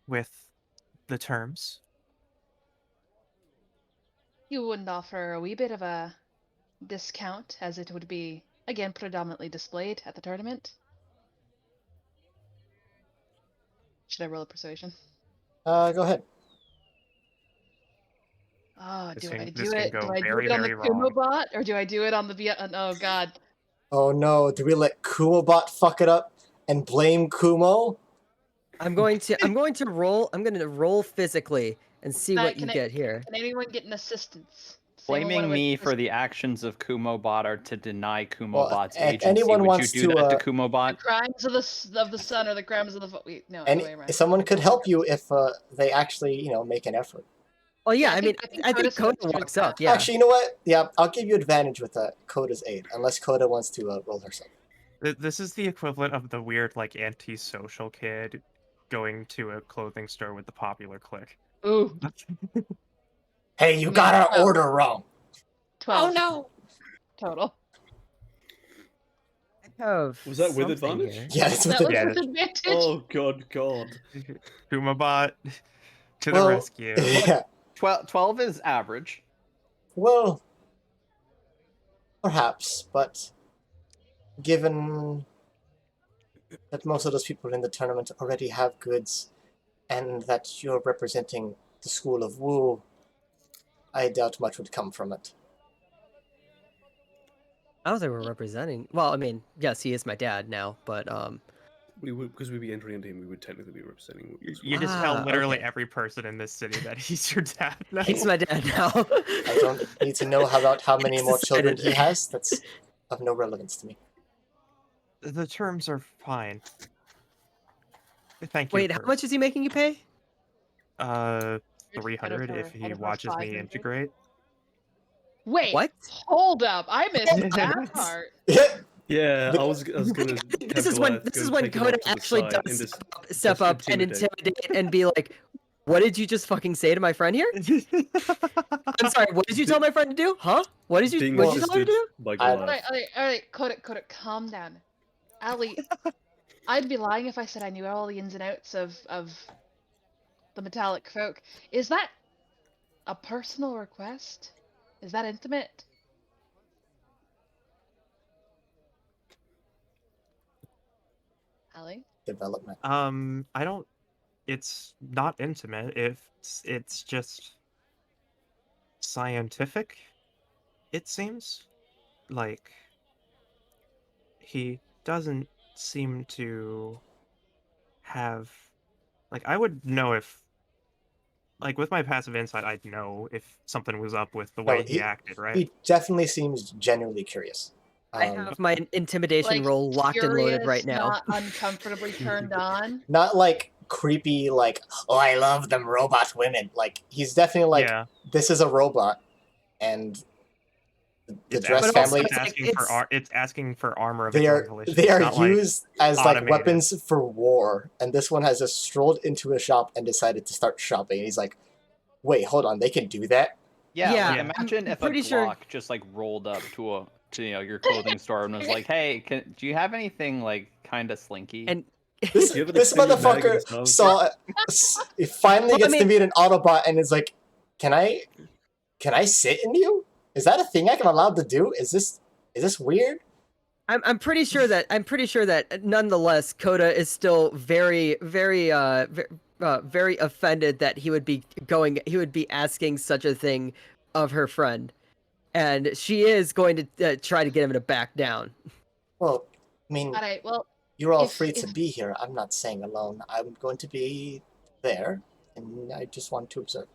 with the terms. You wouldn't offer a wee bit of a discount, as it would be, again, predominantly displayed at the tournament. Should I roll a persuasion? Go ahead. Oh, This do can- I this do can it? go Do I do very, it on the very Kumo wrong. bot, or do I do it on the oh god. Oh no, do we let Kumobot fuck it up and blame Kumo? I'm going to roll physically and see Matt, what you get here. Can anyone get an assistance? Blaming me for the actions of Kumobot or to deny Kumobot's if agency. anyone Would you wants do to, that to the Kumobot? crimes of the sun or the crimes of the wait, no, And other way around. someone could help you if they actually, make an effort. Oh yeah, I I mean, think I think Coda steps Coda through walks the up. Yeah. Actually, you know what? Yeah, I'll give you advantage with Coda's aid, unless Coda wants to roll herself. This is the equivalent of the weird, like, antisocial kid going to a clothing store with the popular clique. Ooh, Hey, you I mean, got our 12. order wrong. 12 no! total. I have Was that with something advantage? here. Yeah, it's with That was Yeah, with that- advantage. Oh God. Kumabot to the Well, rescue. yeah. 12 is average. Well, perhaps, but given that most of those people in the tournament already have goods, and that you're representing the school of Wu, I doubt much would come from it. I don't think we're representing. Well, I mean, yes, he is my dad now, but We would, because we'd be entering into him, we would technically be representing. You just tell literally okay. every person in this city that he's your dad now. He's my dad now. I don't need to know about how many It's more children decided. he has. That's of no relevance to me. The terms are fine. Thank you. Wait, how much is he making you pay? 300 if he watches me 500. integrate. Wait, What? hold up! I missed that part. Yeah, The- I was gonna. This is when Coda actually does step up and intimidate and be like, "What did you just fucking say to my friend here? I'm sorry. What did you tell my friend to do? Huh? What did you Being tell her to do?" by I- Goliath. Alright, Koda, calm down. Ali, I'd be lying if I said I knew all the ins and outs of the metallic folk. Is that a personal request? Is that intimate? Ali? Development. I don't. It's not intimate. It's just scientific. It seems like he doesn't seem to have. Like, I would know if. Like, with my passive insight, I'd know if something was up with the way he acted, right? He definitely seems genuinely curious. I have my intimidation roll locked and loaded right curious, now. Not uncomfortably turned on. Not like creepy, like, oh, I love them robot women. Like, he's definitely like, yeah. this is a robot, and the It's Dress asking, But also family, it's asking it's- for it's asking for armor of they its own are volition. they It's are not like used as like automated. weapons for war, and this one has just strolled into a shop and decided to start shopping. And he's like, wait, hold on, they can do that? Yeah, Yeah, like I'm imagine if a pretty sure- Glock just like rolled up to your clothing store and was like, "Hey, do you have anything like kind of slinky?" And This You have an this extended mag in motherfucker his mouth. saw he finally Well, I gets to mean- meet an Autobot and is like, can I sit in you? Is that a thing I'm allowed to do? Is this weird? I'm pretty sure that nonetheless, Coda is still very very offended that he would be asking such a thing of her friend, and she is going to try to get him to back down. Well, I mean, Alright, well, you're all if- free to if- be here. I'm not saying alone. I'm going to be there, and I just want to observe.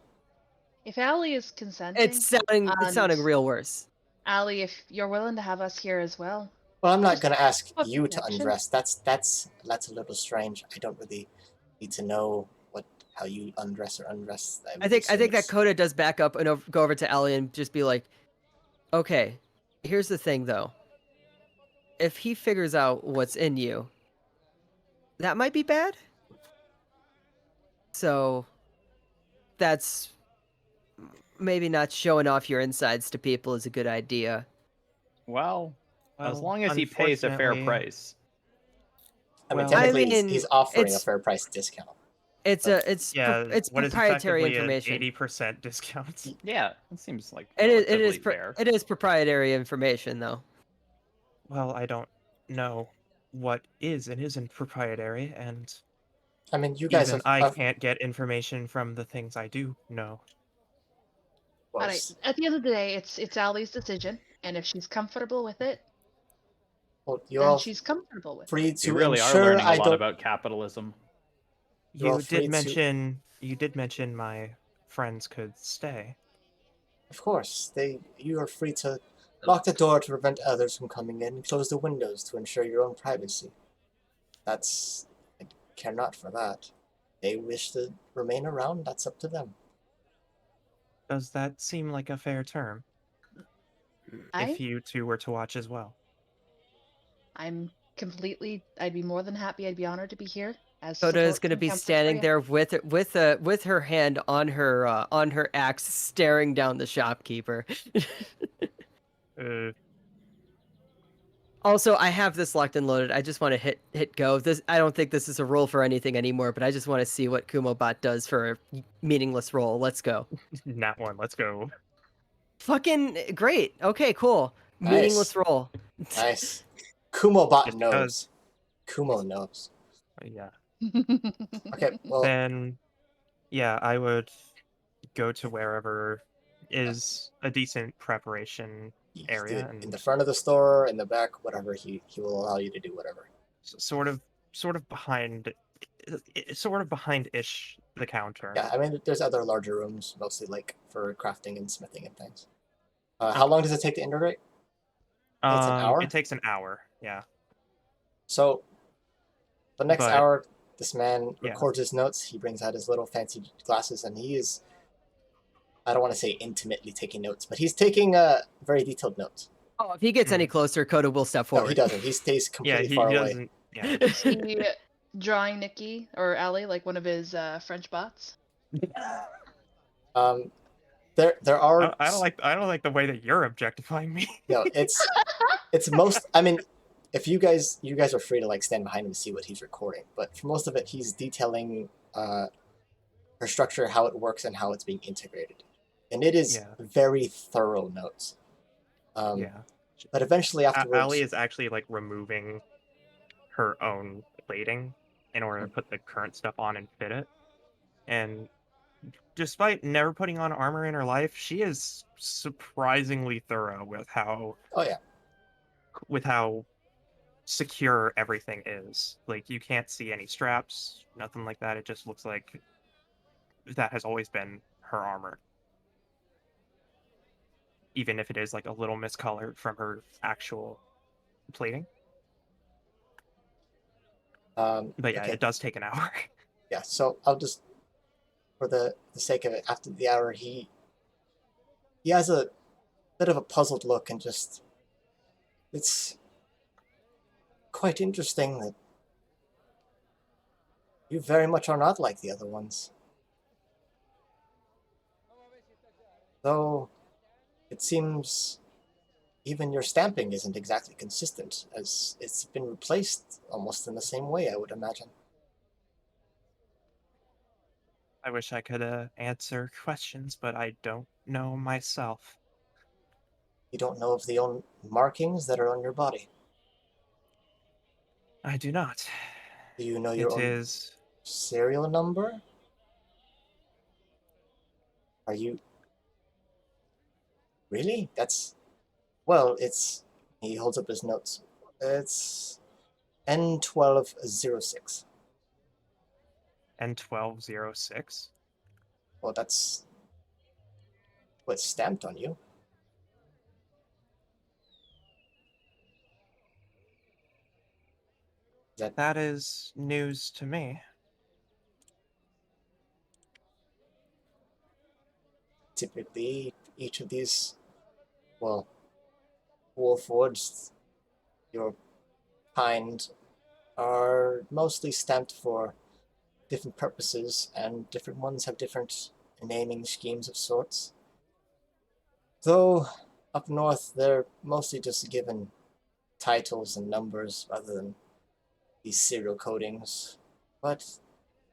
if Ali is consenting, It's sounding and- real worse. Ali, if you're willing to have us here as well. Well, I'm not Just going to ask for you to protection. undress. That's a little strange. I don't really need to know how you undress or undress. I think that Coda does back up and go over to Allie and just be like, "Okay, here's the thing though. If he figures out what's in you, that might be bad. So that's maybe not showing off your insides to people is a good idea." Well, as Well, long as he pays a fair unfortunately- price. I mean, well- technically, I mean, he's offering a it's- fair price discount. It's Yeah, it's what is proprietary effectively information. an 80% discount. Yeah, it seems like It is relatively fair. it is proprietary information though. Well, I don't know what is and isn't proprietary, and I mean, you guys even have. I can't get information from the things I do know. well, Alright, at the end of the day, it's Ali's decision, and if she's comfortable with it, well, you're then all she's comfortable with it. free to You really are ensure learning a I lot don't. about capitalism. You're all You free did to- mention my friends could stay. Of course, you are free to lock the door to prevent others from coming in, and close the windows to ensure your own privacy. I care not for that. They wish to remain around, that's up to them. Does that seem like a fair term? If you two were to watch as well. I'd be more than happy, I'd be honored to be here. As Coda is support going to and be comfort for standing you. there with her hand on her axe, staring down the shopkeeper. Also, I have this locked and loaded. I just want to hit go. I don't think this is a roll for anything anymore, but I just want to see what Kumobot does for a meaningless roll. Let's go. Nat one, let's go. Fucking great. Okay, cool. Nice. Meaningless roll. Nice. Kumobot Just knows. Kumo knows. Yeah. Okay, well, Then, yeah, I would go to wherever is a decent preparation you can do area it in and- the front of the store, in the back, whatever, he will allow you to do whatever. sort of sort of behind-ish the counter. Yeah, I mean, there's other larger rooms, mostly like for crafting and smithing and things. How long does it take to integrate? It's an hour? It takes an hour, yeah. So, the next But- hour, this man Yeah. records his notes. He brings out his little fancy glasses, and he is, I don't want to say intimately taking notes, but he's taking very detailed notes. Oh, if he gets any closer, Coda will step forward. No, he doesn't. He stays Yeah, completely he far away. doesn't. Yeah. Is he drawing Nikki or Allie like one of his French bots? There are. I don't like the way that you're objectifying me. No, it's most. I mean, if you guys are free to like stand behind him and see what he's recording, but for most of it, he's detailing her structure, how it works, and how it's being integrated, and it is Yeah. very thorough notes. Yeah. But eventually, afterwards, Allie is actually like removing her own plating in order to put the current stuff on and fit it. And despite never putting on armor in her life, she is surprisingly thorough with how oh yeah, secure everything is. Like, you can't see any straps, nothing like that. It just looks like that has always been her armor. Even if it is like a little miscolored from her actual plating. But yeah, okay. it does take an hour. Yeah, so I'll just, for the sake of it, after the hour, he has a bit of a puzzled look and just, it's quite interesting that you very much are not like the other ones. Though, it seems even your stamping isn't exactly consistent, as it's been replaced almost in the same way, I would imagine. I wish I could answer questions, but I don't know myself. You don't know of the own markings that are on your body. I do not. Do you know your It own is. serial number? Are you... Really? That's... Well, it's... He holds up his notes. It's N1206. N1206? Well, that's what's stamped on you. That is news to me. Typically, each of these, well, warforged, your kind, are mostly stamped for different purposes, and different ones have different naming schemes of sorts. Though, up north, they're mostly just given titles and numbers rather than these serial codings. But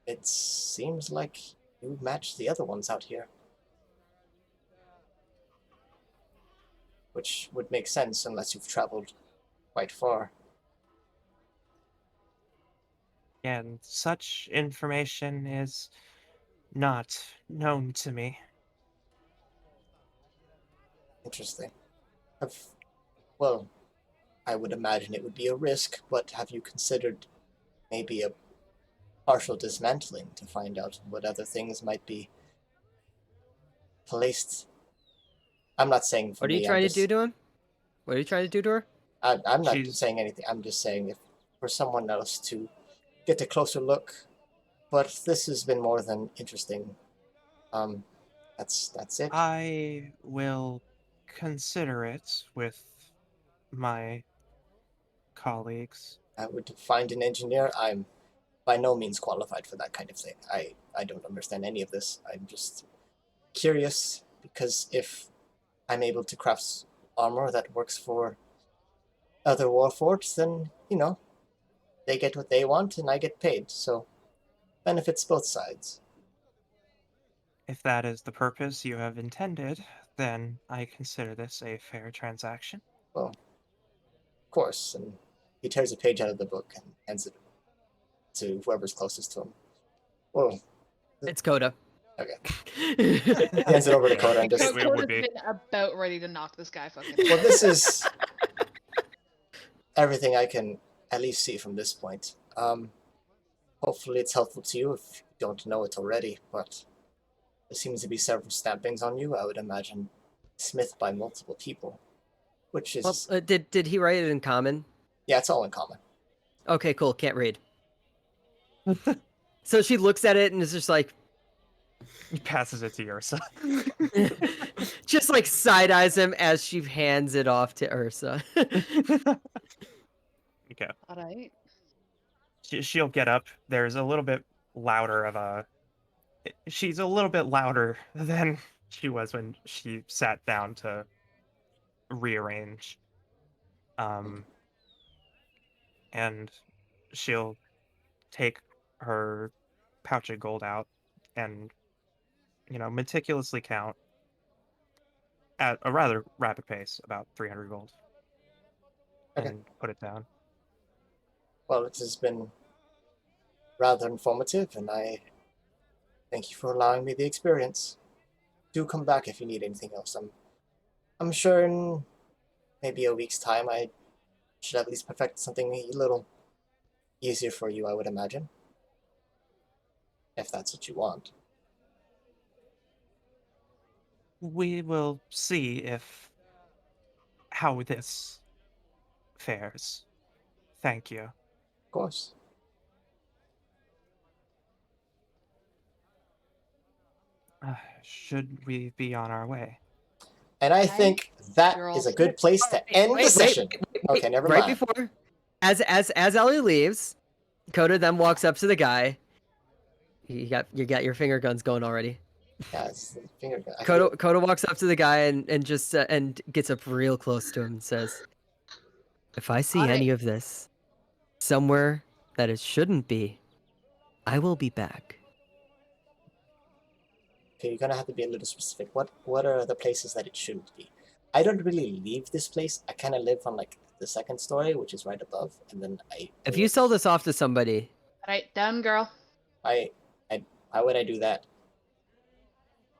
it seems like you match the other ones out here. Which would make sense unless you've traveled quite far. And such information is not known to me. Interesting. Well, I would imagine it would be a risk, but have you considered maybe a partial dismantling to find out what other things might be placed? I'm not saying for What are you me, trying to do to him? What are you trying to do to her? I'm not She's- saying anything. I'm just saying if for someone else to get a closer look. But this has been more than interesting. That's it. I will consider it with my colleagues. I would find an engineer. I'm by no means qualified for that kind of thing. I don't understand any of this. I'm just curious because if I'm able to craft armor that works for other warforged, then, you know, they get what they want and I get paid. So, benefits both sides. If that is the purpose you have intended, then I consider this a fair transaction. Well, of course. And he tears a page out of the book and hands it to whoever's closest to him. Well, It's Coda. okay. He hands it over to Coda and just... It would Coda's be. been about ready to knock this guy fucking. Well, this is everything I can at least see from this point. Hopefully it's helpful to you if you don't know it already, but there seems to be several stampings on you. I would imagine smith by multiple people, which is Well, did he write it in common? yeah, it's all in common. Okay, cool. Can't read. So she looks at it and is just like, He passes it to Ursa. just like side eyes him as she hands it off to Ursa. Okay. All right. She'll get up. There's a little bit louder of a. She's a little bit louder than she was when she sat down to rearrange. And she'll take her pouch of gold out and, meticulously count at a rather rapid pace, about 300 gold, Okay. and put it down. Well, it has been rather informative, and I thank you for allowing me the experience. Do come back if you need anything else. I'm sure in maybe a week's time I should at least perfect something a little easier for you, I would imagine. If that's what you want. We will see how this fares. Thank you. Of course. Should we be on our way? And I think that You're all is a good set. place to end the session. Okay, never right mind. before, as Ellie leaves, Coda then walks up to the guy. You got your finger guns going already. Yeah, it's the finger gun. I Coda walks up to the guy and just and gets up real close to him and says, "If I see Alright. any of this somewhere that it shouldn't be, I will be back." Okay, you're gonna have to be a little specific. What are the places that it shouldn't be? I don't really leave this place. I kind of live on like the second story, which is right above, and then If you sell this off to somebody, All right, down, girl. why would I do that?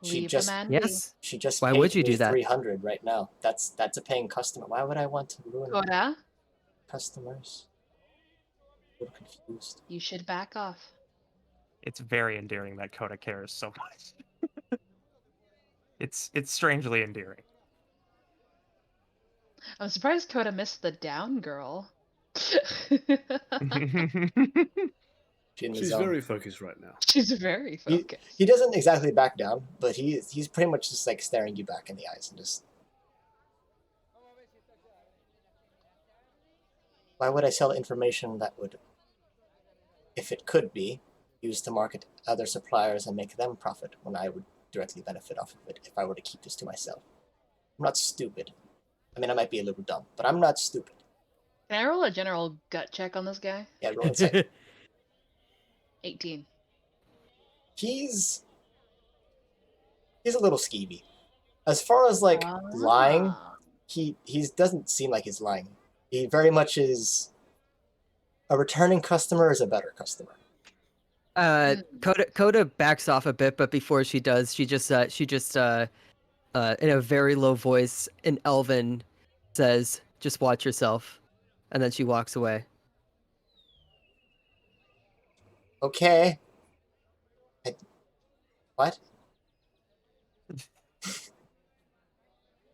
She Leave just the man be. yes. She just Why paid would you me do that? 300 right now. That's a paying customer. Why would I want to ruin Coda, customers? I'm confused. you should back off. It's very endearing that Coda cares so much. It's strangely endearing. I'm surprised Coda missed the down, girl. She's very focused right now. She's very focused. He doesn't exactly back down, but he's pretty much just like staring you back in the eyes and just. Why would I sell information that would, if it could be, used to market other suppliers and make them profit when I would directly benefit off of it if I were to keep this to myself? I'm not stupid. I mean, I might be a little dumb, but I'm not stupid. Can I roll a general gut check on this guy? Yeah, roll insight. 18. He's a little skeevy. As far as like lying, Ah. he doesn't seem like he's lying. He very much is a returning customer is a better customer. Coda backs off a bit, but before she does, she just in a very low voice in Elven says, "Just watch yourself," and then she walks away. Okay. What?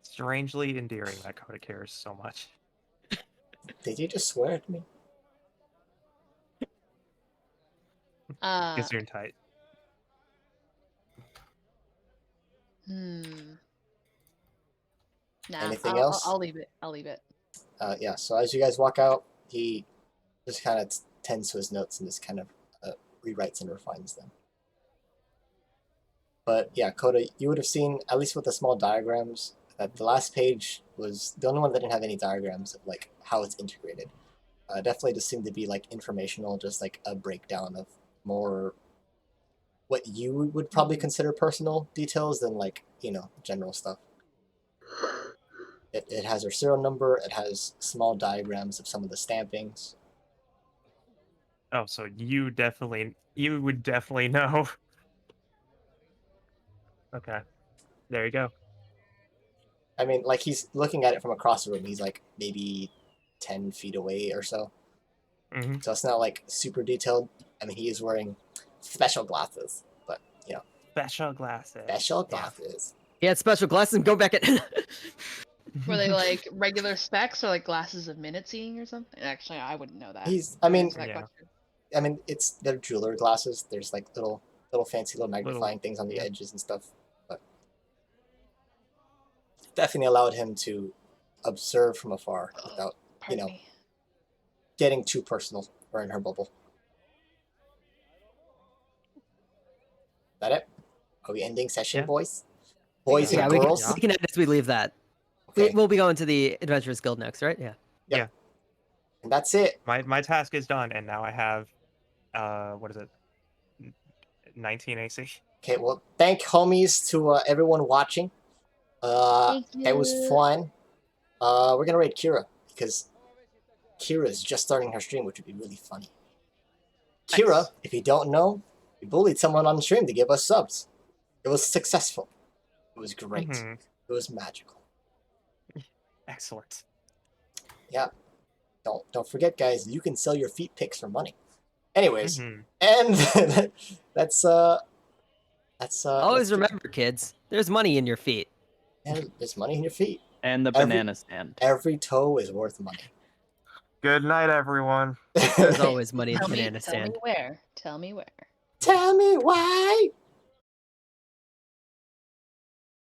Strangely endearing that Coda cares so much. Did you just swear at me? Gets in tight. Nah, Anything else? I'll leave it. I'll leave it. Yeah, so as you guys walk out, he just kind of tends to his notes and just kind of rewrites and refines them. But yeah, Coda, you would have seen, at least with the small diagrams, that the last page was the only one that didn't have any diagrams of like how it's integrated. Definitely just seemed to be like informational, just like a breakdown of more what you would probably consider personal details than like, general stuff. It has her serial number, it has small diagrams of some of the stampings. Oh, so you would definitely know. Okay. There you go. I mean, like, he's looking at it from across the room. He's like maybe 10 feet away or so. Mhm. So it's not like super detailed. I mean, he is wearing special glasses, but Special glasses. special Yeah. glasses. He had special glasses and go back at. Were they like regular specs or like glasses of minute seeing or something? Actually, I wouldn't know that. He's. Don't answer that Yeah. question. I mean, they're jeweler glasses. There's like little fancy little magnifying things on the yeah. edges and stuff. But definitely allowed him to observe from afar without Pardon know. me. getting too personal or in her bubble. That it? Are we ending session, Yeah. boys? Boys Yeah, and we girls? can end as we leave that. Okay. We'll be going to the Adventurers Guild next, right? Yeah. And that's it. My task is done, and now I have, what is it? 19 AC. Okay, well, thank homies to everyone watching. Thank It was you. fun. We're gonna rate Kira because Kira is just starting her stream, which would be really funny. Kira, Nice. if you don't know, we bullied someone on stream to give us subs. It was successful. It was great. Mhm. It was magical. Excellent. Don't forget, guys, you can sell your feet pics for money. Anyways, Mhm. and that's Always remember, kids, there's money in your feet. and there's money in your feet. And the Every- banana stand. Every toe is worth money. Good night, everyone. There's always money in the Tell me, banana tell me stand. where. Tell me where. Tell me why.